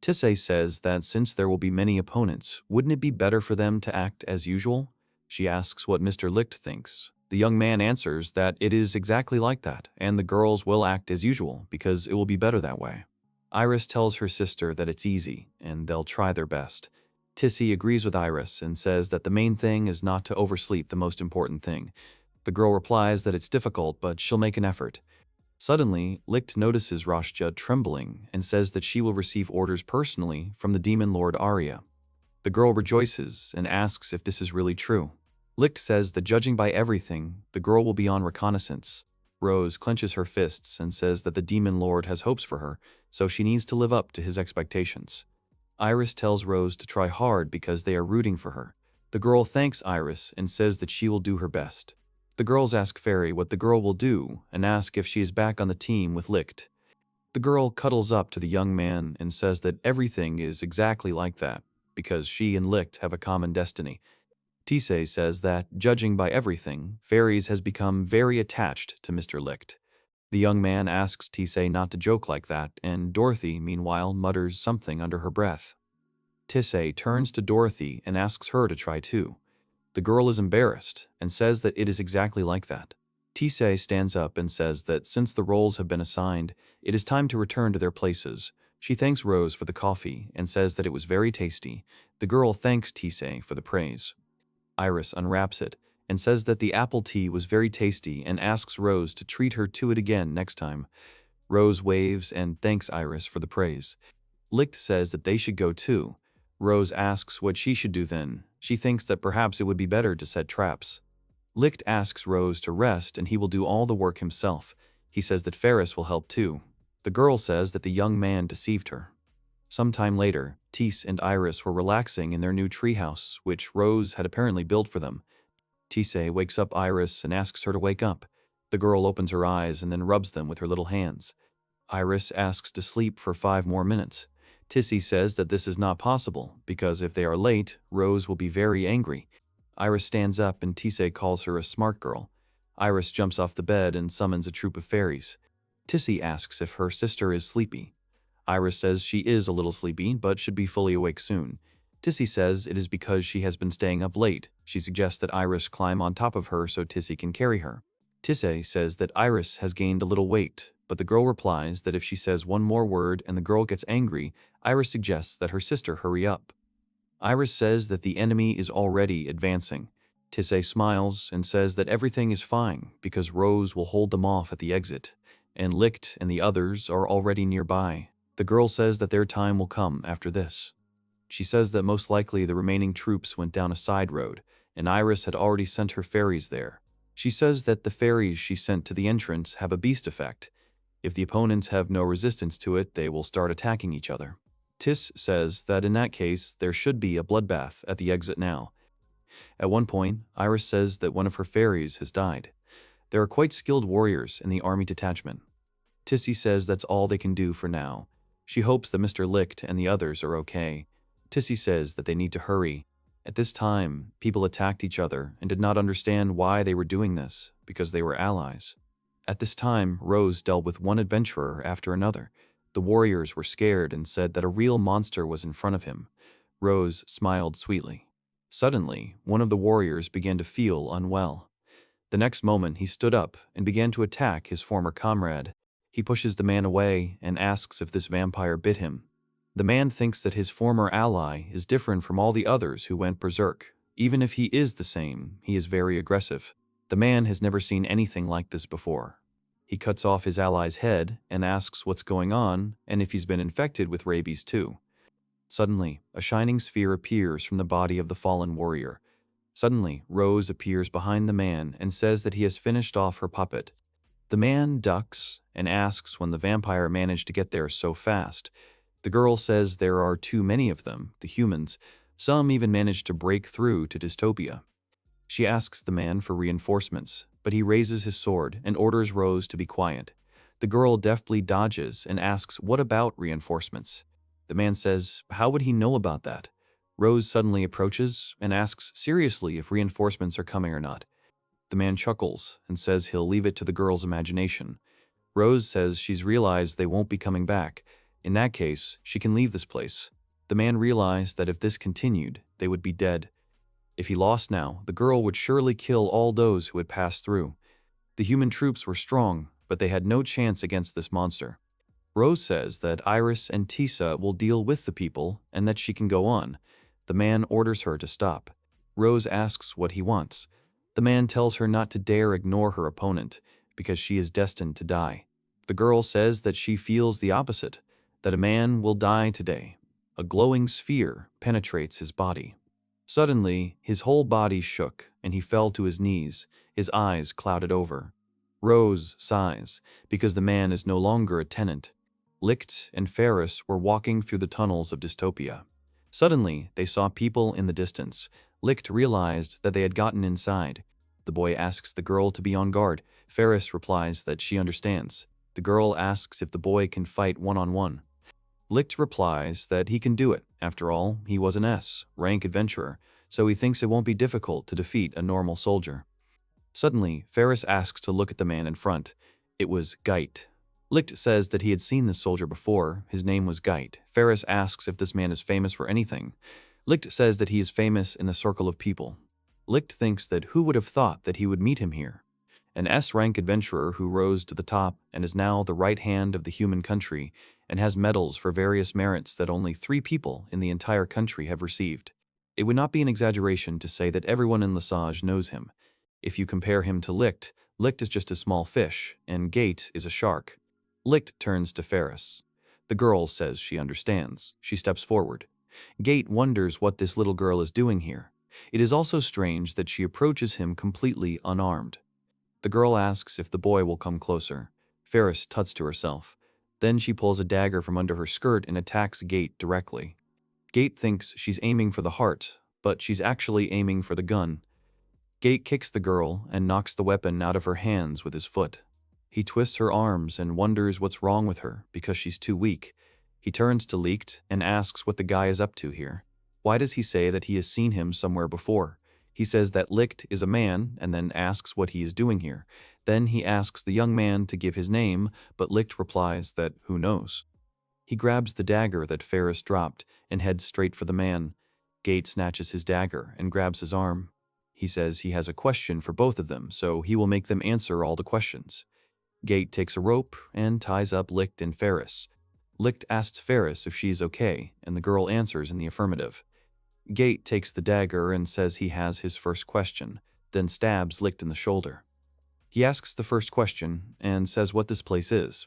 Tissé says that since there will be many opponents, wouldn't it be better for them to act as usual? She asks what Mr. Lichte thinks. The young man answers that it is exactly like that, and the girls will act as usual because it will be better that way. Iris tells her sister that it's easy, and they'll try their best. Tissy agrees with Iris and says that the main thing is not to oversleep the most important thing. The girl replies that it's difficult, but she'll make an effort. Suddenly, Lichte notices Rashja trembling and says that she will receive orders personally from the Demon Lord Arya. The girl rejoices and asks if this is really true. Lichte says that judging by everything, the girl will be on reconnaissance. Rose clenches her fists and says that the Demon Lord has hopes for her, so she needs to live up to his expectations. Iris tells Rose to try hard because they are rooting for her. The girl thanks Iris and says that she will do her best. The girls ask Fairy what the girl will do and ask if she is back on the team with Lichte. The girl cuddles up to the young man and says that everything is exactly like that because she and Lichte have a common destiny. Tisei says that, judging by everything, Fairies has become very attached to Mr. Lichte. The young man asks Tisei not to joke like that, and Dorothy, meanwhile, mutters something under her breath. Tisei turns to Dorothy and asks her to try too. The girl is embarrassed and says that it is exactly like that. Tisei stands up and says that since the roles have been assigned, it is time to return to their places. She thanks Rose for the coffee and says that it was very tasty. The girl thanks Tisei for the praise. Iris unwraps it and says that the apple tea was very tasty and asks Rose to treat her to it again next time. Rose waves and thanks Iris for the praise. Lichte says that they should go too. Rose asks what she should do then. She thinks that perhaps it would be better to set traps. Lichte asks Rose to rest and he will do all the work himself. He says that Ferris will help too. The girl says that the young man deceived her. Some time later, Tis and Iris were relaxing in their new treehouse, which Rose had apparently built for them. Tisei wakes up Iris and asks her to wake up. The girl opens her eyes and then rubs them with her little hands. Iris asks to sleep for 5 more minutes. Tisei says that this is not possible, because if they are late, Rose will be very angry. Iris stands up and Tisei calls her a smart girl. Iris jumps off the bed and summons a troop of fairies. Tisei asks if her sister is sleepy. Iris says she is a little sleepy, but should be fully awake soon. Tisei says it is because she has been staying up late. She suggests that Iris climb on top of her so Tisei can carry her. Tisei says that Iris has gained a little weight, but the girl replies that if she says one more word and the girl gets angry, Iris suggests that her sister hurry up. Iris says that the enemy is already advancing. Tisei smiles and says that everything is fine because Rose will hold them off at the exit, and Lichte and the others are already nearby. The girl says that their time will come after this. She says that most likely the remaining troops went down a side road, and Iris had already sent her fairies there. She says that the fairies she sent to the entrance have a beast effect. If the opponents have no resistance to it, they will start attacking each other. Tis says that in that case, there should be a bloodbath at the exit now. At one point, Iris says that one of her fairies has died. There are quite skilled warriors in the army detachment. Tisei says that's all they can do for now. She hopes that Mr. Lichte and the others are okay. Tisei says that they need to hurry. At this time, people attacked each other and did not understand why they were doing this, because they were allies. At this time, Rose dealt with one adventurer after another. The warriors were scared and said that a real monster was in front of him. Rose smiled sweetly. Suddenly, one of the warriors began to feel unwell. The next moment, he stood up and began to attack his former comrade. He pushes the man away and asks if this vampire bit him. The man thinks that his former ally is different from all the others who went berserk. Even if he is the same, he is very aggressive. The man has never seen anything like this before. He cuts off his ally's head and asks what's going on and if he's been infected with rabies too. Suddenly, a shining sphere appears from the body of the fallen warrior. Suddenly, Rose appears behind the man and says that he has finished off her puppet. The man ducks and asks when the vampire managed to get there so fast. The girl says there are too many of them, the humans. Some even managed to break through to dystopia. She asks the man for reinforcements, but he raises his sword and orders Rose to be quiet. The girl deftly dodges and asks what about reinforcements. The man says, how would he know about that? Rose suddenly approaches and asks seriously if reinforcements are coming or not. The man chuckles and says he'll leave it to the girl's imagination. Rose says she's realized they won't be coming back. In that case, she can leave this place. The man realized that if this continued, they would be dead. If he lost now, the girl would surely kill all those who had passed through. The human troops were strong, but they had no chance against this monster. Rose says that Iris and Tisa will deal with the people and that she can go on. The man orders her to stop. Rose asks what he wants. The man tells her not to dare ignore her opponent, because she is destined to die. The girl says that she feels the opposite, that a man will die today. A glowing sphere penetrates his body. Suddenly, his whole body shook, and he fell to his knees, his eyes clouded over. Rose sighs, because the man is no longer a tenant. Lichte and Ferris were walking through the tunnels of dystopia. Suddenly, they saw people in the distance. Lichte realized that they had gotten inside. The boy asks the girl to be on guard. Ferris replies that she understands. The girl asks if the boy can fight one-on-one. Lichte replies that he can do it. After all, he was an S rank adventurer, so he thinks it won't be difficult to defeat a normal soldier. Suddenly, Ferris asks to look at the man in front. It was Geit. Lichte says that he had seen this soldier before. His name was Geit. Ferris asks if this man is famous for anything. Lichte says that he is famous in a circle of people. Lichte thinks that who would have thought that he would meet him here? An S-rank adventurer who rose to the top and is now the right hand of the human country and has medals for various merits that only 3 people in the entire country have received. It would not be an exaggeration to say that everyone in Lesage knows him. If you compare him to Lichte, Lichte is just a small fish, and Geit is a shark. Lichte turns to Ferris. The girl says she understands. She steps forward. Geit wonders what this little girl is doing here. It is also strange that she approaches him completely unarmed. The girl asks if the boy will come closer. Ferris tuts to herself. Then she pulls a dagger from under her skirt and attacks Geit directly. Geit thinks she's aiming for the heart, but she's actually aiming for the gun. Geit kicks the girl and knocks the weapon out of her hands with his foot. He twists her arms and wonders what's wrong with her because she's too weak. He turns to Lichte and asks what the guy is up to here. Why does he say that he has seen him somewhere before? He says that Lichte is a man and then asks what he is doing here. Then he asks the young man to give his name, but Lichte replies that who knows. He grabs the dagger that Ferris dropped and heads straight for the man. Geit snatches his dagger and grabs his arm. He says he has a question for both of them, so he will make them answer all the questions. Geit takes a rope and ties up Lichte and Ferris. Lichte asks Ferris if she's okay, and the girl answers in the affirmative. Geit takes the dagger and says he has his first question, then stabs Lichte in the shoulder. He asks the first question and says what this place is.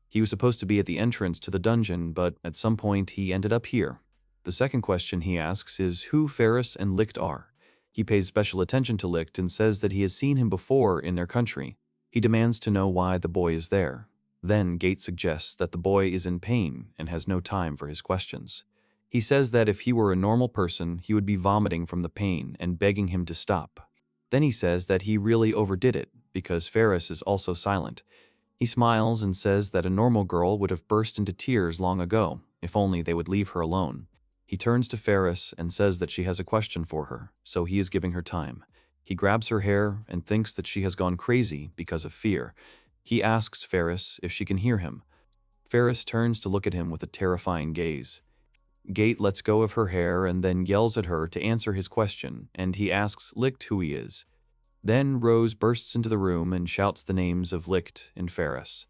He was supposed to be at the entrance to the dungeon, but at some point he ended up here. The second question he asks is who Ferris and Lichte are. He pays special attention to Lichte and says that he has seen him before in their country. He demands to know why the boy is there. Then Geit suggests that the boy is in pain and has no time for his questions. He says that if he were a normal person, he would be vomiting from the pain and begging him to stop. Then he says that he really overdid it, because Ferris is also silent. He smiles and says that a normal girl would have burst into tears long ago, if only they would leave her alone. He turns to Ferris and says that she has a question for her, so he is giving her time. He grabs her hair and thinks that she has gone crazy because of fear. He asks Ferris if she can hear him. Ferris turns to look at him with a terrifying gaze. Geit lets go of her hair and then yells at her to answer his question, and he asks Lichte who he is. Then Rose bursts into the room and shouts the names of Lichte and Ferris.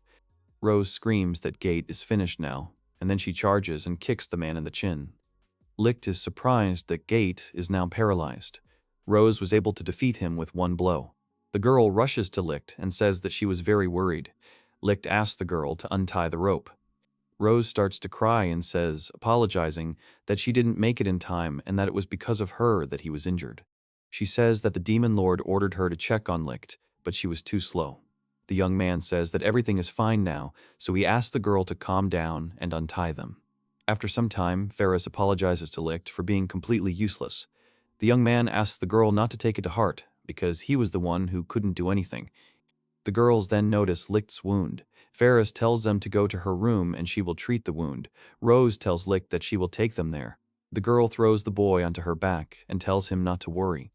Rose screams that Geit is finished now, and then she charges and kicks the man in the chin. Lichte is surprised that Geit is now paralyzed. Rose was able to defeat him with one blow. The girl rushes to Lichte and says that she was very worried. Lichte asks the girl to untie the rope. Rose starts to cry and says, apologizing, that she didn't make it in time and that it was because of her that he was injured. She says that the demon lord ordered her to check on Lichte, but she was too slow. The young man says that everything is fine now, so he asks the girl to calm down and untie them. After some time, Ferris apologizes to Lichte for being completely useless. The young man asks the girl not to take it to heart, because he was the one who couldn't do anything. The girls then notice Lichte's wound. Ferris tells them to go to her room and she will treat the wound. Rose tells Lichte that she will take them there. The girl throws the boy onto her back and tells him not to worry.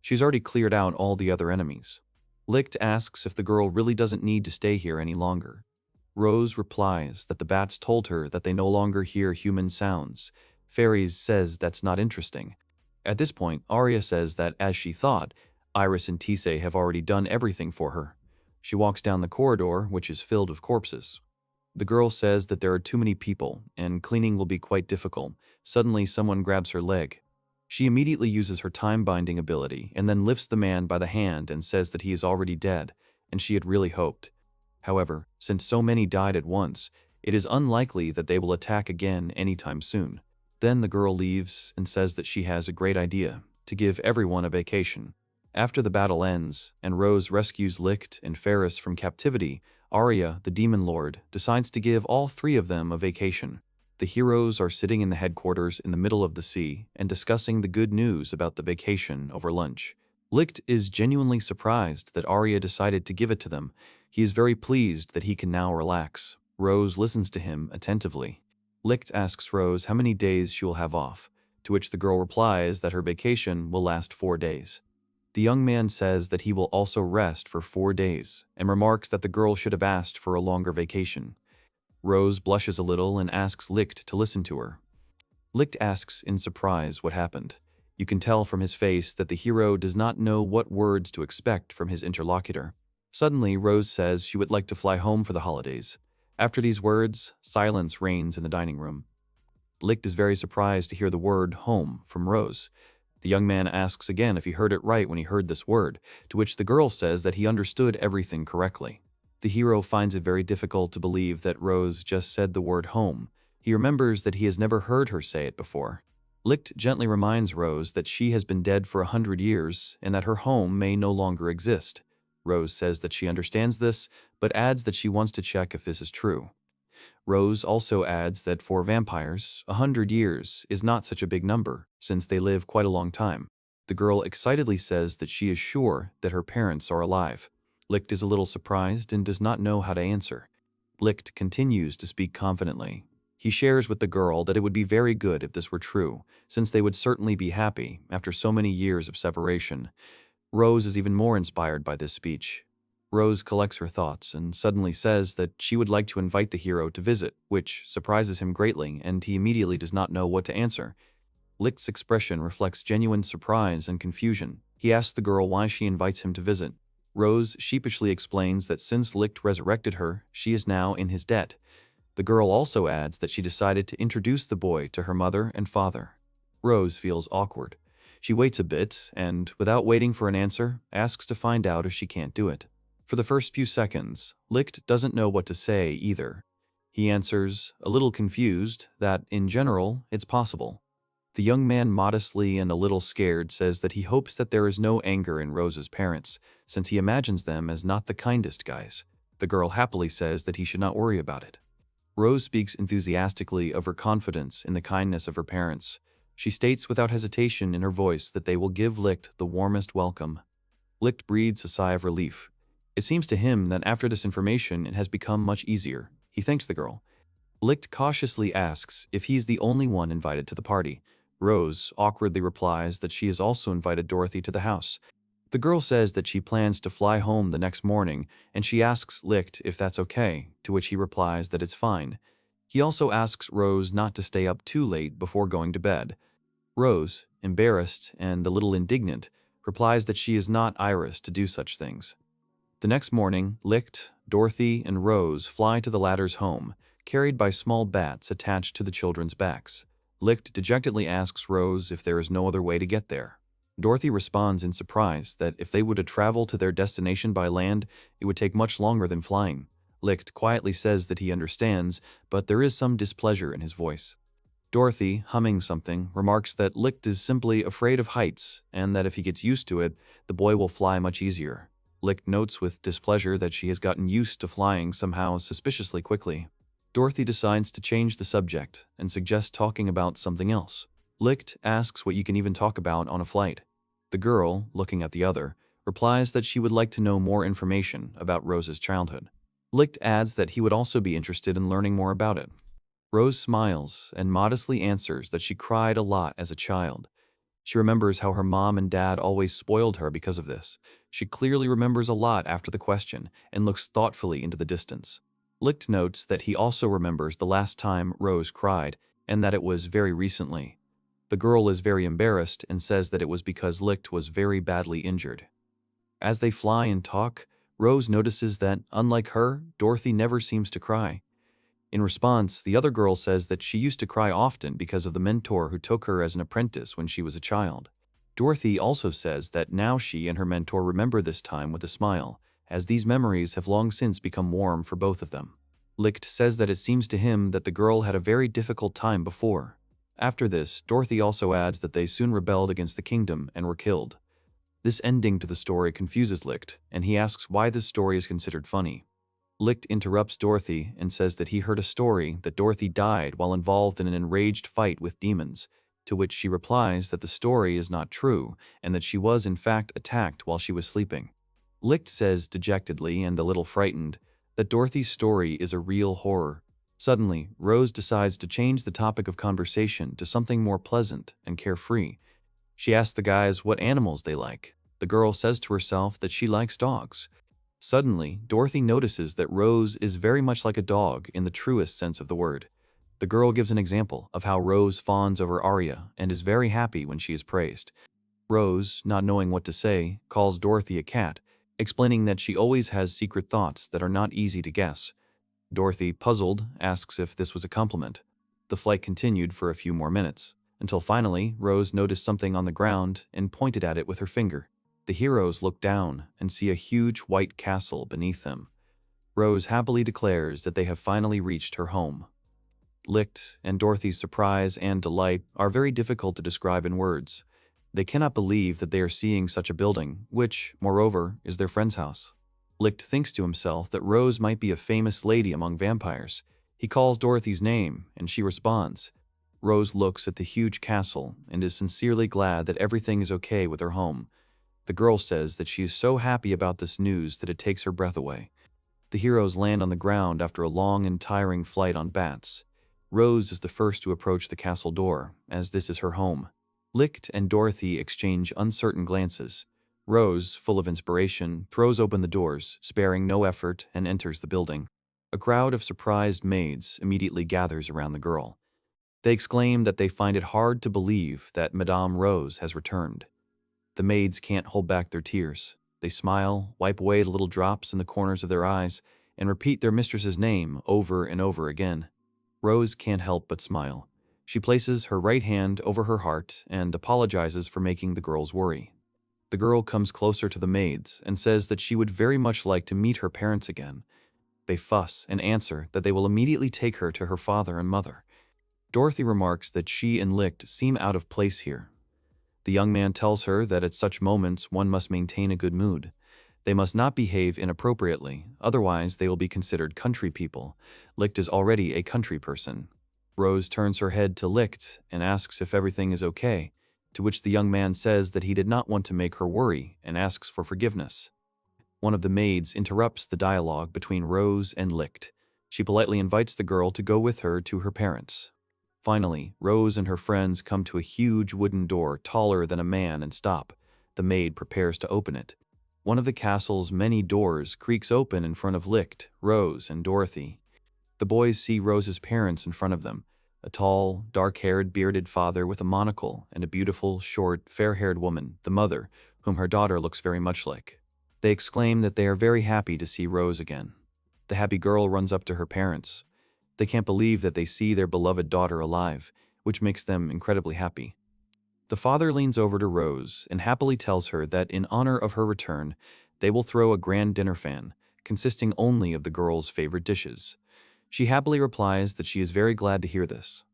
She's already cleared out all the other enemies. Lichte asks if the girl really doesn't need to stay here any longer. Rose replies that the bats told her that they no longer hear human sounds. Fairies says that's not interesting. At this point, Arya says that, as she thought, Iris and Tissé have already done everything for her. She walks down the corridor, which is filled with corpses. The girl says that there are too many people, and cleaning will be quite difficult. Suddenly, someone grabs her leg. She immediately uses her time-binding ability, and then lifts the man by the hand and says that he is already dead, and she had really hoped. However, since so many died at once, it is unlikely that they will attack again anytime soon. Then the girl leaves and says that she has a great idea, to give everyone a vacation. After the battle ends, and Rose rescues Lichte and Ferris from captivity, Arya, the demon lord, decides to give all 3 of them a vacation. The heroes are sitting in the headquarters in the middle of the sea and discussing the good news about the vacation over lunch. Lichte is genuinely surprised that Arya decided to give it to them. He is very pleased that he can now relax. Rose listens to him attentively. Lichte asks Rose how many days she will have off. to which the girl replies that her vacation will last 4 days. The young man says that he will also rest for 4 days and remarks that the girl should have asked for a longer vacation. Rose blushes a little and asks Lichte to listen to her. Lichte asks in surprise what happened. You can tell from his face that the hero does not know what words to expect from his interlocutor. Suddenly, Rose says she would like to fly home for the holidays. After these words, silence reigns in the dining room. Lichte is very surprised to hear the word home from Rose. The young man asks again if he heard it right when he heard this word, to which the girl says that he understood everything correctly. The hero finds it very difficult to believe that Rose just said the word home. He remembers that he has never heard her say it before. Lichte gently reminds Rose that she has been dead for 100 years and that her home may no longer exist. Rose says that she understands this, but adds that she wants to check if this is true. Rose also adds that for vampires, 100 years is not such a big number, since they live quite a long time. The girl excitedly says that she is sure that her parents are alive. Lichte is a little surprised and does not know how to answer. Lichte continues to speak confidently. He shares with the girl that it would be very good if this were true, since they would certainly be happy after so many years of separation. Rose is even more inspired by this speech. Rose collects her thoughts and suddenly says that she would like to invite the hero to visit, which surprises him greatly, and he immediately does not know what to answer. Lichte's expression reflects genuine surprise and confusion. He asks the girl why she invites him to visit. Rose sheepishly explains that since Lichte resurrected her, she is now in his debt. The girl also adds that she decided to introduce the boy to her mother and father. Rose feels awkward. She waits a bit and, without waiting for an answer, asks to find out if she can't do it. For the first few seconds, Lichte doesn't know what to say either. He answers, a little confused, that, in general, it's possible. The young man modestly and a little scared says that he hopes that there is no anger in Rose's parents, since he imagines them as not the kindest guys. The girl happily says that he should not worry about it. Rose speaks enthusiastically of her confidence in the kindness of her parents. She states without hesitation in her voice that they will give Lichte the warmest welcome. Lichte breathes a sigh of relief. It seems to him that after this information it has become much easier. He thanks the girl. Lichte cautiously asks if he's the only one invited to the party. Rose awkwardly replies that she has also invited Dorothy to the house. The girl says that she plans to fly home the next morning, and she asks Lichte if that's okay, to which he replies that it's fine. He also asks Rose not to stay up too late before going to bed. Rose, embarrassed and a little indignant, replies that she is not Iris to do such things. The next morning, Lichte, Dorothy, and Rose fly to the latter's home, carried by small bats attached to the children's backs. Lichte dejectedly asks Rose if there is no other way to get there. Dorothy responds in surprise that if they were to travel to their destination by land, it would take much longer than flying. Lichte quietly says that he understands, but there is some displeasure in his voice. Dorothy, humming something, remarks that Lichte is simply afraid of heights, and that if he gets used to it, the boy will fly much easier. Lichte notes with displeasure that she has gotten used to flying somehow suspiciously quickly. Dorothy decides to change the subject and suggests talking about something else. Lichte asks what you can even talk about on a flight. The girl, looking at the other, replies that she would like to know more information about Rose's childhood. Lichte adds that he would also be interested in learning more about it. Rose smiles and modestly answers that she cried a lot as a child. She remembers how her mom and dad always spoiled her because of this. She clearly remembers a lot after the question and looks thoughtfully into the distance. Lichte notes that he also remembers the last time Rose cried and that it was very recently. The girl is very embarrassed and says that it was because Lichte was very badly injured. As they fly and talk, Rose notices that, unlike her, Dorothy never seems to cry. In response, the other girl says that she used to cry often because of the mentor who took her as an apprentice when she was a child. Dorothy also says that now she and her mentor remember this time with a smile, as these memories have long since become warm for both of them. Lichte says that it seems to him that the girl had a very difficult time before. After this, Dorothy also adds that they soon rebelled against the kingdom and were killed. This ending to the story confuses Lichte, and he asks why this story is considered funny. Lichte interrupts Dorothy and says that he heard a story that Dorothy died while involved in an enraged fight with demons, to which she replies that the story is not true and that she was in fact attacked while she was sleeping. Lichte says dejectedly and a little frightened that Dorothy's story is a real horror. Suddenly, Rose decides to change the topic of conversation to something more pleasant and carefree. She asks the guys what animals they like. The girl says to herself that she likes dogs. Suddenly, Dorothy notices that Rose is very much like a dog in the truest sense of the word. The girl gives an example of how Rose fawns over Arya and is very happy when she is praised. Rose, not knowing what to say, calls Dorothy a cat, explaining that she always has secret thoughts that are not easy to guess. Dorothy, puzzled, asks if this was a compliment. The flight continued for a few more minutes, until finally Rose noticed something on the ground and pointed at it with her finger. The heroes look down and see a huge white castle beneath them. Rose happily declares that they have finally reached her home. Lichte and Dorothy's surprise and delight are very difficult to describe in words. They cannot believe that they are seeing such a building, which, moreover, is their friend's house. Lichte thinks to himself that Rose might be a famous lady among vampires. He calls Dorothy's name, and she responds. Rose looks at the huge castle and is sincerely glad that everything is okay with her home. The girl says that she is so happy about this news that it takes her breath away. The heroes land on the ground after a long and tiring flight on bats. Rose is the first to approach the castle door, as this is her home. Lichte and Dorothy exchange uncertain glances. Rose, full of inspiration, throws open the doors, sparing no effort, and enters the building. A crowd of surprised maids immediately gathers around the girl. They exclaim that they find it hard to believe that Madame Rose has returned. The maids can't hold back their tears. They smile, wipe away the little drops in the corners of their eyes, and repeat their mistress's name over and over again. Rose can't help but smile. She places her right hand over her heart and apologizes for making the girls worry. The girl comes closer to the maids and says that she would very much like to meet her parents again. They fuss and answer that they will immediately take her to her father and mother. Dorothy remarks that she and Lichte seem out of place here. The young man tells her that at such moments one must maintain a good mood. They must not behave inappropriately, otherwise they will be considered country people. Lichte is already a country person. Rose turns her head to Lichte and asks if everything is okay, to which the young man says that he did not want to make her worry and asks for forgiveness. One of the maids interrupts the dialogue between Rose and Lichte. She politely invites the girl to go with her to her parents. Finally, Rose and her friends come to a huge wooden door taller than a man and stop. The maid prepares to open it. One of the castle's many doors creaks open in front of Lichte, Rose, and Dorothy. The boys see Rose's parents in front of them, a tall, dark-haired, bearded father with a monocle and a beautiful, short, fair-haired woman, the mother, whom her daughter looks very much like. They exclaim that they are very happy to see Rose again. The happy girl runs up to her parents. They can't believe that they see their beloved daughter alive, which makes them incredibly happy. The father leans over to Rose and happily tells her that in honor of her return, they will throw a grand dinner fan, consisting only of the girl's favorite dishes. She happily replies that she is very glad to hear this.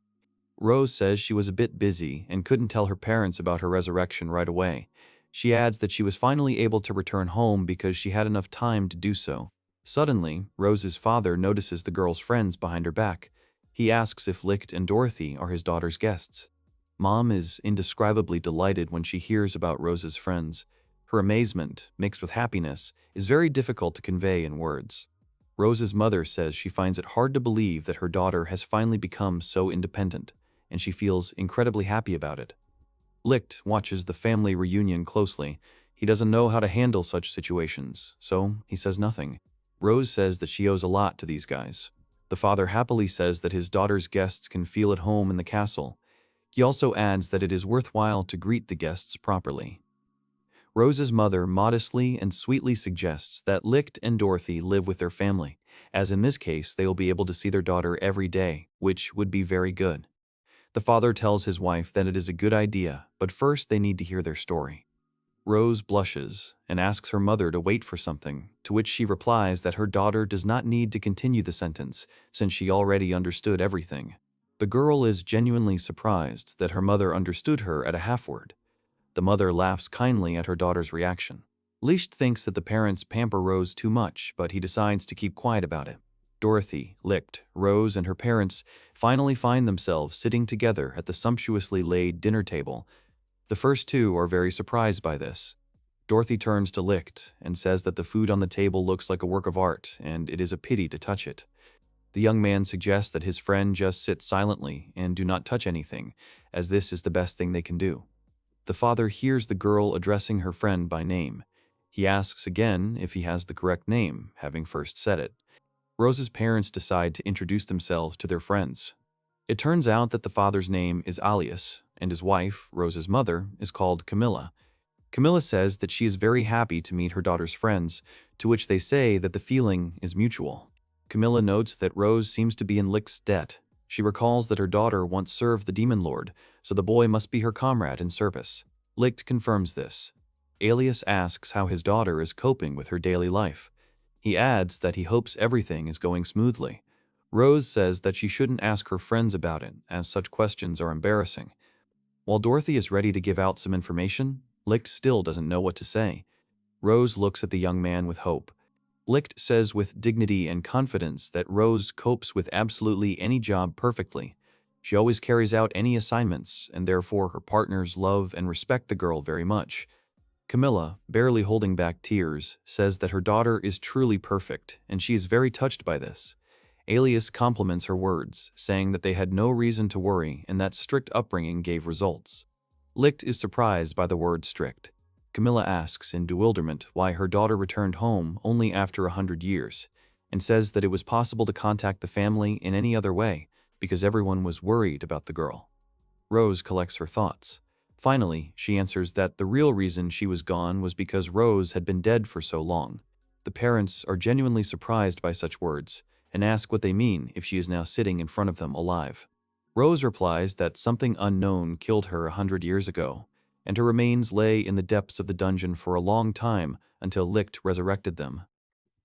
Rose says she was a bit busy and couldn't tell her parents about her resurrection right away. She adds that she was finally able to return home because she had enough time to do so. Suddenly, Rose's father notices the girl's friends behind her back. He asks if Lichte and Dorothy are his daughter's guests. Mom is indescribably delighted when she hears about Rose's friends. Her amazement, mixed with happiness, is very difficult to convey in words. Rose's mother says she finds it hard to believe that her daughter has finally become so independent, and she feels incredibly happy about it. Lichte watches the family reunion closely. He doesn't know how to handle such situations, so he says nothing. Rose says that she owes a lot to these guys. The father happily says that his daughter's guests can feel at home in the castle. He also adds that it is worthwhile to greet the guests properly. Rose's mother modestly and sweetly suggests that Lichte and Dorothy live with their family, as in this case they will be able to see their daughter every day, which would be very good. The father tells his wife that it is a good idea, but first they need to hear their story. Rose blushes and asks her mother to wait for something, to which she replies that her daughter does not need to continue the sentence, since she already understood everything. The girl is genuinely surprised that her mother understood her at a half-word. The mother laughs kindly at her daughter's reaction. Lichte thinks that the parents pamper Rose too much, but he decides to keep quiet about it. Dorothy, Lichte, Rose, and her parents finally find themselves sitting together at the sumptuously laid dinner table. The first two are very surprised by this. Dorothy turns to Lichte and says that the food on the table looks like a work of art, and it is a pity to touch it. The young man suggests that his friend just sit silently and do not touch anything, as this is the best thing they can do. The father hears the girl addressing her friend by name. He asks again if he has the correct name, having first said it. Rose's parents decide to introduce themselves to their friends. It turns out that the father's name is Alias, and his wife, Rose's mother, is called Camilla. Camilla says that she is very happy to meet her daughter's friends, to which they say that the feeling is mutual. Camilla notes that Rose seems to be in Licht's debt. She recalls that her daughter once served the demon lord, so the boy must be her comrade in service. Lichte confirms this. Alias asks how his daughter is coping with her daily life. He adds that he hopes everything is going smoothly. Rose says that she shouldn't ask her friends about it, as such questions are embarrassing. While Dorothy is ready to give out some information, Lichte still doesn't know what to say. Rose looks at the young man with hope. Lichte says with dignity and confidence that Rose copes with absolutely any job perfectly. She always carries out any assignments, and therefore her partners love and respect the girl very much. Camilla, barely holding back tears, says that her daughter is truly perfect, and she is very touched by this. Alias compliments her words, saying that they had no reason to worry and that strict upbringing gave results. Lichte is surprised by the word strict. Camilla asks in bewilderment why her daughter returned home only after 100 years, and says that it was possible to contact the family in any other way because everyone was worried about the girl. Rose collects her thoughts. Finally, she answers that the real reason she was gone was because Rose had been dead for so long. The parents are genuinely surprised by such words and ask what they mean if she is now sitting in front of them alive. Rose replies that something unknown killed her 100 years ago, and her remains lay in the depths of the dungeon for a long time until Lichte resurrected them.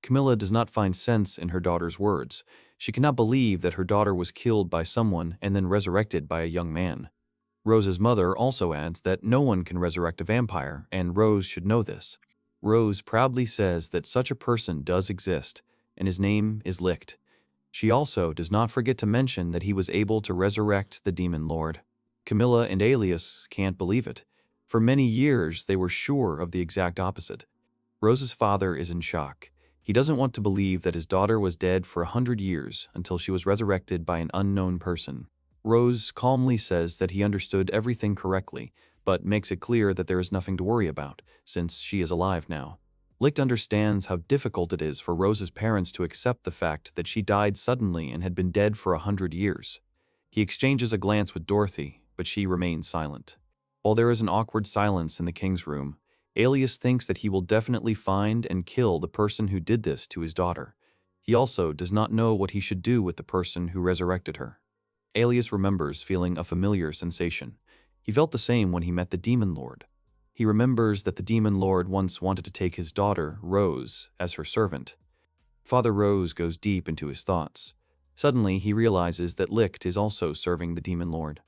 Camilla does not find sense in her daughter's words. She cannot believe that her daughter was killed by someone and then resurrected by a young man. Rose's mother also adds that no one can resurrect a vampire, and Rose should know this. Rose proudly says that such a person does exist, and his name is Lichte. She also does not forget to mention that he was able to resurrect the demon lord. Camilla and Alias can't believe it. For many years, they were sure of the exact opposite. Rose's father is in shock. He doesn't want to believe that his daughter was dead for 100 years until she was resurrected by an unknown person. Rose calmly says that he understood everything correctly, but makes it clear that there is nothing to worry about, since she is alive now. Lichte understands how difficult it is for Rose's parents to accept the fact that she died suddenly and had been dead for 100 years. He exchanges a glance with Dorothy, but she remains silent. While there is an awkward silence in the king's room, Alias thinks that he will definitely find and kill the person who did this to his daughter. He also does not know what he should do with the person who resurrected her. Alias remembers feeling a familiar sensation. He felt the same when he met the demon lord. He remembers that the demon lord once wanted to take his daughter, Rose, as her servant. Father Rose goes deep into his thoughts. Suddenly, he realizes that Lichte is also serving the demon lord.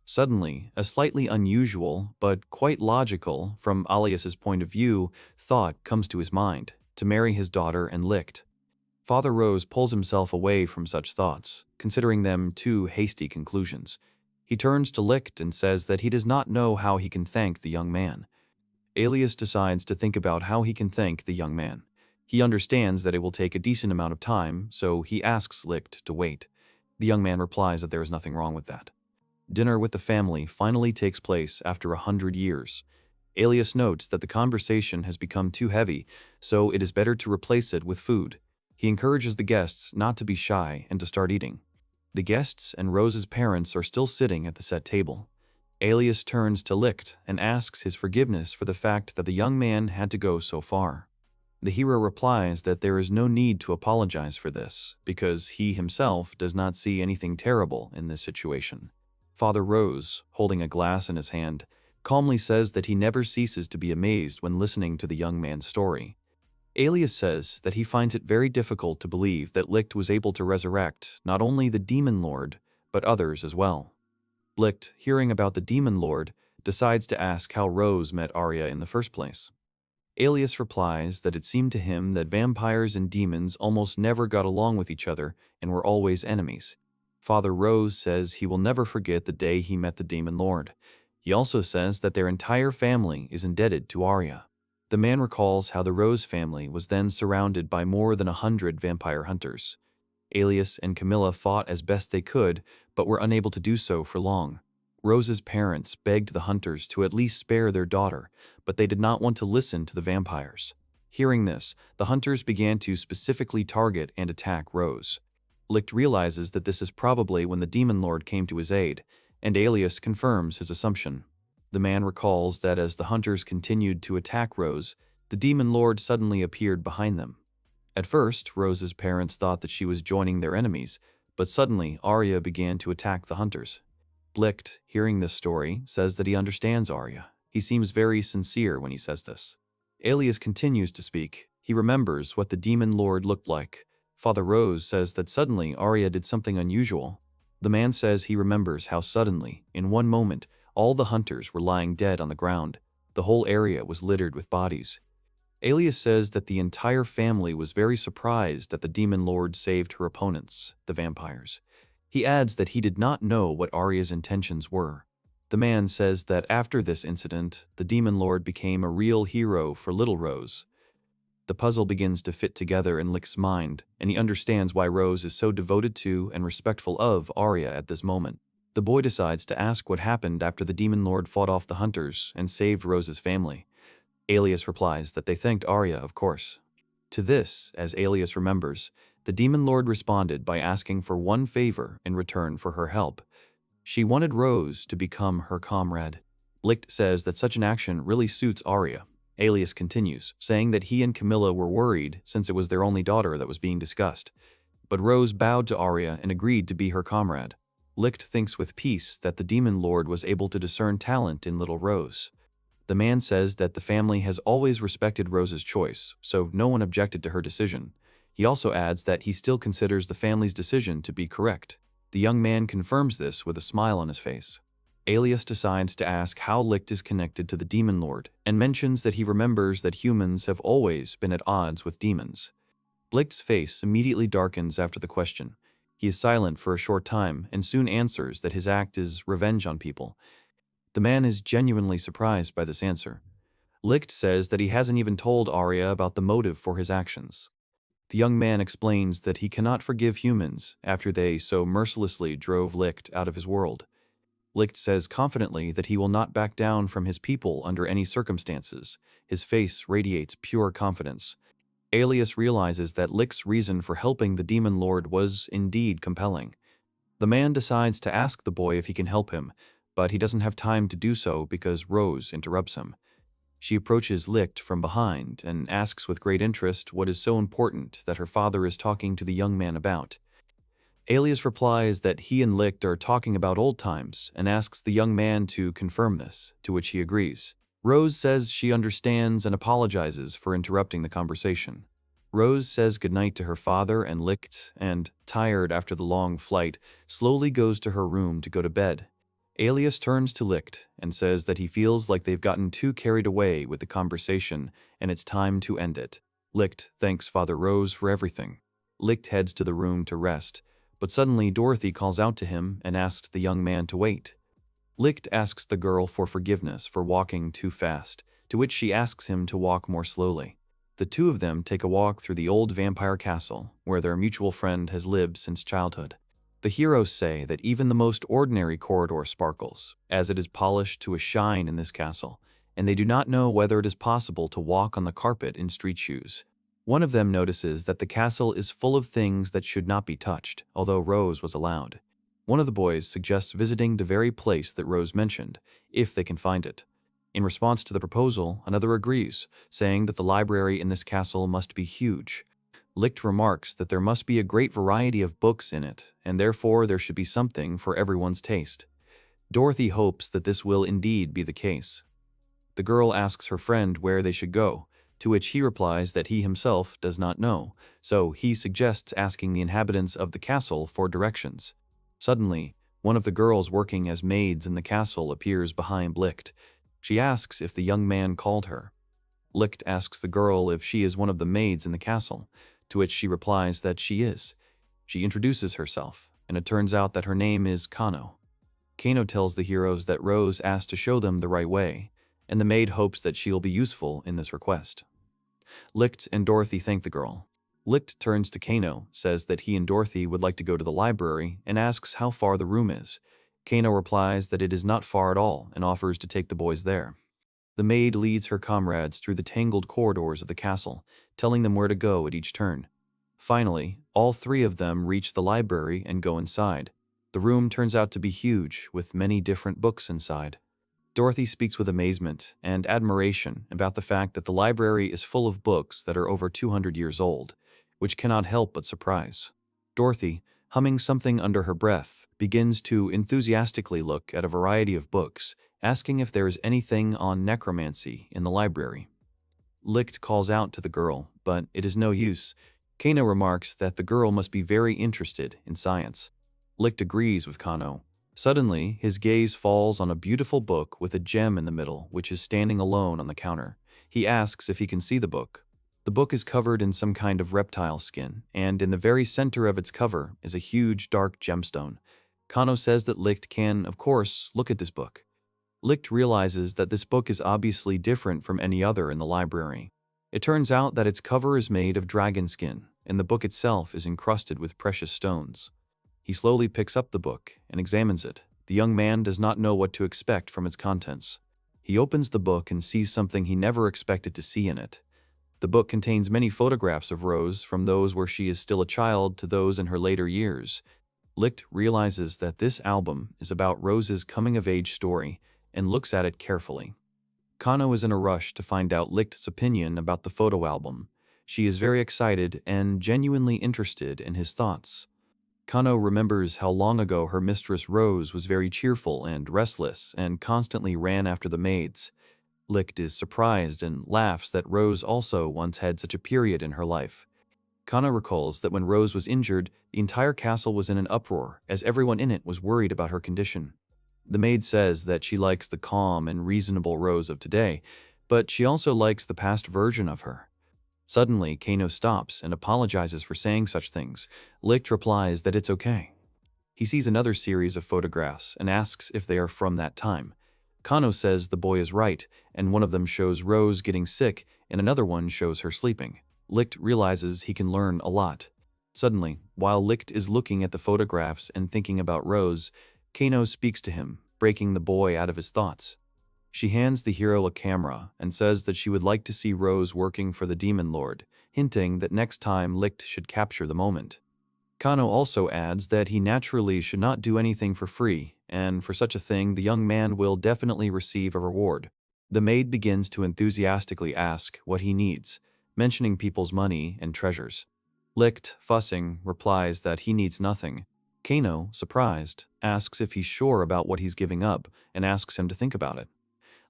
Suddenly, a slightly unusual, but quite logical, from Alias's point of view, thought comes to his mind, to marry his daughter and Lichte. Father Rose pulls himself away from such thoughts, considering them too hasty conclusions. He turns to Lichte and says that he does not know how he can thank the young man. Alias decides to think about how he can thank the young man. He understands that it will take a decent amount of time, so he asks Lichte to wait. The young man replies that there is nothing wrong with that. Dinner with the family finally takes place after 100 years. Alias notes that the conversation has become too heavy, so it is better to replace it with food. He encourages the guests not to be shy and to start eating. The guests and Rose's parents are still sitting at the set table. Alias turns to Lichte and asks his forgiveness for the fact that the young man had to go so far. The hero replies that there is no need to apologize for this, because he himself does not see anything terrible in this situation. Father Rose, holding a glass in his hand, calmly says that he never ceases to be amazed when listening to the young man's story. Alias says that he finds it very difficult to believe that Lichte was able to resurrect not only the demon lord, but others as well. Lichte, hearing about the demon lord, decides to ask how Rose met Arya in the first place. Alias replies that it seemed to him that vampires and demons almost never got along with each other and were always enemies. Father Rose says he will never forget the day he met the demon lord. He also says that their entire family is indebted to Arya. The man recalls how the Rose family was then surrounded by more than 100 vampire hunters. Alias and Camilla fought as best they could, but were unable to do so for long. Rose's parents begged the hunters to at least spare their daughter, but they did not want to listen to the vampires. Hearing this, the hunters began to specifically target and attack Rose. Lichte realizes that this is probably when the Demon Lord came to his aid, and Alias confirms his assumption. The man recalls that as the hunters continued to attack Rose, the Demon Lord suddenly appeared behind them. At first, Rose's parents thought that she was joining their enemies, but suddenly Arya began to attack the hunters. Lichte, hearing this story, says that he understands Arya. He seems very sincere when he says this. Alias continues to speak. He remembers what the Demon Lord looked like. Father Rose says that suddenly Arya did something unusual. The man says he remembers how suddenly, in one moment, all the hunters were lying dead on the ground. The whole area was littered with bodies. Alias says that the entire family was very surprised that the Demon Lord saved her opponents, the vampires. He adds that he did not know what Arya's intentions were. The man says that after this incident, the Demon Lord became a real hero for Little Rose. The puzzle begins to fit together in Lichte's mind, and he understands why Rose is so devoted to and respectful of Arya at this moment. The boy decides to ask what happened after the Demon Lord fought off the hunters and saved Rose's family. Alias replies that they thanked Arya, of course. To this, as Alias remembers, the Demon Lord responded by asking for one favor in return for her help. She wanted Rose to become her comrade. Lichte says that such an action really suits Arya. Alias continues, saying that he and Camilla were worried since it was their only daughter that was being discussed. But Rose bowed to Arya and agreed to be her comrade. Lichte thinks with peace that the Demon Lord was able to discern talent in Little Rose. The man says that the family has always respected Rose's choice, so no one objected to her decision. He also adds that he still considers the family's decision to be correct. The young man confirms this with a smile on his face. Alias decides to ask how Lichte is connected to the Demon Lord, and mentions that he remembers that humans have always been at odds with demons. Lichte's face immediately darkens after the question. He is silent for a short time and soon answers that his act is revenge on people. The man is genuinely surprised by this answer. Lichte says that he hasn't even told Arya about the motive for his actions. The young man explains that he cannot forgive humans after they so mercilessly drove Lichte out of his world. Lichte says confidently that he will not back down from his people under any circumstances. His face radiates pure confidence. Alias realizes that Lichte's reason for helping the Demon Lord was indeed compelling. The man decides to ask the boy if he can help him, but he doesn't have time to do so because Rose interrupts him. She approaches Lichte from behind and asks with great interest what is so important that her father is talking to the young man about. Alias replies that he and Lichte are talking about old times and asks the young man to confirm this, to which he agrees. Rose says she understands and apologizes for interrupting the conversation. Rose says goodnight to her father and Lichte and, tired after the long flight, slowly goes to her room to go to bed. Alias turns to Lichte and says that he feels like they've gotten too carried away with the conversation and it's time to end it. Lichte thanks Father Rose for everything. Lichte heads to the room to rest, but suddenly Dorothy calls out to him and asks the young man to wait. Lichte asks the girl for forgiveness for walking too fast, to which she asks him to walk more slowly. The two of them take a walk through the old vampire castle, where their mutual friend has lived since childhood. The heroes say that even the most ordinary corridor sparkles, as it is polished to a shine in this castle, and they do not know whether it is possible to walk on the carpet in street shoes. One of them notices that the castle is full of things that should not be touched, although Rose was allowed. One of the boys suggests visiting the very place that Rose mentioned, if they can find it. In response to the proposal, another agrees, saying that the library in this castle must be huge. Lichte remarks that there must be a great variety of books in it, and therefore there should be something for everyone's taste. Dorothy hopes that this will indeed be the case. The girl asks her friend where they should go, to which he replies that he himself does not know, so he suggests asking the inhabitants of the castle for directions. Suddenly, one of the girls working as maids in the castle appears behind Lichte. She asks if the young man called her. Lichte asks the girl if she is one of the maids in the castle, to which she replies that she is. She introduces herself, and it turns out that her name is Kano. Kano tells the heroes that Rose asked to show them the right way, and the maid hopes that she will be useful in this request. Lichte and Dorothy thank the girl. Lichte turns to Kano, says that he and Dorothy would like to go to the library, and asks how far the room is. Kano replies that it is not far at all and offers to take the boys there. The maid leads her comrades through the tangled corridors of the castle, telling them where to go at each turn. Finally, all three of them reach the library and go inside. The room turns out to be huge, with many different books inside. Dorothy speaks with amazement and admiration about the fact that the library is full of books that are over 200 years old, which cannot help but surprise. Dorothy, humming something under her breath, begins to enthusiastically look at a variety of books, asking if there is anything on necromancy in the library. Lichte calls out to the girl, but it is no use. Kano remarks that the girl must be very interested in science. Lichte agrees with Kano. Suddenly, his gaze falls on a beautiful book with a gem in the middle, which is standing alone on the counter. He asks if he can see the book. The book is covered in some kind of reptile skin, and in the very center of its cover is a huge dark gemstone. Kano says that Lichte can, of course, look at this book. Lichte realizes that this book is obviously different from any other in the library. It turns out that its cover is made of dragon skin, and the book itself is encrusted with precious stones. He slowly picks up the book and examines it. The young man does not know what to expect from its contents. He opens the book and sees something he never expected to see in it. The book contains many photographs of Rose, from those where she is still a child to those in her later years. Lichte realizes that this album is about Rose's coming-of-age story and looks at it carefully. Kano is in a rush to find out Lichte's opinion about the photo album. She is very excited and genuinely interested in his thoughts. Kano remembers how long ago her mistress Rose was very cheerful and restless and constantly ran after the maids. Lichte is surprised and laughs that Rose also once had such a period in her life. Kano recalls that when Rose was injured, the entire castle was in an uproar, as everyone in it was worried about her condition. The maid says that she likes the calm and reasonable Rose of today, but she also likes the past version of her. Suddenly, Kano stops and apologizes for saying such things. Lichte replies that it's okay. He sees another series of photographs and asks if they are from that time. Kano says the boy is right, and one of them shows Rose getting sick and another one shows her sleeping. Lichte realizes he can learn a lot. Suddenly, while Lichte is looking at the photographs and thinking about Rose, Kano speaks to him, breaking the boy out of his thoughts. She hands the hero a camera and says that she would like to see Rose working for the Demon Lord, hinting that next time Lichte should capture the moment. Kano also adds that he naturally should not do anything for free, and for such a thing the young man will definitely receive a reward. The maid begins to enthusiastically ask what he needs, mentioning people's money and treasures. Lichte, fussing, replies that he needs nothing. Kano, surprised, asks if he's sure about what he's giving up and asks him to think about it.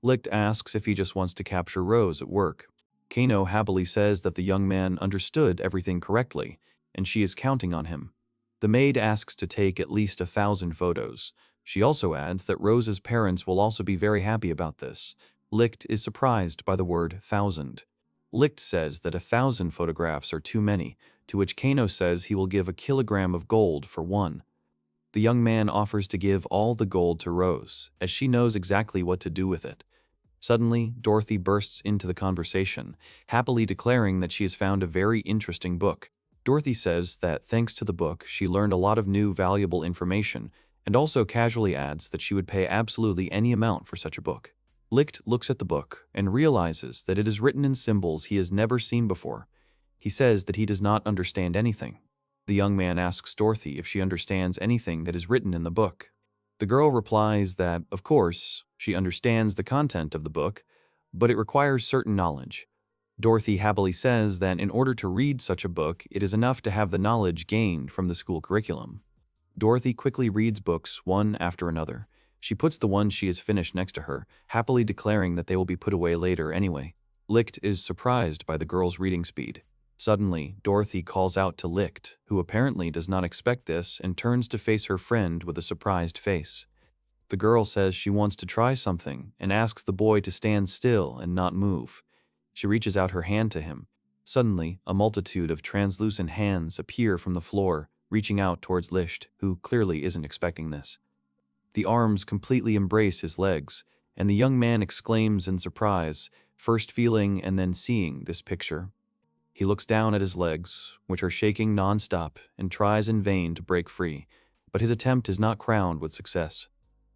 Lichte asks if he just wants to capture Rose at work. Kano happily says that the young man understood everything correctly, and she is counting on him. The maid asks to take at least 1,000 photos. She also adds that Rose's parents will also be very happy about this. Lichte is surprised by the word 1,000. Lichte says that 1,000 photographs are too many, to which Kano says he will give 1 kilogram of gold for one. The young man offers to give all the gold to Rose, as she knows exactly what to do with it. Suddenly, Dorothy bursts into the conversation, happily declaring that she has found a very interesting book. Dorothy says that thanks to the book, she learned a lot of new valuable information, and also casually adds that she would pay absolutely any amount for such a book. Lichte looks at the book and realizes that it is written in symbols he has never seen before. He says that he does not understand anything. The young man asks Dorothy if she understands anything that is written in the book. The girl replies that, of course, she understands the content of the book, but it requires certain knowledge. Dorothy happily says that in order to read such a book, it is enough to have the knowledge gained from the school curriculum. Dorothy quickly reads books one after another. She puts the one she has finished next to her, happily declaring that they will be put away later anyway. Lichte is surprised by the girl's reading speed. Suddenly, Dorothy calls out to Lichte, who apparently does not expect this and turns to face her friend with a surprised face. The girl says she wants to try something and asks the boy to stand still and not move. She reaches out her hand to him. Suddenly, a multitude of translucent hands appear from the floor, reaching out towards Lichte, who clearly isn't expecting this. The arms completely embrace his legs, and the young man exclaims in surprise, first feeling and then seeing this picture. He looks down at his legs, which are shaking non-stop, and tries in vain to break free, but his attempt is not crowned with success.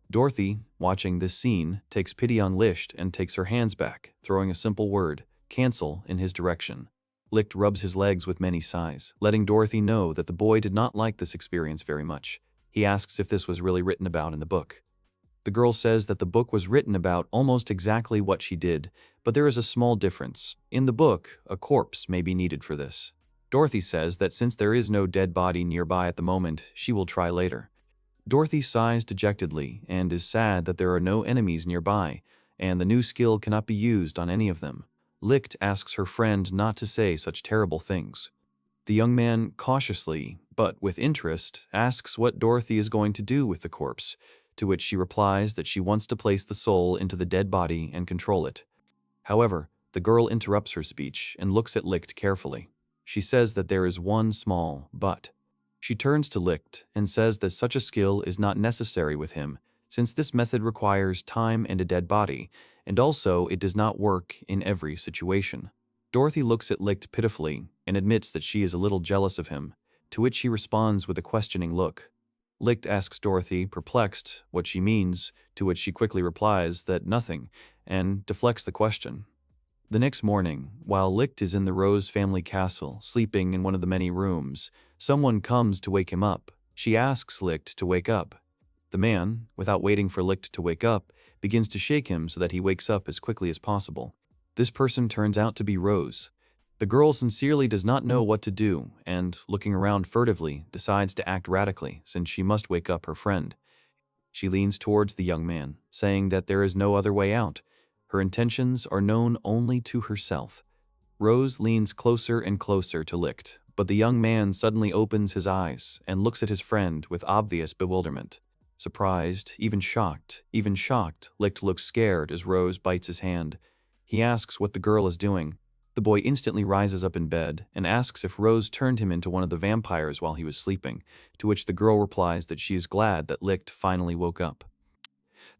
Dorothy, watching this scene, takes pity on Lichte and takes her hands back, throwing a simple word, cancel, in his direction. Lichte rubs his legs with many sighs, letting Dorothy know that the boy did not like this experience very much. He asks if this was really written about in the book. The girl says that the book was written about almost exactly what she did, but there is a small difference. In the book, a corpse may be needed for this. Dorothy says that since there is no dead body nearby at the moment, she will try later. Dorothy sighs dejectedly and is sad that there are no enemies nearby, and the new skill cannot be used on any of them. Lichte asks her friend not to say such terrible things. The young man cautiously, but with interest, asks what Dorothy is going to do with the corpse, to which she replies that she wants to place the soul into the dead body and control it. However, the girl interrupts her speech and looks at Lichte carefully. She says that there is one small but. She turns to Lichte and says that such a skill is not necessary with him, since this method requires time and a dead body, and also it does not work in every situation. Dorothy looks at Lichte pitifully and admits that she is a little jealous of him, to which he responds with a questioning look. Lichte asks Dorothy, perplexed, what she means, to which she quickly replies that nothing, and deflects the question. The next morning, while Lichte is in the Rose family castle, sleeping in one of the many rooms, someone comes to wake him up. She asks Lichte to wake up. The man, without waiting for Lichte to wake up, begins to shake him so that he wakes up as quickly as possible. This person turns out to be Rose. The girl sincerely does not know what to do and, looking around furtively, decides to act radically since she must wake up her friend. She leans towards the young man, saying that there is no other way out. Her intentions are known only to herself. Rose leans closer and closer to Lichte, but the young man suddenly opens his eyes and looks at his friend with obvious bewilderment. Surprised, even shocked, Lichte looks scared as Rose bites his hand. He asks what the girl is doing. The boy instantly rises up in bed and asks if Rose turned him into one of the vampires while he was sleeping, to which the girl replies that she is glad that Lichte finally woke up.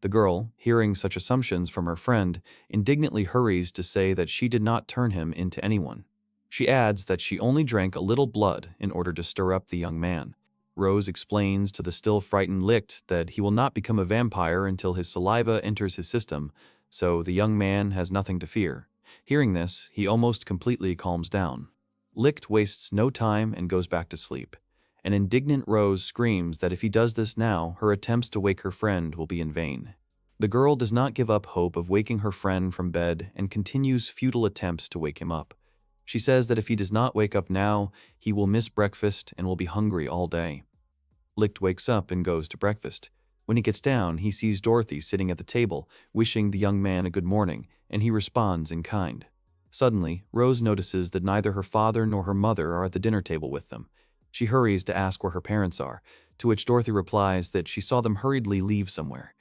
The girl, hearing such assumptions from her friend, indignantly hurries to say that she did not turn him into anyone. She adds that she only drank a little blood in order to stir up the young man. Rose explains to the still frightened Lichte that he will not become a vampire until his saliva enters his system, so the young man has nothing to fear. Hearing this, he almost completely calms down. Lichte wastes no time and goes back to sleep. An indignant Rose screams that if he does this now, her attempts to wake her friend will be in vain. The girl does not give up hope of waking her friend from bed and continues futile attempts to wake him up. She says that if he does not wake up now, he will miss breakfast and will be hungry all day. Lichte wakes up and goes to breakfast. When he gets down, he sees Dorothy sitting at the table, wishing the young man a good morning, and he responds in kind. Suddenly, Rose notices that neither her father nor her mother are at the dinner table with them. She hurries to ask where her parents are, to which Dorothy replies that she saw them hurriedly leave somewhere.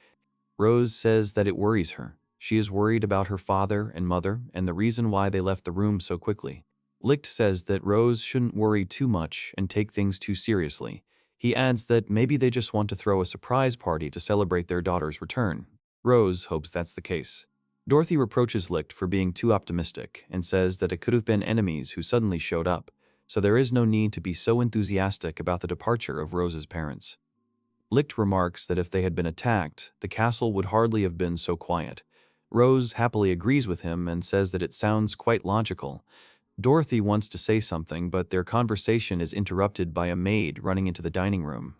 Rose says that it worries her. She is worried about her father and mother and the reason why they left the room so quickly. Lichte says that Rose shouldn't worry too much and take things too seriously. He adds that maybe they just want to throw a surprise party to celebrate their daughter's return. Rose hopes that's the case. Dorothy reproaches Lichte for being too optimistic and says that it could have been enemies who suddenly showed up, so there is no need to be so enthusiastic about the departure of Rose's parents. Lichte remarks that if they had been attacked, the castle would hardly have been so quiet. Rose happily agrees with him and says that it sounds quite logical. Dorothy wants to say something, but their conversation is interrupted by a maid running into the dining room.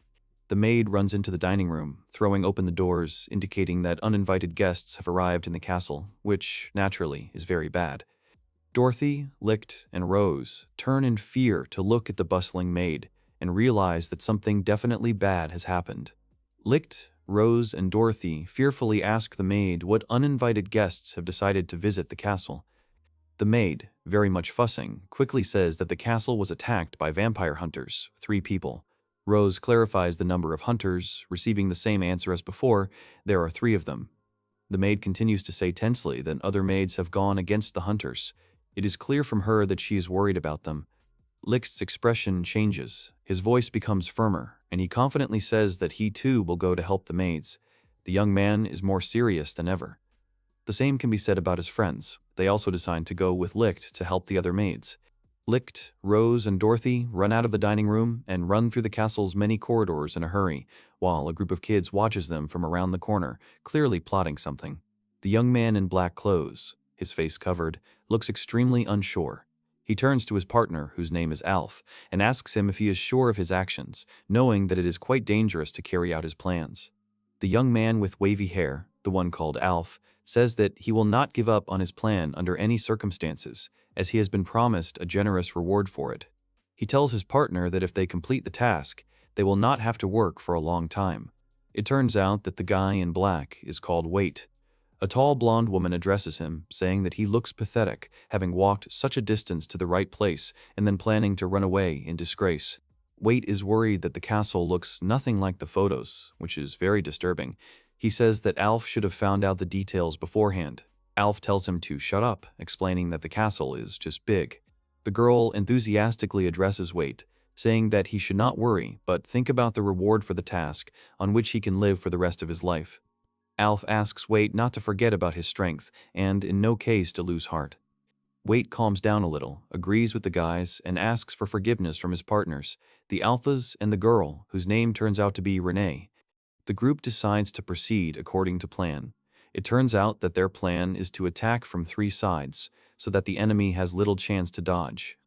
The maid runs into the dining room, throwing open the doors, indicating that uninvited guests have arrived in the castle, which, naturally, is very bad. Dorothy, Lichte, and Rose turn in fear to look at the bustling maid and realize that something definitely bad has happened. Lichte, Rose, and Dorothy fearfully ask the maid what uninvited guests have decided to visit the castle. The maid, very much fussing, quickly says that the castle was attacked by vampire hunters, 3 people. Rose clarifies the number of hunters, receiving the same answer as before, there are 3 of them. The maid continues to say tensely that other maids have gone against the hunters. It is clear from her that she is worried about them. Lichte's expression changes. His voice becomes firmer, and he confidently says that he too will go to help the maids. The young man is more serious than ever. The same can be said about his friends. They also decide to go with Lichte to help the other maids. Lichte, Rose, and Dorothy run out of the dining room and run through the castle's many corridors in a hurry, while a group of kids watches them from around the corner, clearly plotting something. The young man in black clothes, his face covered, looks extremely unsure. He turns to his partner, whose name is Alf, and asks him if he is sure of his actions, knowing that it is quite dangerous to carry out his plans. The young man with wavy hair, the one called Alf, says that he will not give up on his plan under any circumstances, as he has been promised a generous reward for it. He tells his partner that if they complete the task, they will not have to work for a long time. It turns out that the guy in black is called Wait. A tall blonde woman addresses him, saying that he looks pathetic, having walked such a distance to the right place and then planning to run away in disgrace. Wait is worried that the castle looks nothing like the photos, which is very disturbing. He says that Alf should have found out the details beforehand. Alf tells him to shut up, explaining that the castle is just big. The girl enthusiastically addresses Wait, saying that he should not worry, but think about the reward for the task, on which he can live for the rest of his life. Alf asks Wait not to forget about his strength, and in no case to lose heart. Wait calms down a little, agrees with the guys, and asks for forgiveness from his partners, the Alphas and the girl, whose name turns out to be Renee. The group decides to proceed according to plan. It turns out that their plan is to attack from 3 sides, so that the enemy has little chance to dodge.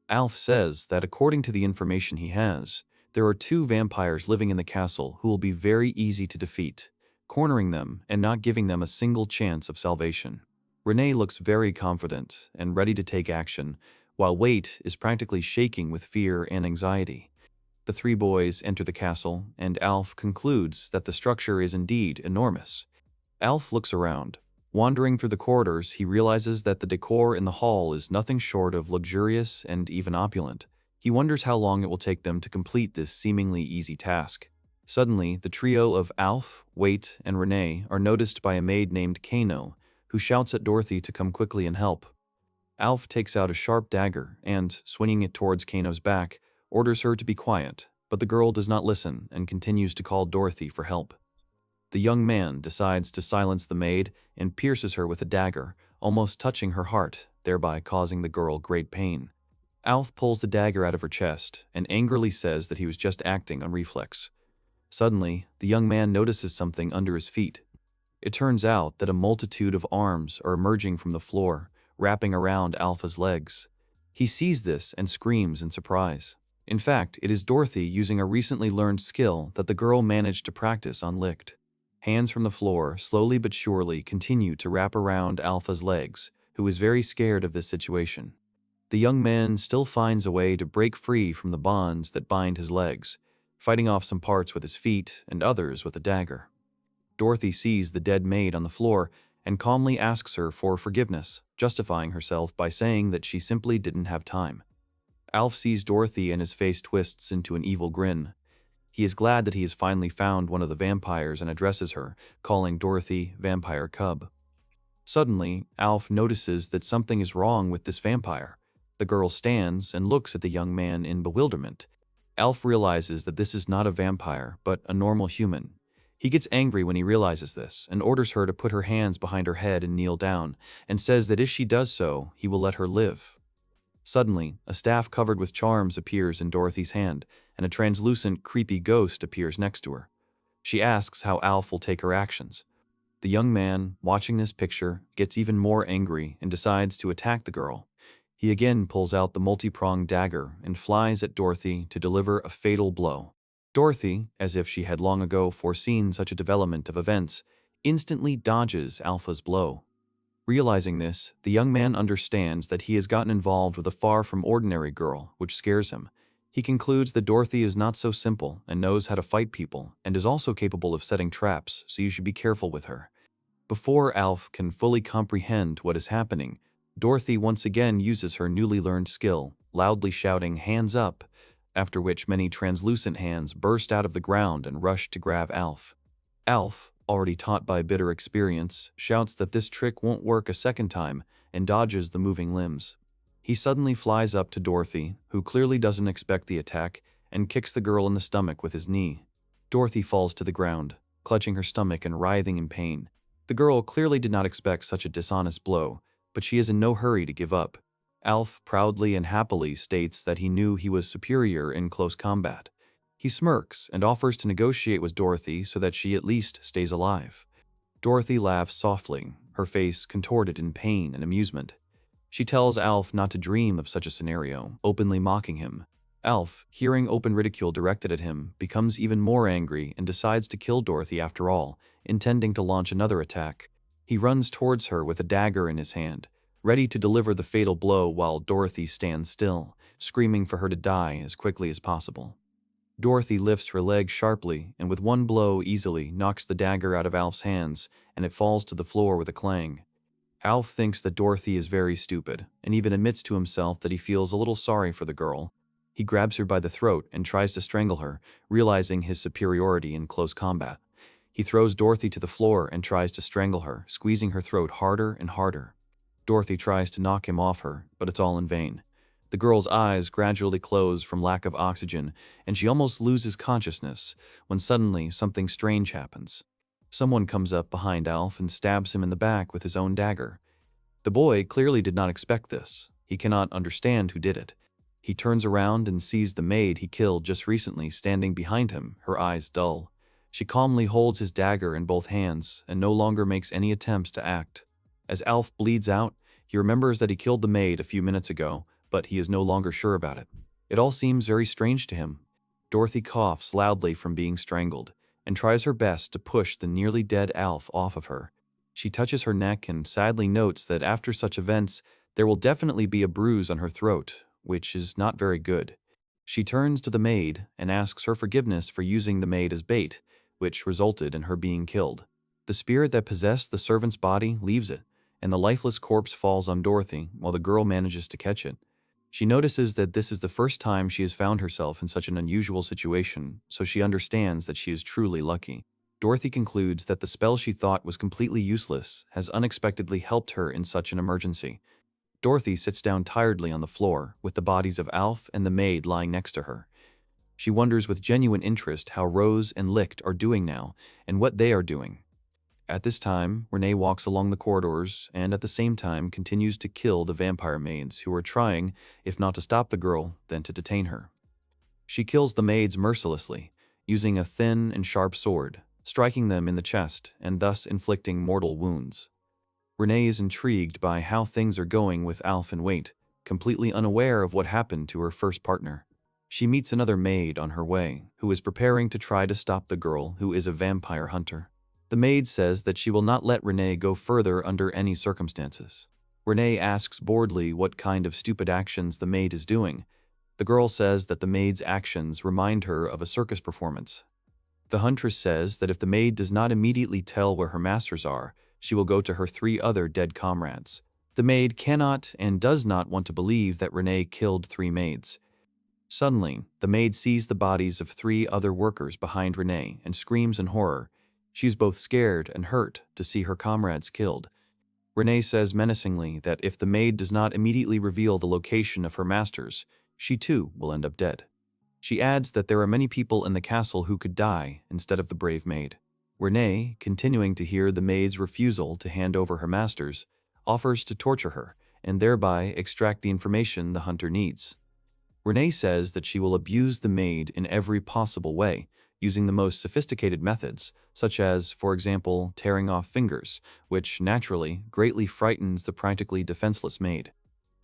Alf says that according to the information he has, there are 2 vampires living in the castle who will be very easy to defeat, cornering them and not giving them a single chance of salvation. Renee looks very confident and ready to take action, while Wait is practically shaking with fear and anxiety. The 3 boys enter the castle, and Alf concludes that the structure is indeed enormous. Alf looks around. Wandering through the corridors, he realizes that the decor in the hall is nothing short of luxurious and even opulent. He wonders how long it will take them to complete this seemingly easy task. Suddenly, the trio of Alf, Wait, and Renee are noticed by a maid named Kano, who shouts at Dorothy to come quickly and help. Alf takes out a sharp dagger and, swinging it towards Kano's back, orders her to be quiet, but the girl does not listen and continues to call Dorothy for help. The young man decides to silence the maid and pierces her with a dagger, almost touching her heart, thereby causing the girl great pain. Alf pulls the dagger out of her chest and angrily says that he was just acting on reflex. Suddenly, the young man notices something under his feet. It turns out that a multitude of arms are emerging from the floor, wrapping around Alpha's legs. He sees this and screams in surprise. In fact, it is Dorothy using a recently learned skill that the girl managed to practice on Lichte. Hands from the floor, slowly but surely, continue to wrap around Alpha's legs, who is very scared of this situation. The young man still finds a way to break free from the bonds that bind his legs, fighting off some parts with his feet and others with a dagger. Dorothy sees the dead maid on the floor and calmly asks her for forgiveness, justifying herself by saying that she simply didn't have time. Alf sees Dorothy and his face twists into an evil grin. He is glad that he has finally found one of the vampires and addresses her, calling Dorothy Vampire Cub. Suddenly, Alf notices that something is wrong with this vampire. The girl stands and looks at the young man in bewilderment. Alf realizes that this is not a vampire, but a normal human. He gets angry when he realizes this and orders her to put her hands behind her head and kneel down, and says that if she does so, he will let her live. Suddenly, a staff covered with charms appears in Dorothy's hand, and a translucent, creepy ghost appears next to her. She asks how Alf will take her actions. The young man, watching this picture, gets even more angry and decides to attack the girl. He again pulls out the multi-pronged dagger and flies at Dorothy to deliver a fatal blow. Dorothy, as if she had long ago foreseen such a development of events, instantly dodges Alpha's blow. Realizing this, the young man understands that he has gotten involved with a far from ordinary girl, which scares him. He concludes that Dorothy is not so simple and knows how to fight people, and is also capable of setting traps, so you should be careful with her. Before Alf can fully comprehend what is happening, Dorothy once again uses her newly learned skill, loudly shouting, "Hands up!" after which many translucent hands burst out of the ground and rush to grab Alf. Alf, already taught by bitter experience, shouts that this trick won't work a second time and dodges the moving limbs. He suddenly flies up to Dorothy, who clearly doesn't expect the attack, and kicks the girl in the stomach with his knee. Dorothy falls to the ground, clutching her stomach and writhing in pain. The girl clearly did not expect such a dishonest blow, but she is in no hurry to give up. Alf proudly and happily states that he knew he was superior in close combat. He smirks and offers to negotiate with Dorothy so that she at least stays alive. Dorothy laughs softly, her face contorted in pain and amusement. She tells Alf not to dream of such a scenario, openly mocking him. Alf, hearing open ridicule directed at him, becomes even more angry and decides to kill Dorothy after all, intending to launch another attack. He runs towards her with a dagger in his hand, ready to deliver the fatal blow while Dorothy stands still, screaming for her to die as quickly as possible. Dorothy lifts her leg sharply and with one blow easily knocks the dagger out of Alf's hands, and it falls to the floor with a clang. Alf thinks that Dorothy is very stupid, and even admits to himself that he feels a little sorry for the girl. He grabs her by the throat and tries to strangle her, realizing his superiority in close combat. He throws Dorothy to the floor and tries to strangle her, squeezing her throat harder and harder. Dorothy tries to knock him off her, but it's all in vain. The girl's eyes gradually close from lack of oxygen, and she almost loses consciousness when suddenly something strange happens. Someone comes up behind Alf and stabs him in the back with his own dagger. The boy clearly did not expect this. He cannot understand who did it. He turns around and sees the maid he killed just recently standing behind him, her eyes dull. She calmly holds his dagger in both hands and no longer makes any attempts to act. As Alf bleeds out, he remembers that he killed the maid a few minutes ago, but he is no longer sure about it. It all seems very strange to him. Dorothy coughs loudly from being strangled and tries her best to push the nearly dead Alf off of her. She touches her neck and sadly notes that after such events, there will definitely be a bruise on her throat, which is not very good. She turns to the maid and asks her forgiveness for using the maid as bait, which resulted in her being killed. The spirit that possessed the servant's body leaves it, and the lifeless corpse falls on Dorothy while the girl manages to catch it. She notices that this is the first time she has found herself in such an unusual situation, so she understands that she is truly lucky. Dorothy concludes that the spell she thought was completely useless has unexpectedly helped her in such an emergency. Dorothy sits down tiredly on the floor, with the bodies of Alf and the maid lying next to her. She wonders with genuine interest how Rose and Lichte are doing now, and what they are doing. At this time, Renee walks along the corridors and at the same time continues to kill the vampire maids who are trying, if not to stop the girl, then to detain her. She kills the maids mercilessly, using a thin and sharp sword, striking them in the chest and thus inflicting mortal wounds. Renee is intrigued by how things are going with Alf and Waite, completely unaware of what happened to her first partner. She meets another maid on her way, who is preparing to try to stop the girl who is a vampire hunter. The maid says that she will not let Renee go further under any circumstances. Renee asks boredly what kind of stupid actions the maid is doing. The girl says that the maid's actions remind her of a circus performance. The huntress says that if the maid does not immediately tell where her masters are, she will go to her 3 other dead comrades. The maid cannot and does not want to believe that Renee killed 3 maids. Suddenly, the maid sees the bodies of 3 other workers behind Renee and screams in horror. She is both scared and hurt to see her comrades killed. Renee says menacingly that if the maid does not immediately reveal the location of her masters, she too will end up dead. She adds that there are many people in the castle who could die instead of the brave maid. Renee, continuing to hear the maid's refusal to hand over her masters, offers to torture her and thereby extract the information the hunter needs. Renee says that she will abuse the maid in every possible way, using the most sophisticated methods, such as, for example, tearing off fingers, which naturally greatly frightens the practically defenseless maid.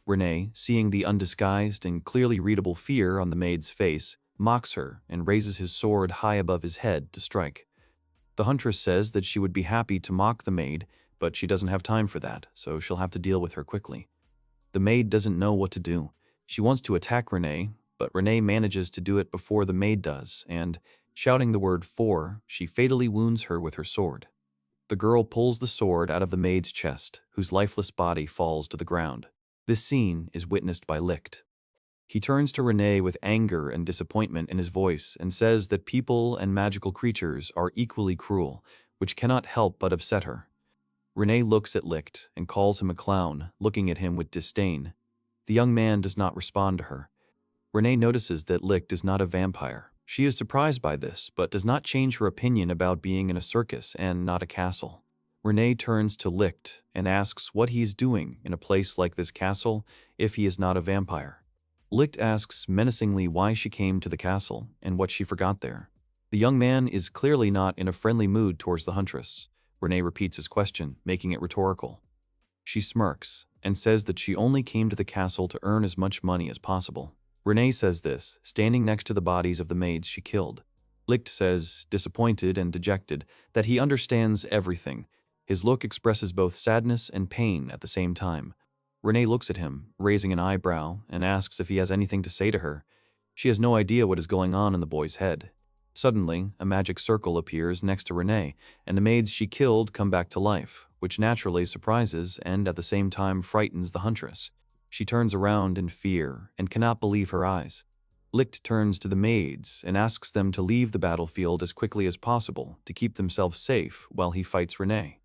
Renee, seeing the undisguised and clearly readable fear on the maid's face, mocks her and raises his sword high above his head to strike. The huntress says that she would be happy to mock the maid, but she doesn't have time for that, so she'll have to deal with her quickly. The maid doesn't know what to do. She wants to attack Renee, but Renee manages to do it before the maid does, and, shouting the word "for," she fatally wounds her with her sword. The girl pulls the sword out of the maid's chest, whose lifeless body falls to the ground. This scene is witnessed by Lichte. He turns to Renee with anger and disappointment in his voice and says that people and magical creatures are equally cruel, which cannot help but upset her. Renee looks at Lichte and calls him a clown, looking at him with disdain. The young man does not respond to her. Renee notices that Lichte is not a vampire. She is surprised by this, but does not change her opinion about being in a circus and not a castle. Renee turns to Lichte and asks what he is doing in a place like this castle if he is not a vampire. Lichte asks menacingly why she came to the castle and what she forgot there. The young man is clearly not in a friendly mood towards the huntress. Renee repeats his question, making it rhetorical. She smirks and says that she only came to the castle to earn as much money as possible. Renee says this, standing next to the bodies of the maids she killed. Lichte says, disappointed and dejected, that he understands everything. His look expresses both sadness and pain at the same time. Renee looks at him, raising an eyebrow, and asks if he has anything to say to her. She has no idea what is going on in the boy's head. Suddenly, a magic circle appears next to Renee, and the maids she killed come back to life, which naturally surprises and at the same time frightens the huntress. She turns around in fear and cannot believe her eyes. Lichte turns to the maids and asks them to leave the battlefield as quickly as possible to keep themselves safe while he fights Renee.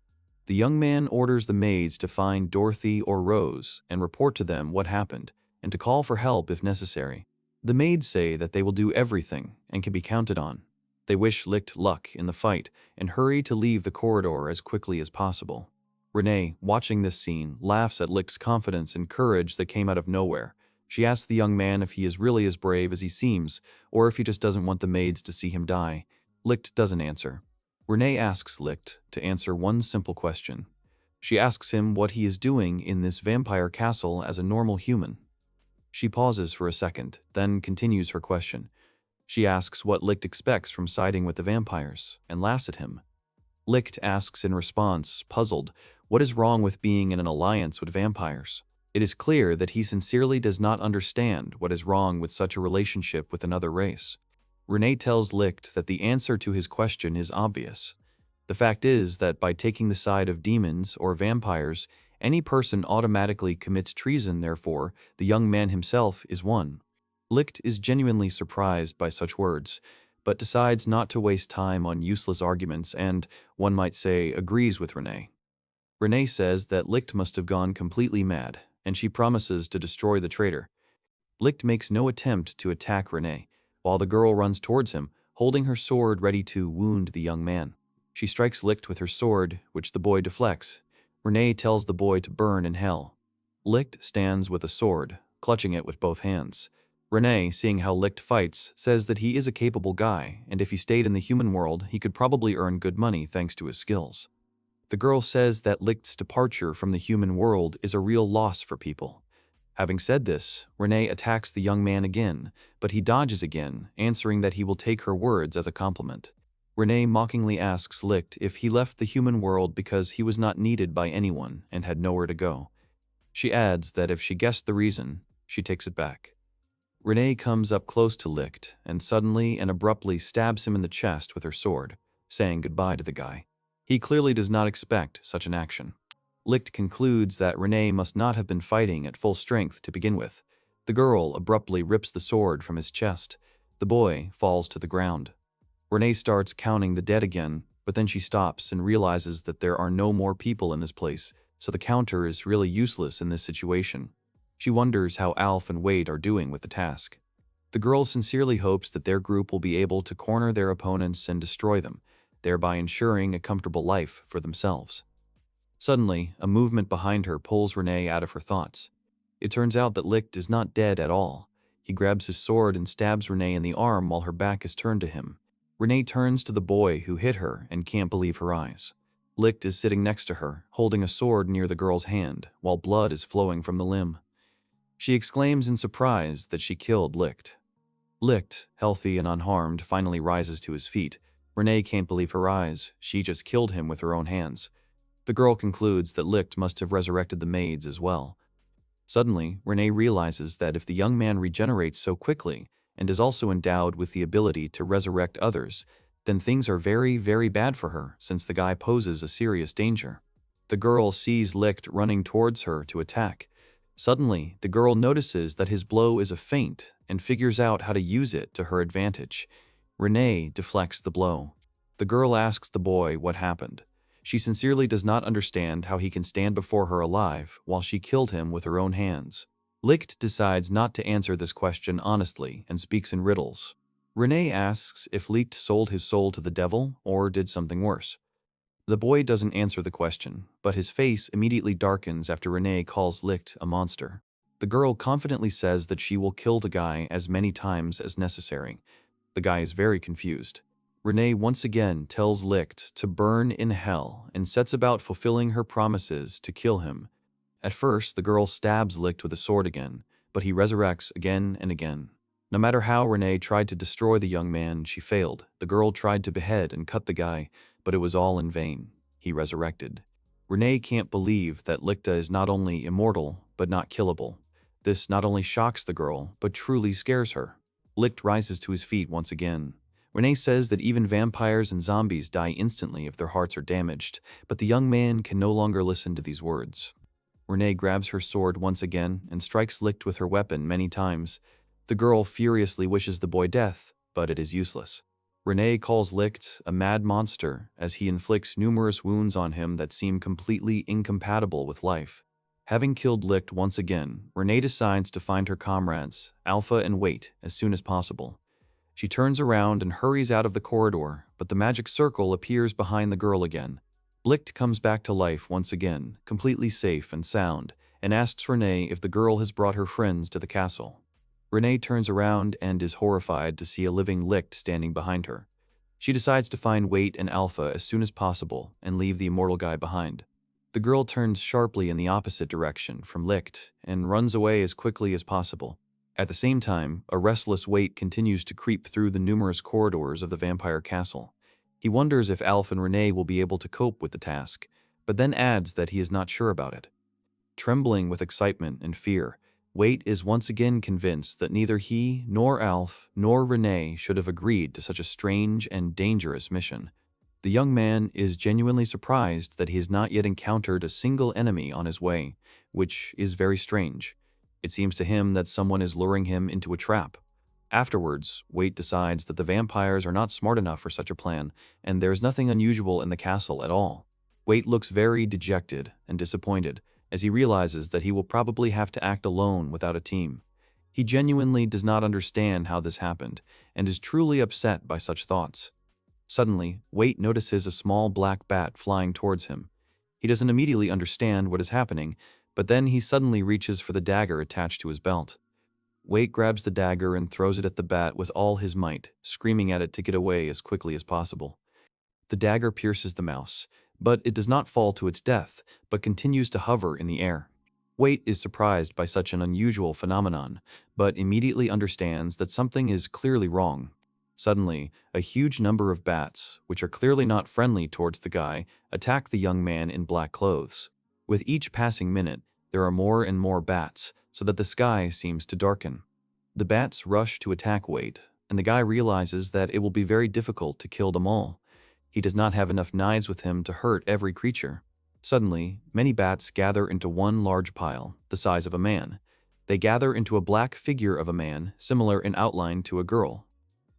The young man orders the maids to find Dorothy or Rose and report to them what happened, and to call for help if necessary. The maids say that they will do everything and can be counted on. They wish Lichte luck in the fight and hurry to leave the corridor as quickly as possible. Renee, watching this scene, laughs at Lichte's confidence and courage that came out of nowhere. She asks the young man if he is really as brave as he seems, or if he just doesn't want the maids to see him die. Lichte doesn't answer. Renee asks Lichte to answer one simple question. She asks him what he is doing in this vampire castle as a normal human. She pauses for a second, then continues her question. She asks what Lichte expects from siding with the vampires, and laughs at him. Lichte asks in response, puzzled, what is wrong with being in an alliance with vampires? It is clear that he sincerely does not understand what is wrong with such a relationship with another race. Renee tells Lichte that the answer to his question is obvious. The fact is that by taking the side of demons or vampires, any person automatically commits treason. Therefore, the young man himself is one. Lichte is genuinely surprised by such words, but decides not to waste time on useless arguments and, one might say, agrees with Renee. Renee says that Lichte must have gone completely mad, and she promises to destroy the traitor. Lichte makes no attempt to attack Renee, while the girl runs towards him, holding her sword ready to wound the young man. She strikes Lichte with her sword, which the boy deflects. Renee tells the boy to burn in hell. Lichte stands with a sword, clutching it with both hands. Renee, seeing how Lichte fights, says that he is a capable guy, and if he stayed in the human world, he could probably earn good money thanks to his skills. The girl says that Lichte's departure from the human world is a real loss for people. Having said this, Renee attacks the young man again, but he dodges again, answering that he will take her words as a compliment. Renee mockingly asks Lichte if he left the human world because he was not needed by anyone and had nowhere to go. She adds that if she guessed the reason, she takes it back. Renee comes up close to Lichte and suddenly and abruptly stabs him in the chest with her sword, saying goodbye to the guy. He clearly does not expect such an action. Lichte concludes that Renee must not have been fighting at full strength to begin with. The girl abruptly rips the sword from his chest. The boy falls to the ground. Renee starts counting the dead again, but then she stops and realizes that there are no more people in this place, so the counter is really useless in this situation. She wonders how Alf and Wade are doing with the task. The girl sincerely hopes that their group will be able to corner their opponents and destroy them, thereby ensuring a comfortable life for themselves. Suddenly, a movement behind her pulls Renee out of her thoughts. It turns out that Lichte is not dead at all. He grabs his sword and stabs Renee in the arm while her back is turned to him. Renee turns to the boy who hit her and can't believe her eyes. Lichte is sitting next to her, holding a sword near the girl's hand, while blood is flowing from the limb. She exclaims in surprise that she killed Lichte. Lichte, healthy and unharmed, finally rises to his feet. Renee can't believe her eyes. She just killed him with her own hands. The girl concludes that Lichte must have resurrected the maids as well. Suddenly, Renee realizes that if the young man regenerates so quickly and is also endowed with the ability to resurrect others, then things are very, very bad for her since the guy poses a serious danger. The girl sees Lichte running towards her to attack. Suddenly, the girl notices that his blow is a feint and figures out how to use it to her advantage. Renee deflects the blow. The girl asks the boy what happened. She sincerely does not understand how he can stand before her alive while she killed him with her own hands. Lichte decides not to answer this question honestly and speaks in riddles. Renee asks if Lichte sold his soul to the devil or did something worse. The boy doesn't answer the question, but his face immediately darkens after Renee calls Lichte a monster. The girl confidently says that she will kill the guy as many times as necessary. The guy is very confused. Renee once again tells Lichte to burn in hell and sets about fulfilling her promises to kill him. At first, the girl stabs Lichte with a sword again, but he resurrects again and again. No matter how Renee tried to destroy the young man, she failed. The girl tried to behead and cut the guy, but it was all in vain. He resurrected. Renee can't believe that Lichte is not only immortal, but not killable. This not only shocks the girl, but truly scares her. Lichte rises to his feet once again. Renee says that even vampires and zombies die instantly if their hearts are damaged, but the young man can no longer listen to these words. Renee grabs her sword once again and strikes Lichte with her weapon many times. The girl furiously wishes the boy death, but it is useless. Renee calls Lichte a mad monster as he inflicts numerous wounds on him that seem completely incompatible with life. Having killed Lichte once again, Renee decides to find her comrades, Alpha and Wait, as soon as possible. She turns around and hurries out of the corridor, but the magic circle appears behind the girl again. Lichte comes back to life once again, completely safe and sound, and asks Renee if the girl has brought her friends to the castle. Renee turns around and is horrified to see a living Lichte standing behind her. She decides to find Wait and Alpha as soon as possible and leave the immortal guy behind. The girl turns sharply in the opposite direction from Lichte and runs away as quickly as possible. At the same time, a restless Wait continues to creep through the numerous corridors of the vampire castle. He wonders if Alpha and Renee will be able to cope with the task, but then adds that he is not sure about it. Trembling with excitement and fear, Wait is once again convinced that neither he, nor Alf, nor Renee should have agreed to such a strange and dangerous mission. The young man is genuinely surprised that he has not yet encountered a single enemy on his way, which is very strange. It seems to him that someone is luring him into a trap. Afterwards, Wait decides that the vampires are not smart enough for such a plan, and there is nothing unusual in the castle at all. Wait looks very dejected and disappointed, as he realizes that he will probably have to act alone without a team. He genuinely does not understand how this happened, and is truly upset by such thoughts. Suddenly, Wait notices a small black bat flying towards him. He doesn't immediately understand what is happening, but then he suddenly reaches for the dagger attached to his belt. Wait grabs the dagger and throws it at the bat with all his might, screaming at it to get away as quickly as possible. The dagger pierces the mouse, but it does not fall to its death, but continues to hover in the air. Wait is surprised by such an unusual phenomenon, but immediately understands that something is clearly wrong. Suddenly, a huge number of bats, which are clearly not friendly towards the guy, attack the young man in black clothes. With each passing minute, there are more and more bats, so that the sky seems to darken. The bats rush to attack Wait, and the guy realizes that it will be very difficult to kill them all. He does not have enough knives with him to hurt every creature. Suddenly, many bats gather into one large pile, the size of a man. They gather into a black figure of a man, similar in outline to a girl.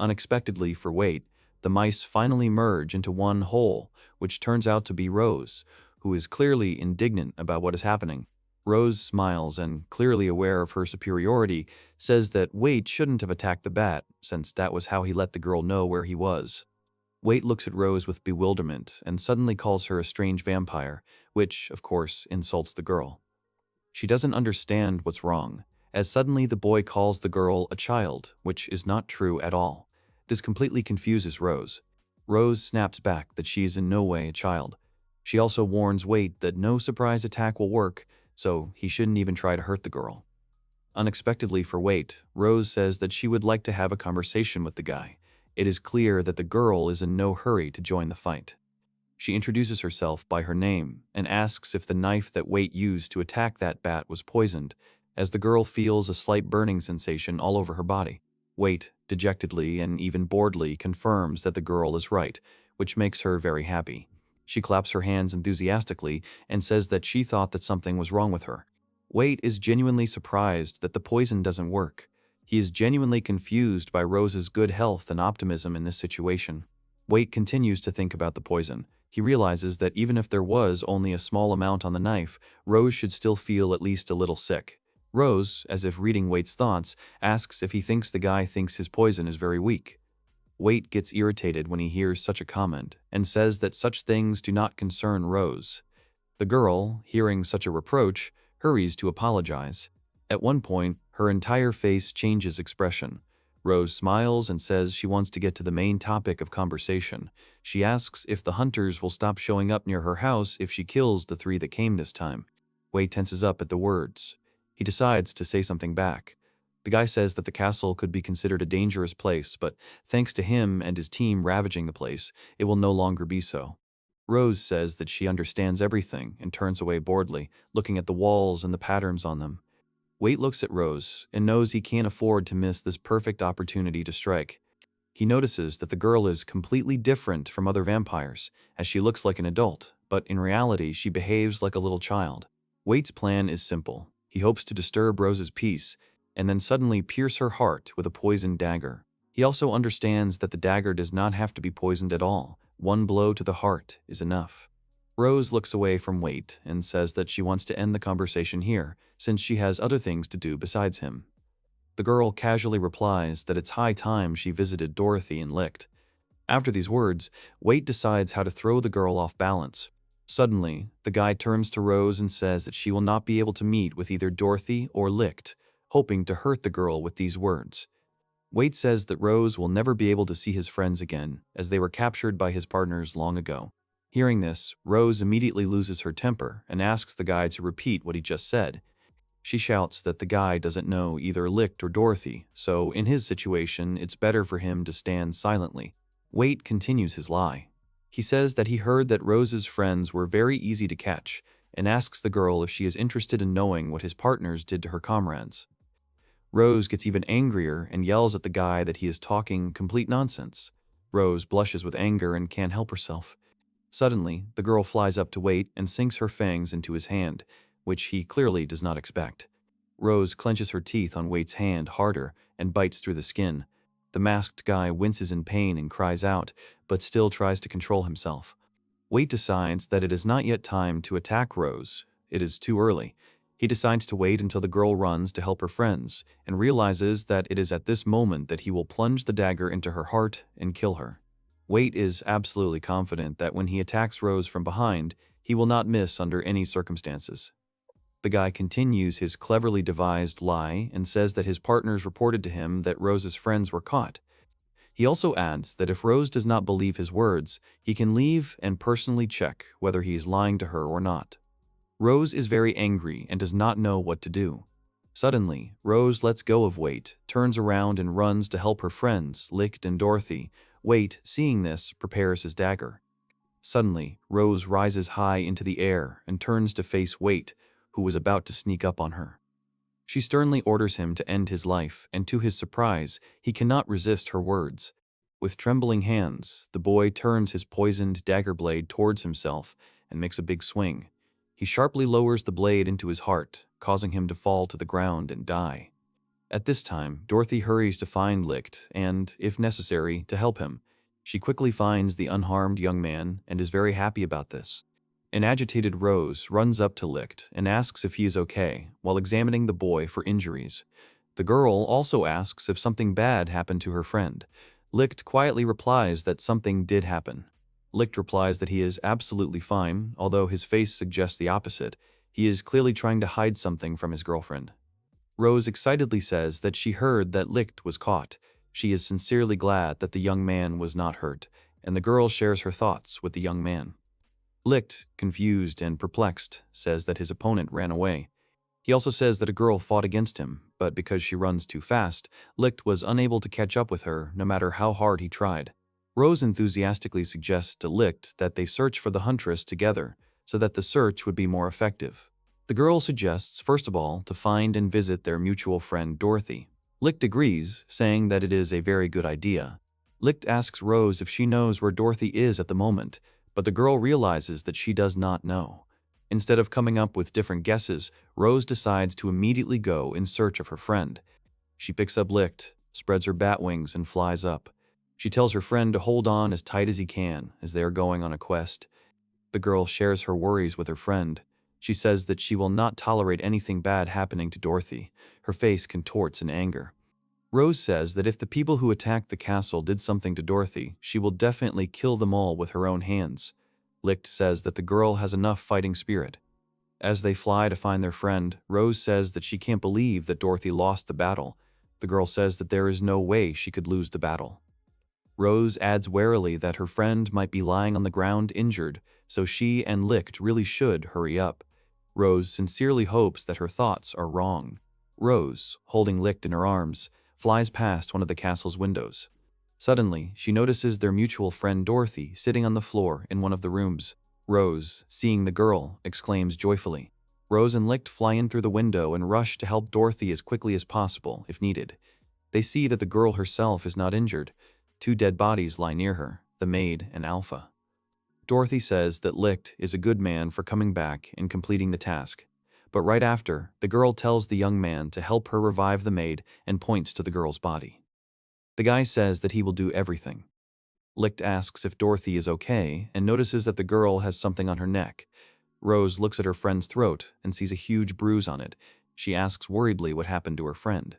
Unexpectedly for Wait, the mice finally merge into one whole, which turns out to be Rose, who is clearly indignant about what is happening. Rose smiles and, clearly aware of her superiority, says that Wait shouldn't have attacked the bat, since that was how he let the girl know where he was. Wait looks at Rose with bewilderment and suddenly calls her a strange vampire, which, of course, insults the girl. She doesn't understand what's wrong, as suddenly the boy calls the girl a child, which is not true at all. This completely confuses Rose. Rose snaps back that she is in no way a child. She also warns Wait that no surprise attack will work, so he shouldn't even try to hurt the girl. Unexpectedly for Wait, Rose says that she would like to have a conversation with the guy. It is clear that the girl is in no hurry to join the fight. She introduces herself by her name and asks if the knife that Wait used to attack that bat was poisoned, as the girl feels a slight burning sensation all over her body. Wait, dejectedly and even boredly, confirms that the girl is right, which makes her very happy. She claps her hands enthusiastically and says that she thought that something was wrong with her. Wait is genuinely surprised that the poison doesn't work. He is genuinely confused by Rose's good health and optimism in this situation. Wait continues to think about the poison. He realizes that even if there was only a small amount on the knife, Rose should still feel at least a little sick. Rose, as if reading Wait's thoughts, asks if he thinks the guy thinks his poison is very weak. Wait gets irritated when he hears such a comment and says that such things do not concern Rose. The girl, hearing such a reproach, hurries to apologize. At one point, her entire face changes expression. Rose smiles and says she wants to get to the main topic of conversation. She asks if the hunters will stop showing up near her house if she kills the 3 that came this time. Wei tenses up at the words. He decides to say something back. The guy says that the castle could be considered a dangerous place, but thanks to him and his team ravaging the place, it will no longer be so. Rose says that she understands everything and turns away boredly, looking at the walls and the patterns on them. Wait looks at Rose and knows he can't afford to miss this perfect opportunity to strike. He notices that the girl is completely different from other vampires, as she looks like an adult, but in reality she behaves like a little child. Wait's plan is simple. He hopes to disturb Rose's peace, and then suddenly pierce her heart with a poisoned dagger. He also understands that the dagger does not have to be poisoned at all. One blow to the heart is enough. Rose looks away from Wait and says that she wants to end the conversation here, since she has other things to do besides him. The girl casually replies that it's high time she visited Dorothy and Lichte. After these words, Wait decides how to throw the girl off balance. Suddenly, the guy turns to Rose and says that she will not be able to meet with either Dorothy or Lichte, hoping to hurt the girl with these words. Wait says that Rose will never be able to see his friends again, as they were captured by his partners long ago. Hearing this, Rose immediately loses her temper and asks the guy to repeat what he just said. She shouts that the guy doesn't know either Lichte or Dorothy, so in his situation, it's better for him to stand silently. Wait continues his lie. He says that he heard that Rose's friends were very easy to catch, and asks the girl if she is interested in knowing what his partners did to her comrades. Rose gets even angrier and yells at the guy that he is talking complete nonsense. Rose blushes with anger and can't help herself. Suddenly, the girl flies up to Wait and sinks her fangs into his hand, which he clearly does not expect. Rose clenches her teeth on Wait's hand harder and bites through the skin. The masked guy winces in pain and cries out, but still tries to control himself. Wait decides that it is not yet time to attack Rose. It is too early. He decides to wait until the girl runs to help her friends, and realizes that it is at this moment that he will plunge the dagger into her heart and kill her. Wait is absolutely confident that when he attacks Rose from behind, he will not miss under any circumstances. The guy continues his cleverly devised lie and says that his partners reported to him that Rose's friends were caught. He also adds that if Rose does not believe his words, he can leave and personally check whether he is lying to her or not. Rose is very angry and does not know what to do. Suddenly, Rose lets go of Wait, turns around and runs to help her friends, Lichte and Dorothy. Wait, seeing this, prepares his dagger. Suddenly, Rose rises high into the air and turns to face Wait, who was about to sneak up on her. She sternly orders him to end his life, and to his surprise, he cannot resist her words. With trembling hands, the boy turns his poisoned dagger blade towards himself and makes a big swing. He sharply lowers the blade into his heart, causing him to fall to the ground and die. At this time, Dorothy hurries to find Lichte and, if necessary, to help him. She quickly finds the unharmed young man and is very happy about this. An agitated Rose runs up to Lichte and asks if he is okay, while examining the boy for injuries. The girl also asks if something bad happened to her friend. Lichte quietly replies that something did happen. Lichte replies that he is absolutely fine, although his face suggests the opposite. He is clearly trying to hide something from his girlfriend. Rose excitedly says that she heard that Lichte was caught. She is sincerely glad that the young man was not hurt, and the girl shares her thoughts with the young man. Lichte, confused and perplexed, says that his opponent ran away. He also says that a girl fought against him, but because she runs too fast, Lichte was unable to catch up with her no matter how hard he tried. Rose enthusiastically suggests to Lichte that they search for the huntress together, so that the search would be more effective. The girl suggests, first of all, to find and visit their mutual friend Dorothy. Lichte agrees, saying that it is a very good idea. Lichte asks Rose if she knows where Dorothy is at the moment, but the girl realizes that she does not know. Instead of coming up with different guesses, Rose decides to immediately go in search of her friend. She picks up Lichte, spreads her bat wings, and flies up. She tells her friend to hold on as tight as he can, as they are going on a quest. The girl shares her worries with her friend. She says that she will not tolerate anything bad happening to Dorothy. Her face contorts in anger. Rose says that if the people who attacked the castle did something to Dorothy, she will definitely kill them all with her own hands. Lichte says that the girl has enough fighting spirit. As they fly to find their friend, Rose says that she can't believe that Dorothy lost the battle. The girl says that there is no way she could lose the battle. Rose adds warily that her friend might be lying on the ground injured, so she and Lichte really should hurry up. Rose sincerely hopes that her thoughts are wrong. Rose, holding Lichte in her arms, flies past one of the castle's windows. Suddenly, she notices their mutual friend Dorothy sitting on the floor in one of the rooms. Rose, seeing the girl, exclaims joyfully. Rose and Lichte fly in through the window and rush to help Dorothy as quickly as possible, if needed. They see that the girl herself is not injured. 2 dead bodies lie near her, the maid and Alpha. Dorothy says that Lichte is a good man for coming back and completing the task. But right after, the girl tells the young man to help her revive the maid and points to the girl's body. The guy says that he will do everything. Lichte asks if Dorothy is okay and notices that the girl has something on her neck. Rose looks at her friend's throat and sees a huge bruise on it. She asks worriedly what happened to her friend.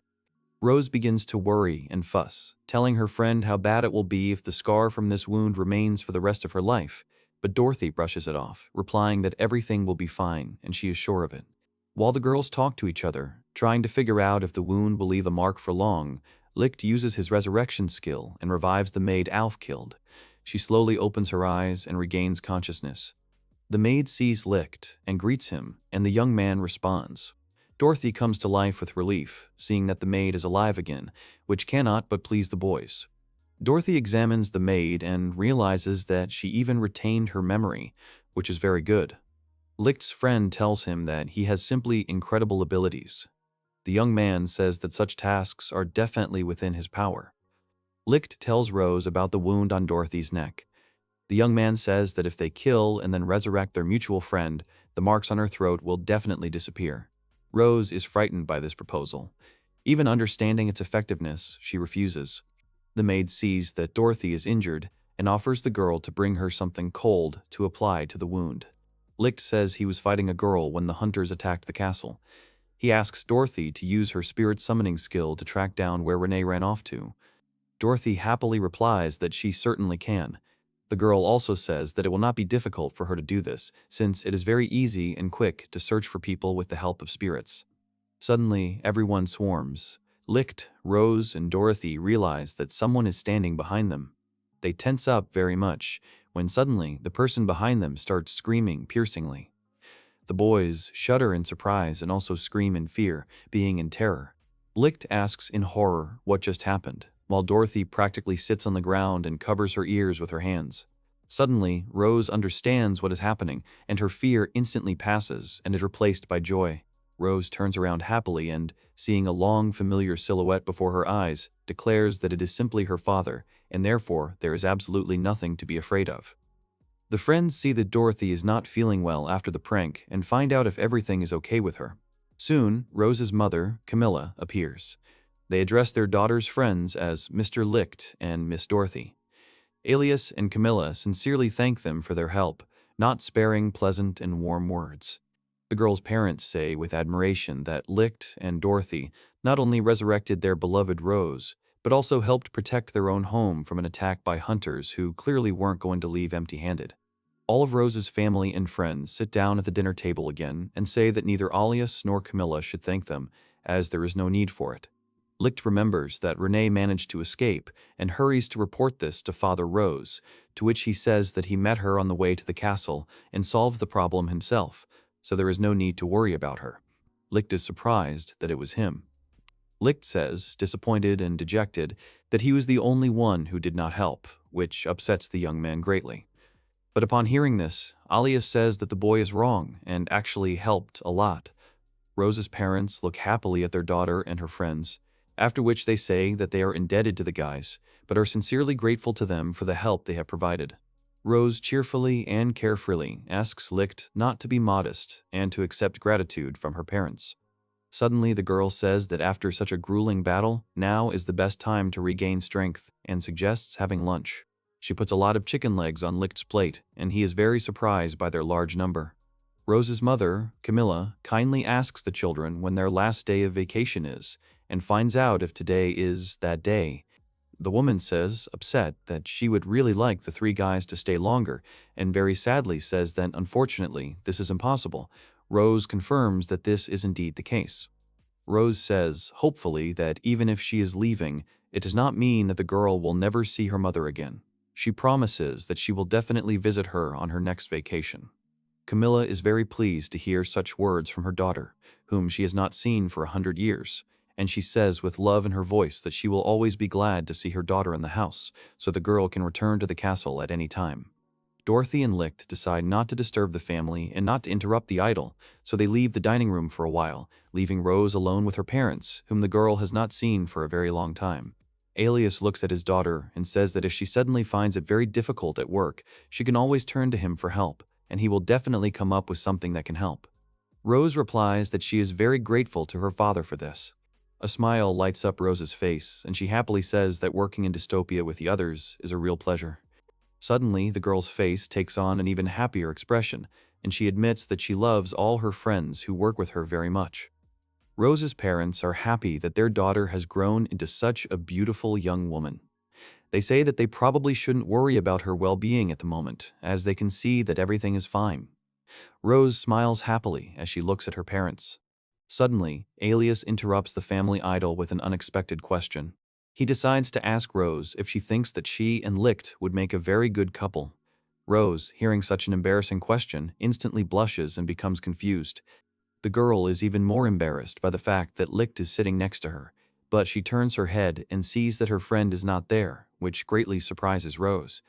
Rose begins to worry and fuss, telling her friend how bad it will be if the scar from this wound remains for the rest of her life. But Dorothy brushes it off, replying that everything will be fine and she is sure of it. While the girls talk to each other, trying to figure out if the wound will leave a mark for long, Lichte uses his resurrection skill and revives the maid Alf killed. She slowly opens her eyes and regains consciousness. The maid sees Lichte and greets him, and the young man responds. Dorothy comes to life with relief, seeing that the maid is alive again, which cannot but please the boys. Dorothy examines the maid and realizes that she even retained her memory, which is very good. Lichte's friend tells him that he has simply incredible abilities. The young man says that such tasks are definitely within his power. Lichte tells Rose about the wound on Dorothy's neck. The young man says that if they kill and then resurrect their mutual friend, the marks on her throat will definitely disappear. Rose is frightened by this proposal. Even understanding its effectiveness, she refuses. The maid sees that Dorothy is injured and offers the girl to bring her something cold to apply to the wound. Lichte says he was fighting a girl when the hunters attacked the castle. He asks Dorothy to use her spirit summoning skill to track down where Renee ran off to. Dorothy happily replies that she certainly can. The girl also says that it will not be difficult for her to do this, since it is very easy and quick to search for people with the help of spirits. Suddenly, everyone swarms. Lichte, Rose, and Dorothy realize that someone is standing behind them. They tense up very much, when suddenly the person behind them starts screaming piercingly. The boys shudder in surprise and also scream in fear, being in terror. Lichte asks in horror what just happened, while Dorothy practically sits on the ground and covers her ears with her hands. Suddenly, Rose understands what is happening, and her fear instantly passes and is replaced by joy. Rose turns around happily and, seeing a long, familiar silhouette before her eyes, declares that it is simply her father, and therefore there is absolutely nothing to be afraid of. The friends see that Dorothy is not feeling well after the prank and find out if everything is okay with her. Soon, Rose's mother, Camilla, appears. They address their daughter's friends as Mr. Lichte and Miss Dorothy. Alias and Camilla sincerely thank them for their help, not sparing pleasant and warm words. The girl's parents say with admiration that Lichte and Dorothy not only resurrected their beloved Rose, but also helped protect their own home from an attack by hunters who clearly weren't going to leave empty-handed. All of Rose's family and friends sit down at the dinner table again and say that neither Alias nor Camilla should thank them, as there is no need for it. Lichte remembers that Renee managed to escape and hurries to report this to Father Rose, to which he says that he met her on the way to the castle and solved the problem himself, so there is no need to worry about her. Lichte is surprised that it was him. Lichte says, disappointed and dejected, that he was the only one who did not help, which upsets the young man greatly. But upon hearing this, Alias says that the boy is wrong and actually helped a lot. Rose's parents look happily at their daughter and her friends, after which they say that they are indebted to the guys, but are sincerely grateful to them for the help they have provided. Rose cheerfully and carefree asks Lichte not to be modest and to accept gratitude from her parents. Suddenly, the girl says that after such a grueling battle, now is the best time to regain strength and suggests having lunch. She puts a lot of chicken legs on Lichte's plate, and he is very surprised by their large number. Rose's mother, Camilla, kindly asks the children when their last day of vacation is, and finds out if today is that day. The woman says, upset, that she would really like the three guys to stay longer, and very sadly says that unfortunately this is impossible. Rose confirms that this is indeed the case. Rose says, hopefully, that even if she is leaving, it does not mean that the girl will never see her mother again. She promises that she will definitely visit her on her next vacation. Camilla is very pleased to hear such words from her daughter, whom she has not seen for 100 years, and she says with love in her voice that she will always be glad to see her daughter in the house, so the girl can return to the castle at any time. Dorothy and Lichte decide not to disturb the family and not to interrupt the idol, so they leave the dining room for a while, leaving Rose alone with her parents, whom the girl has not seen for a very long time. Alias looks at his daughter and says that if she suddenly finds it very difficult at work, she can always turn to him for help, and he will definitely come up with something that can help. Rose replies that she is very grateful to her father for this. A smile lights up Rose's face, and she happily says that working in dystopia with the others is a real pleasure. Suddenly, the girl's face takes on an even happier expression, and she admits that she loves all her friends who work with her very much. Rose's parents are happy that their daughter has grown into such a beautiful young woman. They say that they probably shouldn't worry about her well-being at the moment, as they can see that everything is fine. Rose smiles happily as she looks at her parents. Suddenly, Alias interrupts the family idol with an unexpected question. He decides to ask Rose if she thinks that she and Lichte would make a very good couple. Rose, hearing such an embarrassing question, instantly blushes and becomes confused. The girl is even more embarrassed by the fact that Lichte is sitting next to her, but she turns her head and sees that her friend is not there, which greatly surprises Rose.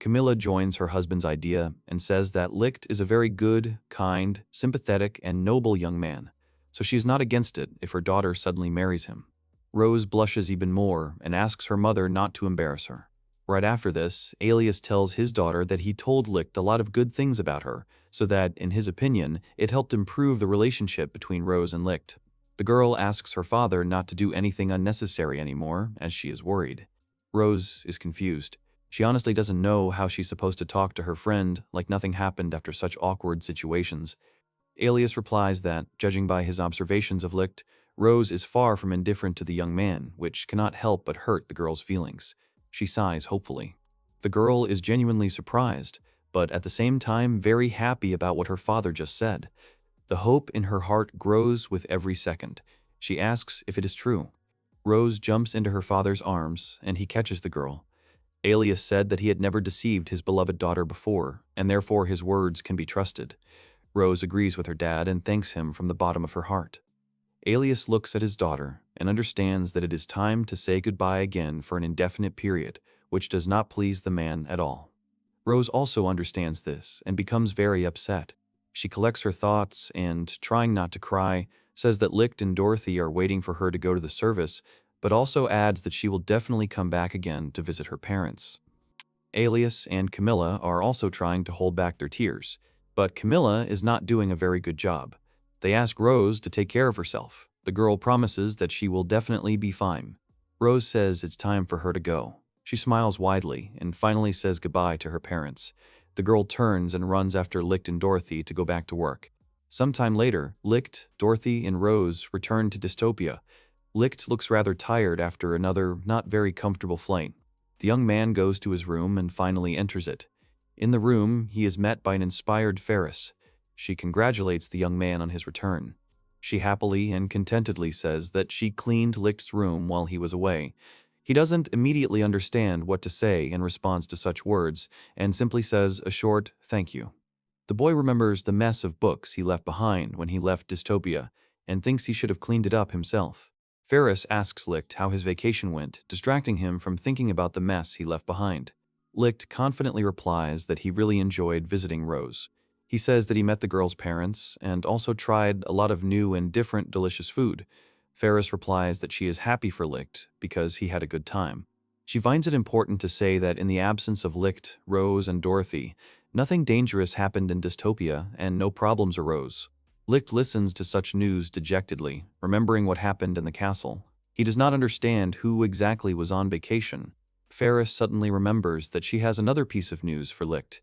Camilla joins her husband's idea and says that Lichte is a very good, kind, sympathetic, and noble young man, so she is not against it if her daughter suddenly marries him. Rose blushes even more and asks her mother not to embarrass her. Right after this, Alias tells his daughter that he told Lichte a lot of good things about her, so that, in his opinion, it helped improve the relationship between Rose and Lichte. The girl asks her father not to do anything unnecessary anymore, as she is worried. Rose is confused. She honestly doesn't know how she's supposed to talk to her friend like nothing happened after such awkward situations. Alias replies that, judging by his observations of Lichte, Rose is far from indifferent to the young man, which cannot help but hurt the girl's feelings. She sighs hopefully. The girl is genuinely surprised, but at the same time very happy about what her father just said. The hope in her heart grows with every second. She asks if it is true. Rose jumps into her father's arms, and he catches the girl. Alias said that he had never deceived his beloved daughter before, and therefore his words can be trusted. Rose agrees with her dad and thanks him from the bottom of her heart. Alias looks at his daughter and understands that it is time to say goodbye again for an indefinite period, which does not please the man at all. Rose also understands this and becomes very upset. She collects her thoughts and, trying not to cry, says that Lichte and Dorothy are waiting for her to go to the service, but also adds that she will definitely come back again to visit her parents. Alias and Camilla are also trying to hold back their tears, but Camilla is not doing a very good job. They ask Rose to take care of herself. The girl promises that she will definitely be fine. Rose says it's time for her to go. She smiles widely and finally says goodbye to her parents. The girl turns and runs after Lichte and Dorothy to go back to work. Sometime later, Lichte, Dorothy, and Rose return to dystopia. Lichte looks rather tired after another not very comfortable flight. The young man goes to his room and finally enters it. In the room, he is met by an inspired Ferris. She congratulates the young man on his return. She happily and contentedly says that she cleaned Lichte's room while he was away. He doesn't immediately understand what to say in response to such words, and simply says a short thank you. The boy remembers the mess of books he left behind when he left dystopia, and thinks he should have cleaned it up himself. Ferris asks Lichte how his vacation went, distracting him from thinking about the mess he left behind. Lichte confidently replies that he really enjoyed visiting Rose. He says that he met the girl's parents and also tried a lot of new and different delicious food. Ferris replies that she is happy for Lichte because he had a good time. She finds it important to say that in the absence of Lichte, Rose, and Dorothy, nothing dangerous happened in dystopia and no problems arose. Lichte listens to such news dejectedly, remembering what happened in the castle. He does not understand who exactly was on vacation. Ferris suddenly remembers that she has another piece of news for Lichte.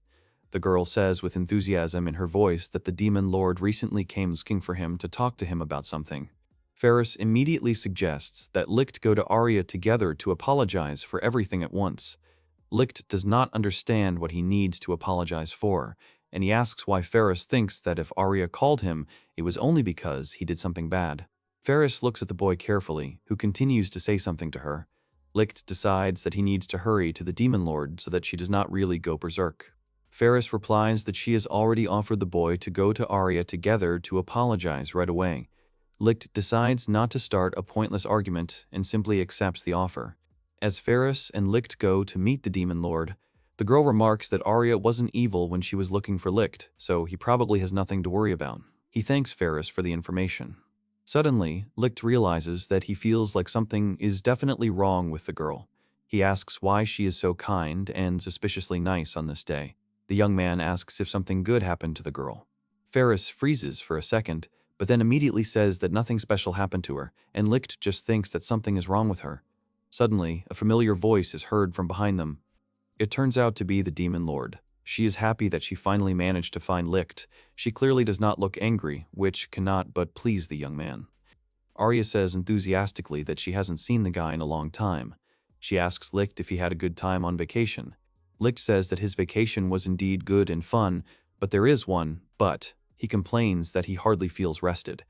The girl says with enthusiasm in her voice that the demon lord recently came looking for him to talk to him about something. Ferris immediately suggests that Lichte go to Arya together to apologize for everything at once. Lichte does not understand what he needs to apologize for, and he asks why Ferris thinks that if Arya called him, it was only because he did something bad. Ferris looks at the boy carefully, who continues to say something to her. Lichte decides that he needs to hurry to the Demon Lord so that she does not really go berserk. Ferris replies that she has already offered the boy to go to Arya together to apologize right away. Lichte decides not to start a pointless argument and simply accepts the offer. As Ferris and Lichte go to meet the Demon Lord, the girl remarks that Arya wasn't evil when she was looking for Lichte, so he probably has nothing to worry about. He thanks Ferris for the information. Suddenly, Lichte realizes that he feels like something is definitely wrong with the girl. He asks why she is so kind and suspiciously nice on this day. The young man asks if something good happened to the girl. Ferris freezes for a second, but then immediately says that nothing special happened to her, and Lichte just thinks that something is wrong with her. Suddenly, a familiar voice is heard from behind them. It turns out to be the Demon Lord. She is happy that she finally managed to find Lichte. She clearly does not look angry, which cannot but please the young man. Arya says enthusiastically that she hasn't seen the guy in a long time. She asks Lichte if he had a good time on vacation. Lichte says that his vacation was indeed good and fun, but there is one but. He complains that he hardly feels rested.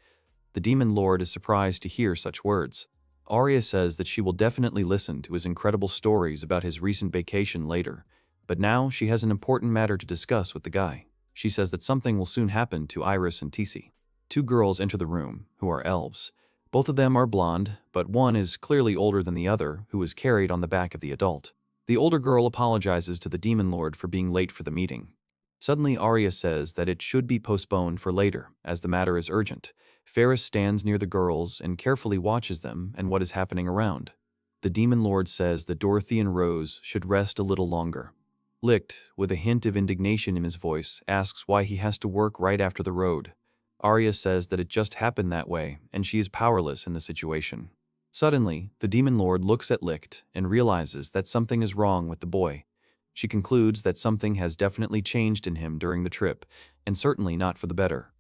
The Demon Lord is surprised to hear such words. Arya says that she will definitely listen to his incredible stories about his recent vacation later, but now she has an important matter to discuss with the guy. She says that something will soon happen to Iris and Tisi. Two girls enter the room, who are elves. Both of them are blonde, but one is clearly older than the other, who is carried on the back of the adult. The older girl apologizes to the Demon Lord for being late for the meeting. Suddenly, Arya says that it should be postponed for later, as the matter is urgent. Ferris stands near the girls and carefully watches them and what is happening around. The Demon Lord says that Dorothy and Rose should rest a little longer. Lichte, with a hint of indignation in his voice, asks why he has to work right after the road. Arya says that it just happened that way, and she is powerless in the situation. Suddenly, the Demon Lord looks at Lichte and realizes that something is wrong with the boy. She concludes that something has definitely changed in him during the trip, and certainly not for the better.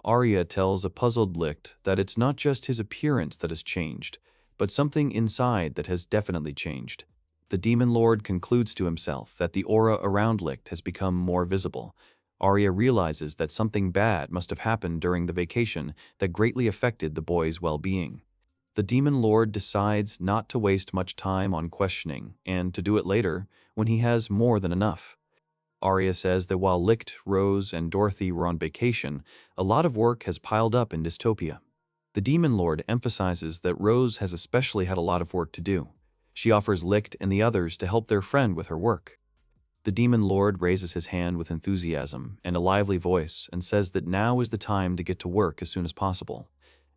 Arya tells a puzzled Lichte that it's not just his appearance that has changed, but something inside that has definitely changed. The Demon Lord concludes to himself that the aura around Lichte has become more visible. Arya realizes that something bad must have happened during the vacation that greatly affected the boy's well-being. The Demon Lord decides not to waste much time on questioning, and to do it later, when he has more than enough. Arya says that while Lichte, Rose, and Dorothy were on vacation, a lot of work has piled up in dystopia. The Demon Lord emphasizes that Rose has especially had a lot of work to do. She offers Lichte and the others to help their friend with her work. The Demon Lord raises his hand with enthusiasm and a lively voice and says that now is the time to get to work as soon as possible.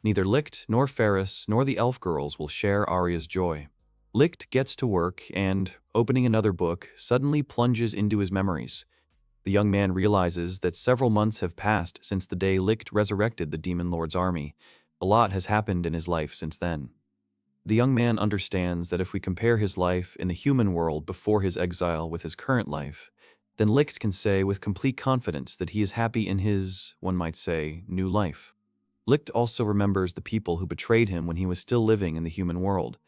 Neither Lichte nor Ferris nor the elf girls will share Arya's joy. Lichte gets to work and, opening another book, suddenly plunges into his memories. The young man realizes that several months have passed since the day Lichte resurrected the Demon Lord's army. A lot has happened in his life since then. The young man understands that if we compare his life in the human world before his exile with his current life, then Lichte can say with complete confidence that he is happy in his, one might say, new life. Lichte also remembers the people who betrayed him when he was still living in the human world.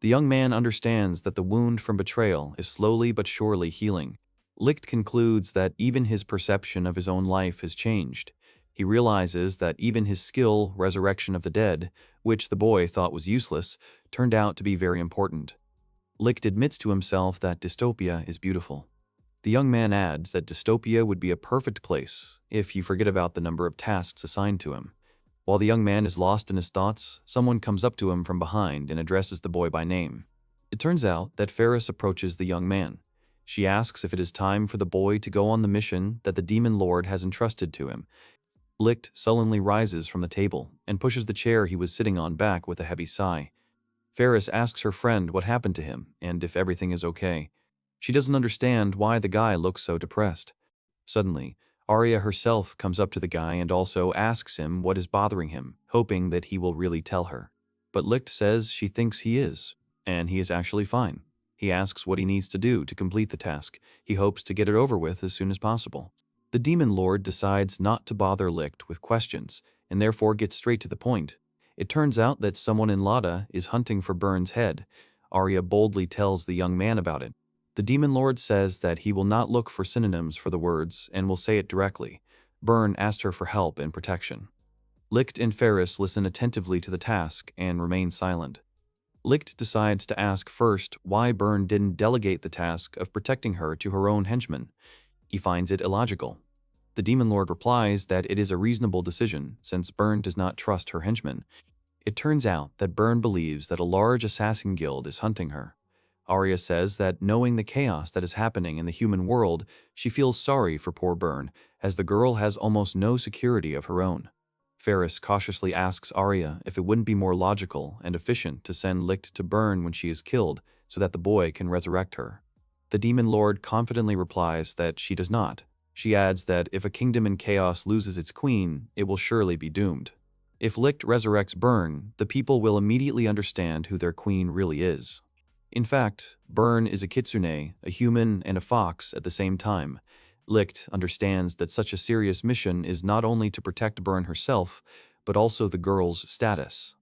The young man understands that the wound from betrayal is slowly but surely healing. Lichte concludes that even his perception of his own life has changed. He realizes that even his skill, Resurrection of the Dead, which the boy thought was useless, turned out to be very important. Lichte admits to himself that dystopia is beautiful. The young man adds that dystopia would be a perfect place if you forget about the number of tasks assigned to him. While the young man is lost in his thoughts, someone comes up to him from behind and addresses the boy by name. It turns out that Ferris approaches the young man. She asks if it is time for the boy to go on the mission that the Demon Lord has entrusted to him. Lichte sullenly rises from the table and pushes the chair he was sitting on back with a heavy sigh. Ferris asks her friend what happened to him and if everything is okay. She doesn't understand why the guy looks so depressed. Suddenly, Arya herself comes up to the guy and also asks him what is bothering him, hoping that he will really tell her. But Lichte says she thinks he is, and he is actually fine. He asks what he needs to do to complete the task. He hopes to get it over with as soon as possible. The Demon Lord decides not to bother Lichte with questions, and therefore gets straight to the point. It turns out that someone in Lada is hunting for Burn's head. Arya boldly tells the young man about it. The demon lord says that he will not look for synonyms for the words and will say it directly. Burn asked her for help and protection. Lichte and Ferris listen attentively to the task and remain silent. Lichte decides to ask first why Burn didn't delegate the task of protecting her to her own henchmen. He finds it illogical. The demon lord replies that it is a reasonable decision since Burn does not trust her henchmen. It turns out that Burn believes that a large assassin guild is hunting her. Arya says that knowing the chaos that is happening in the human world, she feels sorry for poor Burn, as the girl has almost no security of her own. Ferris cautiously asks Arya if it wouldn't be more logical and efficient to send Lichte to Burn when she is killed so that the boy can resurrect her. The demon lord confidently replies that she does not. She adds that if a kingdom in chaos loses its queen, it will surely be doomed. If Lichte resurrects Burn, the people will immediately understand who their queen really is. In fact, Burn is a kitsune, a human, and a fox at the same time. Lichte understands that such a serious mission is not only to protect Burn herself, but also the girl's status.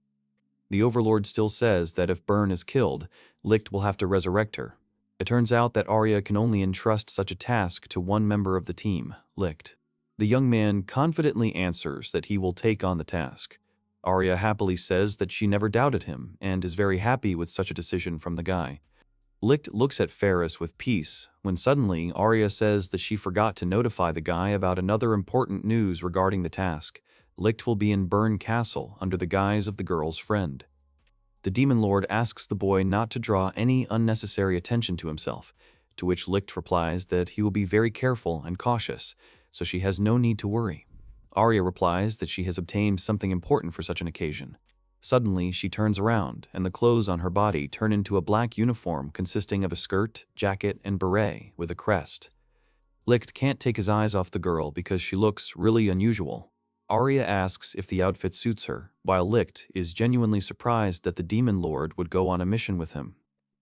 The Overlord still says that if Burn is killed, Lichte will have to resurrect her. It turns out that Arya can only entrust such a task to one member of the team, Lichte. The young man confidently answers that he will take on the task. Arya happily says that she never doubted him and is very happy with such a decision from the guy. Lichte looks at Ferris with peace when suddenly Arya says that she forgot to notify the guy about another important news regarding the task. Lichte will be in Burn Castle under the guise of the girl's friend. The demon lord asks the boy not to draw any unnecessary attention to himself, to which Lichte replies that he will be very careful and cautious, so she has no need to worry. Arya replies that she has obtained something important for such an occasion. Suddenly, she turns around, and the clothes on her body turn into a black uniform consisting of a skirt, jacket, and beret with a crest. Lichte can't take his eyes off the girl because she looks really unusual. Arya asks if the outfit suits her, while Lichte is genuinely surprised that the demon lord would go on a mission with him.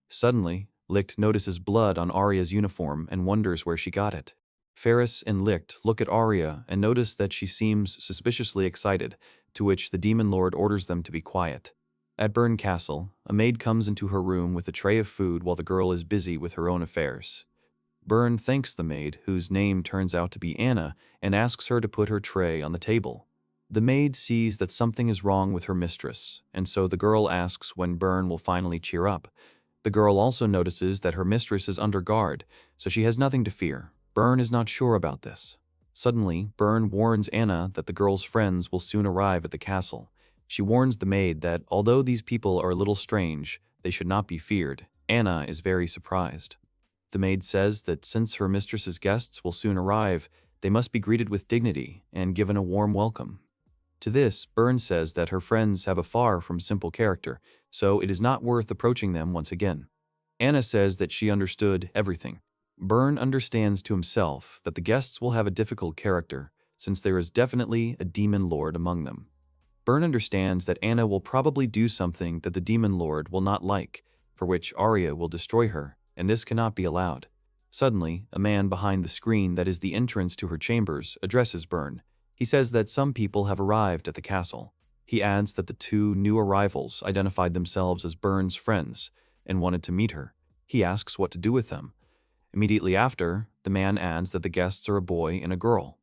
Suddenly, Lichte notices blood on Arya's uniform and wonders where she got it. Ferris and Lichte look at Arya and notice that she seems suspiciously excited, to which the demon lord orders them to be quiet. At Burn Castle, a maid comes into her room with a tray of food while the girl is busy with her own affairs. Burn thanks the maid, whose name turns out to be Anna, and asks her to put her tray on the table. The maid sees that something is wrong with her mistress, and so the girl asks when Burn will finally cheer up. The girl also notices that her mistress is under guard, so she has nothing to fear. Burn is not sure about this. Suddenly, Burn warns Anna that the girl's friends will soon arrive at the castle. She warns the maid that although these people are a little strange, they should not be feared. Anna is very surprised. The maid says that since her mistress's guests will soon arrive, they must be greeted with dignity and given a warm welcome. To this, Burn says that her friends have a far from simple character, so it is not worth approaching them once again. Anna says that she understood everything. Burn understands to himself that the guests will have a difficult character, since there is definitely a demon lord among them. Burn understands that Anna will probably do something that the demon lord will not like, for which Arya will destroy her, and this cannot be allowed. Suddenly, a man behind the screen that is the entrance to her chambers addresses Burn. He says that some people have arrived at the castle. He adds that the two new arrivals identified themselves as Burn's friends and wanted to meet her. He asks what to do with them. Immediately after, the man adds that the guests are a boy and a girl.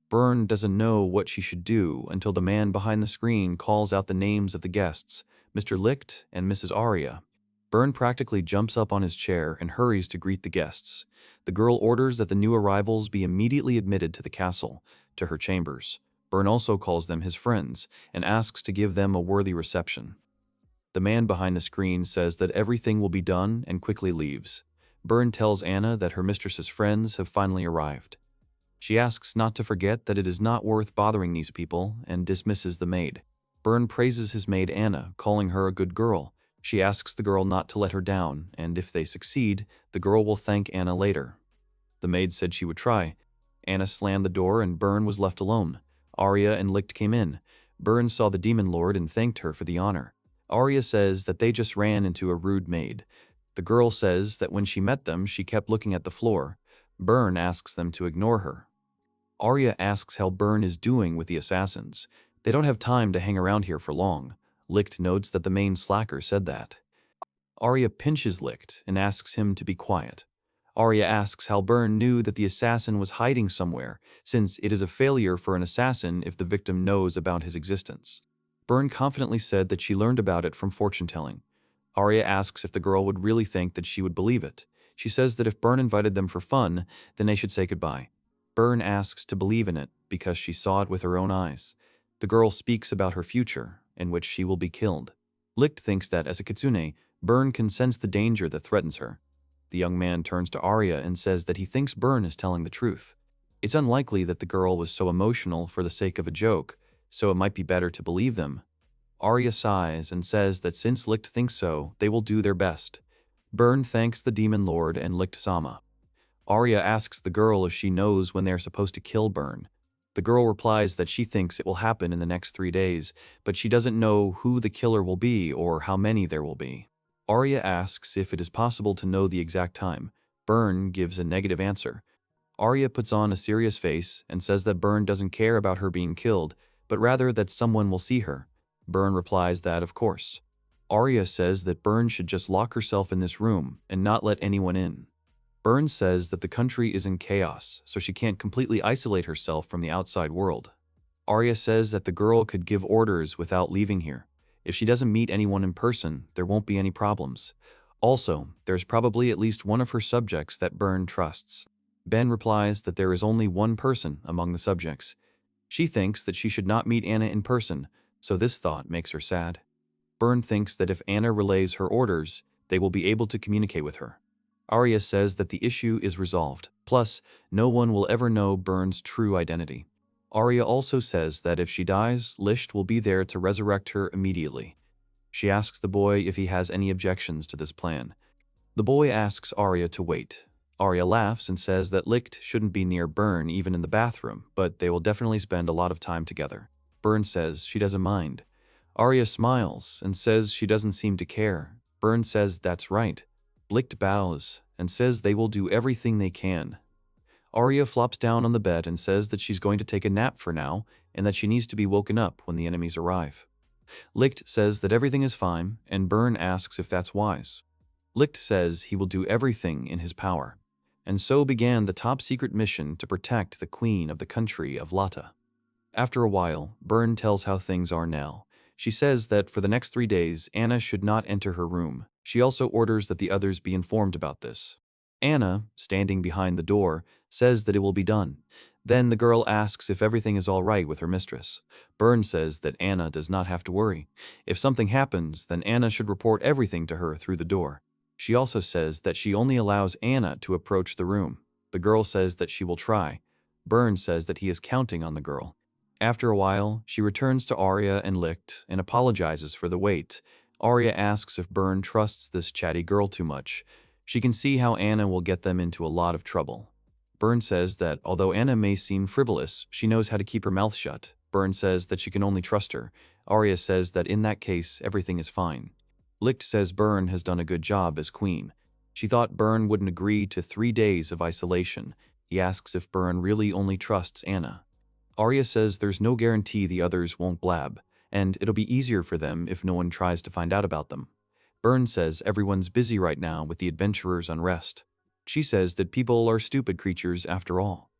Burn doesn't know what she should do until the man behind the screen calls out the names of the guests, Mr. Lichte and Mrs. Arya. Burn practically jumps up on his chair and hurries to greet the guests. The girl orders that the new arrivals be immediately admitted to the castle, to her chambers. Burn also calls them his friends and asks to give them a worthy reception. The man behind the screen says that everything will be done and quickly leaves. Burn tells Anna that her mistress's friends have finally arrived. She asks not to forget that it is not worth bothering these people and dismisses the maid. Burn praises his maid Anna, calling her a good girl. She asks the girl not to let her down, and if they succeed, the girl will thank Anna later. The maid said she would try. Anna slammed the door and Burn was left alone. Arya and Lichte came in. Burn saw the demon lord and thanked her for the honor. Arya says that they just ran into a rude maid. The girl says that when she met them, she kept looking at the floor. Burn asks them to ignore her. Arya asks how Burn is doing with the assassins. They don't have time to hang around here for long. Lichte notes that the main slacker said that. Arya pinches Lichte and asks him to be quiet. Arya asks how Byrne knew that the assassin was hiding somewhere, since it is a failure for an assassin if the victim knows about his existence. Byrne confidently said that she learned about it from fortune-telling. Arya asks if the girl would really think that she would believe it. She says that if Byrne invited them for fun, then they should say goodbye. Byrne asks to believe in it because she saw it with her own eyes. The girl speaks about her future, in which she will be killed. Lichte thinks that as a kitsune, Byrne can sense the danger that threatens her. The young man turns to Arya and says that he thinks Byrne is telling the truth. It's unlikely that the girl was so emotional for the sake of a joke, so it might be better to believe them. Arya sighs and says that since Lichte thinks so, they will do their best. Byrne thanks the Demon Lord and Lichte-sama. Arya asks the girl if she knows when they are supposed to kill Byrne. The girl replies that she thinks it will happen in the next 3 days, but she doesn't know who the killer will be or how many there will be. Arya asks if it is possible to know the exact time. Byrne gives a negative answer. Arya puts on a serious face and says that Byrne doesn't care about her being killed, but rather that someone will see her. Byrne replies that, of course. Arya says that Byrne should just lock herself in this room and not let anyone in. Byrne says that the country is in chaos, so she can't completely isolate herself from the outside world. Arya says that the girl could give orders without leaving here. If she doesn't meet anyone in person, there won't be any problems. Also, there's probably at least one of her subjects that Byrne trusts. Ben replies that there is only one person among the subjects. She thinks that she should not meet Anna in person, so this thought makes her sad. Byrne thinks that if Anna relays her orders, they will be able to communicate with her. Arya says that the issue is resolved. Plus, no one will ever know Byrne's true identity. Arya also says that if she dies, Lichte will be there to resurrect her immediately. She asks the boy if he has any objections to this plan. The boy asks Arya to wait. Arya laughs and says that Lichte shouldn't be near Byrne even in the bathroom, but they will definitely spend a lot of time together. Byrne says she doesn't mind. Arya smiles and says she doesn't seem to care. Byrne says that's right. Lichte bows and says they will do everything they can. Arya flops down on the bed and says that she's going to take a nap for now and that she needs to be woken up when the enemies arrive. Lichte says that everything is fine, and Byrne asks if that's wise. Lichte says he will do everything in his power. And so began the top-secret mission to protect the queen of the country of Lata. After a while, Byrne tells how things are now. She says that for the next 3 days, Anna should not enter her room. She also orders that the others be informed about this. Anna, standing behind the door, says that it will be done. Then the girl asks if everything is all right with her mistress. Byrne says that Anna does not have to worry. If something happens, then Anna should report everything to her through the door. She also says that she only allows Anna to approach the room. The girl says that she will try. Byrne says that he is counting on the girl. After a while, she returns to Arya and Lichte and apologizes for the wait. Arya asks if Byrne trusts this chatty girl too much. She can see how Anna will get them into a lot of trouble. Byrne says that although Anna may seem frivolous, she knows how to keep her mouth shut. Byrne says that she can only trust her. Arya says that in that case, everything is fine. Lichte says Byrne has done a good job as queen. She thought Byrne wouldn't agree to 3 days of isolation. He asks if Byrne really only trusts Anna. Arya says there's no guarantee the others won't blab, and it'll be easier for them if no one tries to find out about them. Byrne says everyone's busy right now with the adventurers' unrest. She says that people are stupid creatures after all.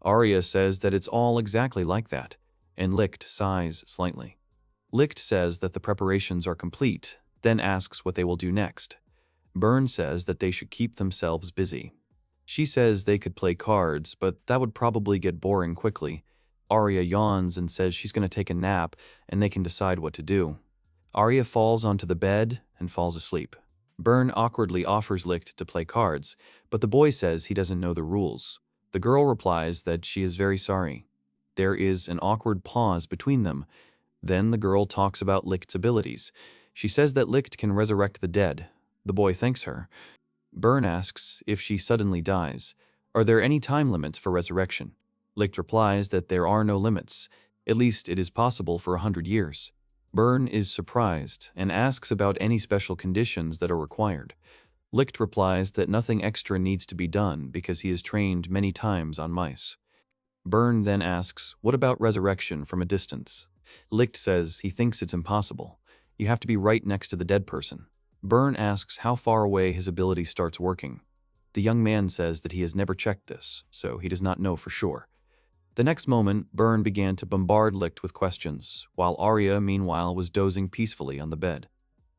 Arya says that it's all exactly like that, and Lichte sighs slightly. Lichte says that the preparations are complete, then asks what they will do next. Byrne says that they should keep themselves busy. She says they could play cards, but that would probably get boring quickly. Arya yawns and says she's going to take a nap and they can decide what to do. Arya falls onto the bed and falls asleep. Byrne awkwardly offers Lichte to play cards, but the boy says he doesn't know the rules. The girl replies that she is very sorry. There is an awkward pause between them. Then the girl talks about Lichte's abilities. She says that Lichte can resurrect the dead. The boy thanks her. Byrne asks if she suddenly dies. Are there any time limits for resurrection? Lichte replies that there are no limits. At least it is possible for 100 years. Byrne is surprised and asks about any special conditions that are required. Lichte replies that nothing extra needs to be done because he has trained many times on mice. Byrne then asks, what about resurrection from a distance? Lichte says he thinks it's impossible. You have to be right next to the dead person. Burn asks how far away his ability starts working. The young man says that he has never checked this, so he does not know for sure. The next moment, Burn began to bombard Lichte with questions, while Arya, meanwhile, was dozing peacefully on the bed.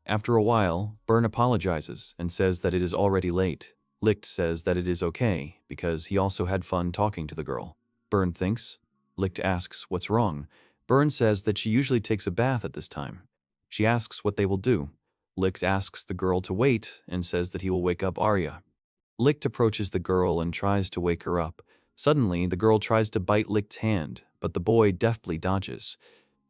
After a while, Burn apologizes and says that it is already late. Lichte says that it is okay, because he also had fun talking to the girl. Burn thinks. Lichte asks what's wrong. Burn says that she usually takes a bath at this time. She asks what they will do. Lichte asks the girl to wait and says that he will wake up Arya. Lichte approaches the girl and tries to wake her up. Suddenly, the girl tries to bite Lichte's hand, but the boy deftly dodges.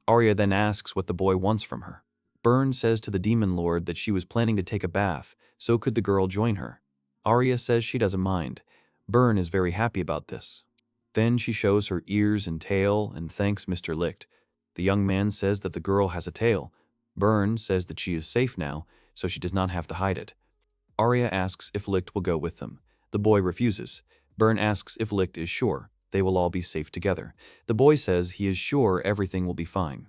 Arya then asks what the boy wants from her. Burn says to the demon lord that she was planning to take a bath, so could the girl join her. Arya says she doesn't mind. Burn is very happy about this. Then she shows her ears and tail and thanks Mr. Lichte. The young man says that the girl has a tail. Burn says that she is safe now, so she does not have to hide it. Arya asks if Lichte will go with them. The boy refuses. Burn asks if Lichte is sure they will all be safe together. The boy says he is sure everything will be fine.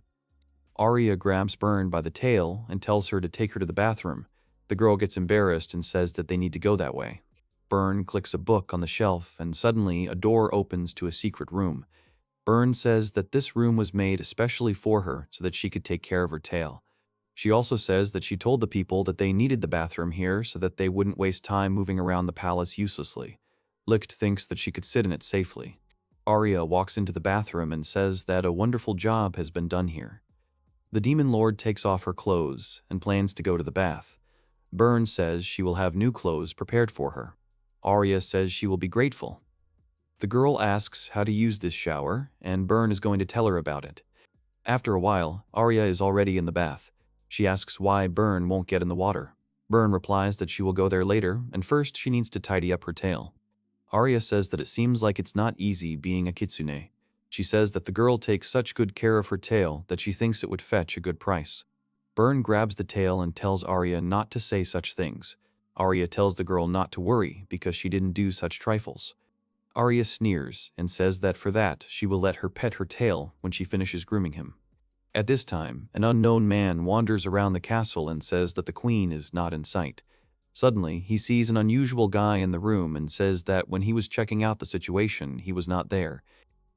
Arya grabs Burn by the tail and tells her to take her to the bathroom. The girl gets embarrassed and says that they need to go that way. Burn clicks a book on the shelf and suddenly a door opens to a secret room. Burn says that this room was made especially for her so that she could take care of her tail. She also says that she told the people that they needed the bathroom here so that they wouldn't waste time moving around the palace uselessly. Lichte thinks that she could sit in it safely. Arya walks into the bathroom and says that a wonderful job has been done here. The demon lord takes off her clothes and plans to go to the bath. Burn says she will have new clothes prepared for her. Arya says she will be grateful. The girl asks how to use this shower, and Burn is going to tell her about it. After a while, Arya is already in the bath. She asks why Burn won't get in the water. Burn replies that she will go there later, and first she needs to tidy up her tail. Arya says that it seems like it's not easy being a kitsune. She says that the girl takes such good care of her tail that she thinks it would fetch a good price. Burn grabs the tail and tells Arya not to say such things. Arya tells the girl not to worry because she didn't do such trifles. Arya sneers and says that for that she will let her pet her tail when she finishes grooming him. At this time, an unknown man wanders around the castle and says that the queen is not in sight. Suddenly, he sees an unusual guy in the room and says that when he was checking out the situation, he was not there.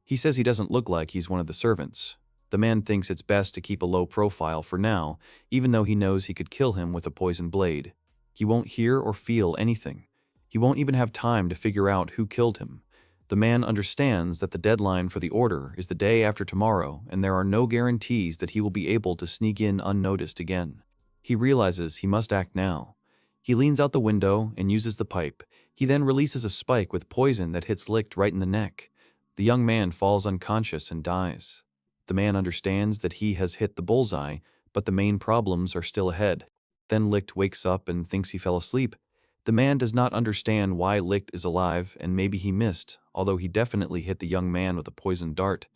He says he doesn't look like he's one of the servants. The man thinks it's best to keep a low profile for now, even though he knows he could kill him with a poison blade. He won't hear or feel anything. He won't even have time to figure out who killed him. The man understands that the deadline for the order is the day after tomorrow, and there are no guarantees that he will be able to sneak in unnoticed again. He realizes he must act now. He leans out the window and uses the pipe. He then releases a spike with poison that hits Lichte right in the neck. The young man falls unconscious and dies. The man understands that he has hit the bullseye, but the main problems are still ahead. Then Lichte wakes up and thinks he fell asleep. The man does not understand why Lichte is alive, and maybe he missed, although he definitely hit the young man with a poisoned dart.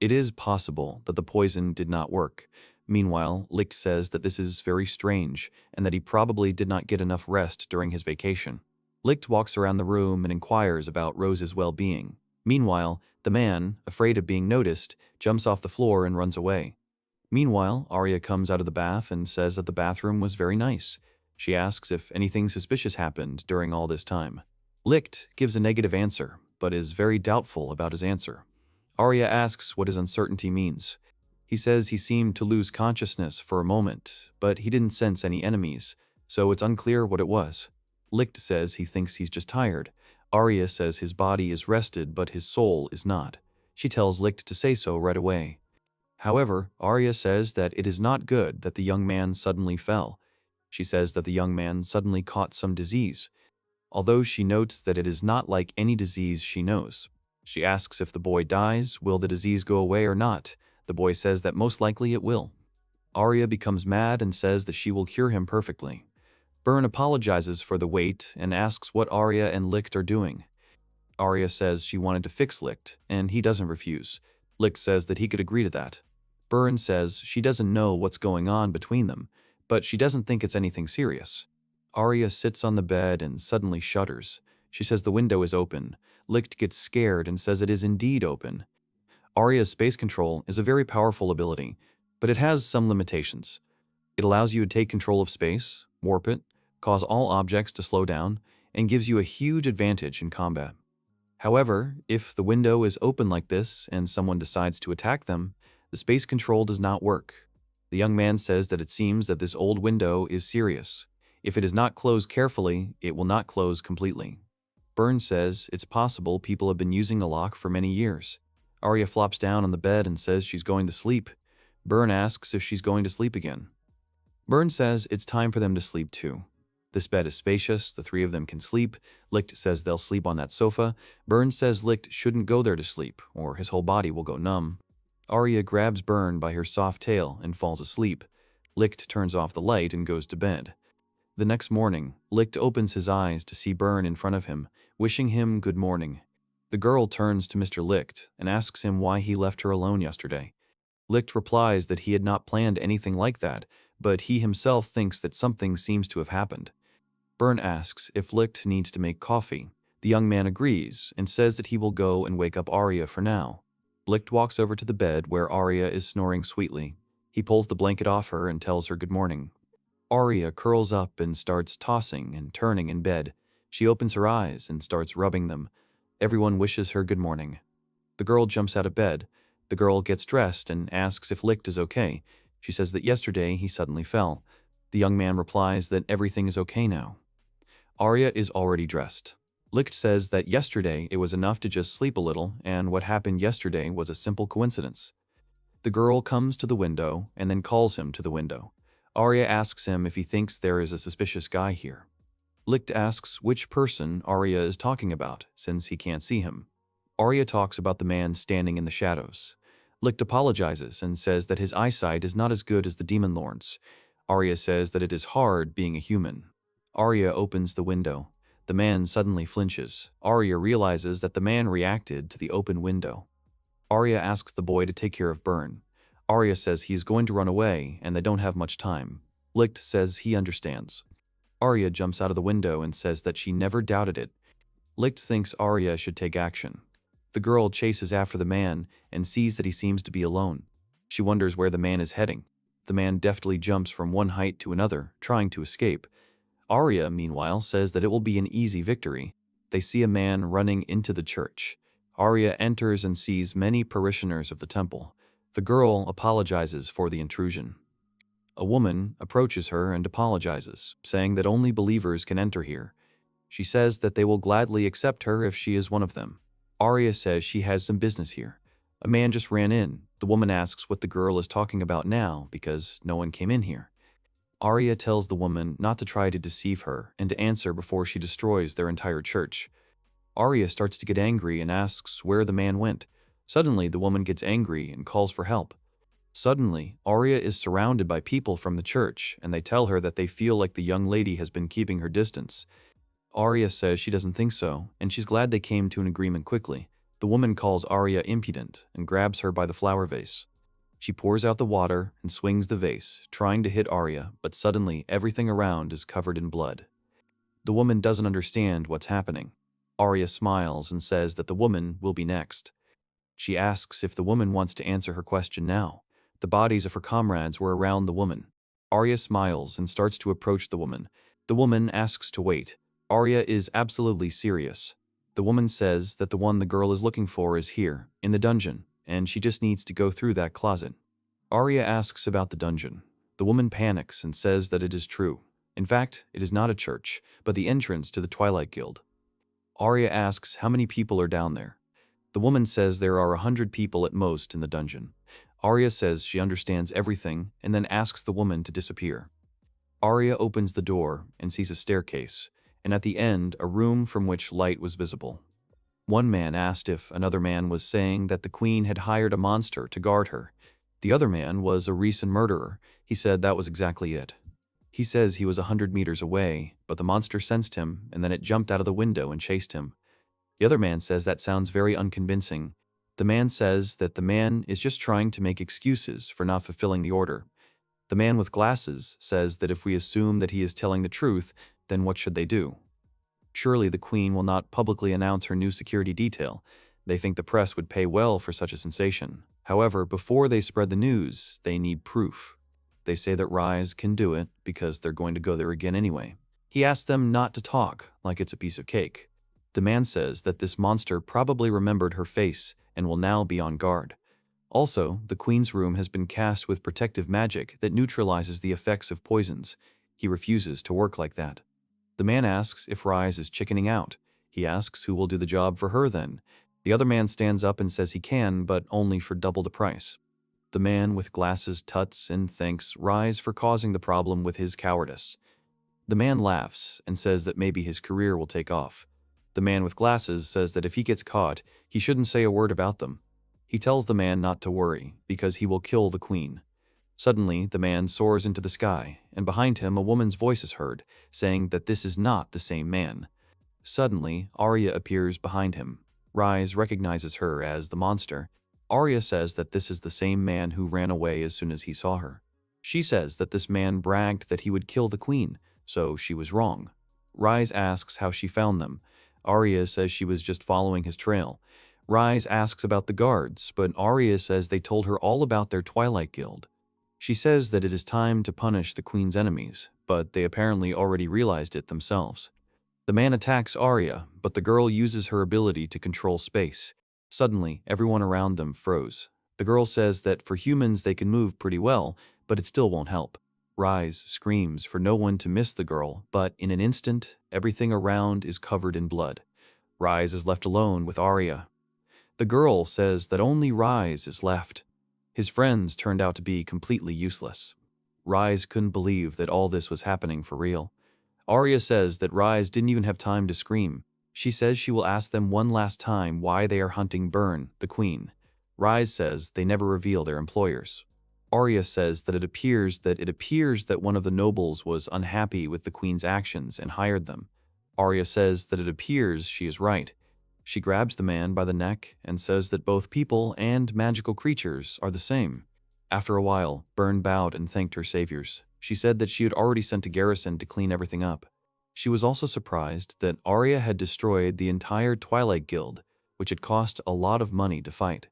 It is possible that the poison did not work. Meanwhile, Lichte says that this is very strange, and that he probably did not get enough rest during his vacation. Lichte walks around the room and inquires about Rose's well-being. Meanwhile, the man, afraid of being noticed, jumps off the floor and runs away. Meanwhile, Arya comes out of the bath and says that the bathroom was very nice. She asks if anything suspicious happened during all this time. Lichte gives a negative answer, but is very doubtful about his answer. Arya asks what his uncertainty means. He says he seemed to lose consciousness for a moment, but he didn't sense any enemies, so it's unclear what it was. Lichte says he thinks he's just tired. Arya says his body is rested, but his soul is not. She tells Lichte to say so right away. However, Arya says that it is not good that the young man suddenly fell. She says that the young man suddenly caught some disease, although she notes that it is not like any disease she knows. She asks if the boy dies, will the disease go away or not? The boy says that most likely it will. Arya becomes mad and says that she will cure him perfectly. Burn apologizes for the wait and asks what Arya and Lichte are doing. Arya says she wanted to fix Lichte, and he doesn't refuse. Lichte says that he could agree to that. Burn says she doesn't know what's going on between them, but she doesn't think it's anything serious. Arya sits on the bed and suddenly shudders. She says the window is open. Lichte gets scared and says it is indeed open. Arya's space control is a very powerful ability, but it has some limitations. It allows you to take control of space, warp it, cause all objects to slow down, and gives you a huge advantage in combat. However, if the window is open like this and someone decides to attack them, the space control does not work. The young man says that it seems that this old window is serious. If it is not closed carefully, it will not close completely. Burn says it's possible people have been using the lock for many years. Arya flops down on the bed and says she's going to sleep. Burn asks if she's going to sleep again. Burn says it's time for them to sleep too. This bed is spacious, the three of them can sleep. Lichte says they'll sleep on that sofa. Burn says Lichte shouldn't go there to sleep, or his whole body will go numb. Arya grabs Burn by her soft tail and falls asleep. Lichte turns off the light and goes to bed. The next morning, Lichte opens his eyes to see Burn in front of him, wishing him good morning. The girl turns to Mr. Lichte and asks him why he left her alone yesterday. Lichte replies that he had not planned anything like that, but he himself thinks that something seems to have happened. Burn asks if Lichte needs to make coffee. The young man agrees and says that he will go and wake up Arya for now. Lichte walks over to the bed where Arya is snoring sweetly. He pulls the blanket off her and tells her good morning. Arya curls up and starts tossing and turning in bed. She opens her eyes and starts rubbing them. Everyone wishes her good morning. The girl jumps out of bed. The girl gets dressed and asks if Lichte is okay. She says that yesterday he suddenly fell. The young man replies that everything is okay now. Arya is already dressed. Lichte says that yesterday it was enough to just sleep a little, and what happened yesterday was a simple coincidence. The girl comes to the window and then calls him to the window. Arya asks him if he thinks there is a suspicious guy here. Lichte asks which person Arya is talking about, since he can't see him. Arya talks about the man standing in the shadows. Lichte apologizes and says that his eyesight is not as good as the demon lord's. Arya says that it is hard being a human. Arya opens the window. The man suddenly flinches. Arya realizes that the man reacted to the open window. Arya asks the boy to take care of Burn. Arya says he is going to run away and they don't have much time. Lichte says he understands. Arya jumps out of the window and says that she never doubted it. Lichte thinks Arya should take action. The girl chases after the man and sees that he seems to be alone. She wonders where the man is heading. The man deftly jumps from one height to another, trying to escape. Arya, meanwhile, says that it will be an easy victory. They see a man running into the church. Arya enters and sees many parishioners of the temple. The girl apologizes for the intrusion. A woman approaches her and apologizes, saying that only believers can enter here. She says that they will gladly accept her if she is one of them. Arya says she has some business here. A man just ran in. The woman asks what the girl is talking about now because no one came in here. Arya tells the woman not to try to deceive her and to answer before she destroys their entire church. Arya starts to get angry and asks where the man went. Suddenly, the woman gets angry and calls for help. Suddenly, Arya is surrounded by people from the church, and they tell her that they feel like the young lady has been keeping her distance. Arya says she doesn't think so, and she's glad they came to an agreement quickly. The woman calls Arya impudent and grabs her by the flower vase. She pours out the water and swings the vase, trying to hit Arya, but suddenly everything around is covered in blood. The woman doesn't understand what's happening. Arya smiles and says that the woman will be next. She asks if the woman wants to answer her question now. The bodies of her comrades were around the woman. Arya smiles and starts to approach the woman. The woman asks to wait. Arya is absolutely serious. The woman says that the one the girl is looking for is here, in the dungeon, and she just needs to go through that closet. Arya asks about the dungeon. The woman panics and says that it is true. In fact, it is not a church, but the entrance to the Twilight Guild. Arya asks how many people are down there. The woman says there are 100 people at most in the dungeon. Arya says she understands everything and then asks the woman to disappear. Arya opens the door and sees a staircase, and at the end, a room from which light was visible. One man asked if another man was saying that the queen had hired a monster to guard her. The other man was a recent murderer. He said that was exactly it. He says he was 100 meters away, but the monster sensed him, and then it jumped out of the window and chased him. The other man says that sounds very unconvincing. The man says that the man is just trying to make excuses for not fulfilling the order. The man with glasses says that if we assume that he is telling the truth, then what should they do? Surely the queen will not publicly announce her new security detail. They think the press would pay well for such a sensation. However, before they spread the news, they need proof. they say that Rise can do it because they're going to go there again anyway. He asks them not to talk, like it's a piece of cake. The man says that this monster probably remembered her face and will now be on guard. Also, the queen's room has been cast with protective magic that neutralizes the effects of poisons. He refuses to work like that. The man asks if Rise is chickening out. He asks who will do the job for her then. The other man stands up and says he can, but only for double the price. The man with glasses tuts and thanks Rise for causing the problem with his cowardice. The man laughs and says that maybe his career will take off. The man with glasses says that if he gets caught, he shouldn't say a word about them. He tells the man not to worry, because he will kill the queen. Suddenly, the man soars into the sky, and behind him a woman's voice is heard, saying that this is not the same man. Suddenly, Arya appears behind him. Rise recognizes her as the monster. Arya says that this is the same man who ran away as soon as he saw her. She says that this man bragged that he would kill the queen, so she was wrong. Rise asks how she found them. Arya says she was just following his trail. Rise asks about the guards, but Arya says they told her all about their Twilight Guild. She says that it is time to punish the queen's enemies, but they apparently already realized it themselves. The man attacks Arya, but the girl uses her ability to control space. Suddenly, everyone around them froze. The girl says that for humans they can move pretty well, but it still won't help. Rise screams for no one to miss the girl, but in an instant, everything around is covered in blood. Rise is left alone with Arya. The girl says that only Rise is left. His friends turned out to be completely useless. Rise couldn't believe that all this was happening for real. Arya says that Rise didn't even have time to scream. She says she will ask them one last time why they are hunting Burn, the queen. Rise says they never reveal their employers. Arya says that it appears that one of the nobles was unhappy with the queen's actions and hired them. Arya says that it appears she is right. She grabs the man by the neck and says that both people and magical creatures are the same. After a while, Burn bowed and thanked her saviors. She said that she had already sent a garrison to clean everything up. She was also surprised that Arya had destroyed the entire Twilight Guild, which had cost a lot of money to fight.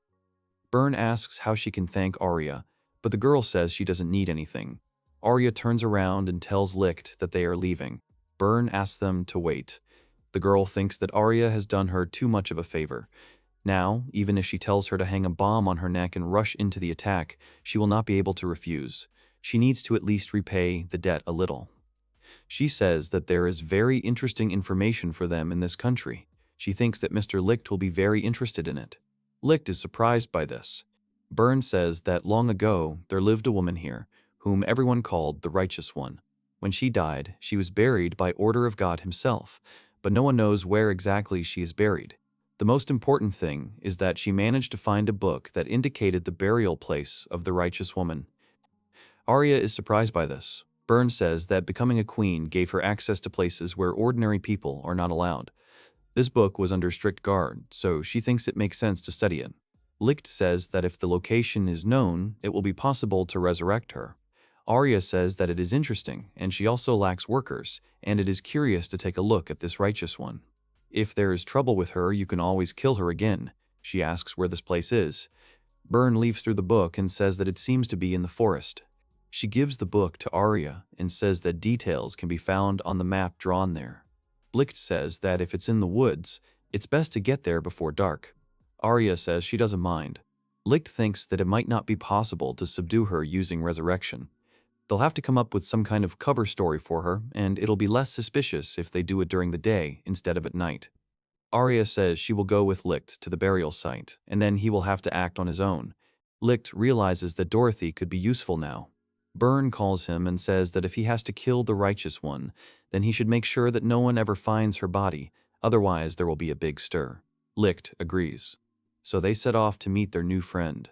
Burn asks how she can thank Arya, but the girl says she doesn't need anything. Arya turns around and tells Lichte that they are leaving. Burn asks them to wait. The girl thinks that Arya has done her too much of a favor. Now, even if she tells her to hang a bomb on her neck and rush into the attack, she will not be able to refuse. She needs to at least repay the debt a little. She says that there is very interesting information for them in this country. She thinks that Mr. Lichte will be very interested in it. Lichte is surprised by this. Burn says that long ago there lived a woman here, whom everyone called the Righteous One. When she died, she was buried by order of God himself, but no one knows where exactly she is buried. The most important thing is that she managed to find a book that indicated the burial place of the Righteous Woman. Arya is surprised by this. Burn says that becoming a queen gave her access to places where ordinary people are not allowed. This book was under strict guard, so she thinks it makes sense to study it. Lichte says that if the location is known, it will be possible to resurrect her. Arya says that it is interesting, and she also lacks workers, and it is curious to take a look at this Righteous One. If there is trouble with her, you can always kill her again. She asks where this place is. Burn leaves through the book and says that it seems to be in the forest. She gives the book to Arya and says that details can be found on the map drawn there. Lichte says that if it's in the woods, it's best to get there before dark. Arya says she doesn't mind. Lichte thinks that it might not be possible to subdue her using resurrection. They'll have to come up with some kind of cover story for her, and it'll be less suspicious if they do it during the day instead of at night. Arya says she will go with Lichte to the burial site, and then he will have to act on his own. Lichte realizes that Dorothy could be useful now. Burn calls him and says that if he has to kill the Righteous One, then he should make sure that no one ever finds her body, otherwise there will be a big stir. Lichte agrees. So they set off to meet their new friend.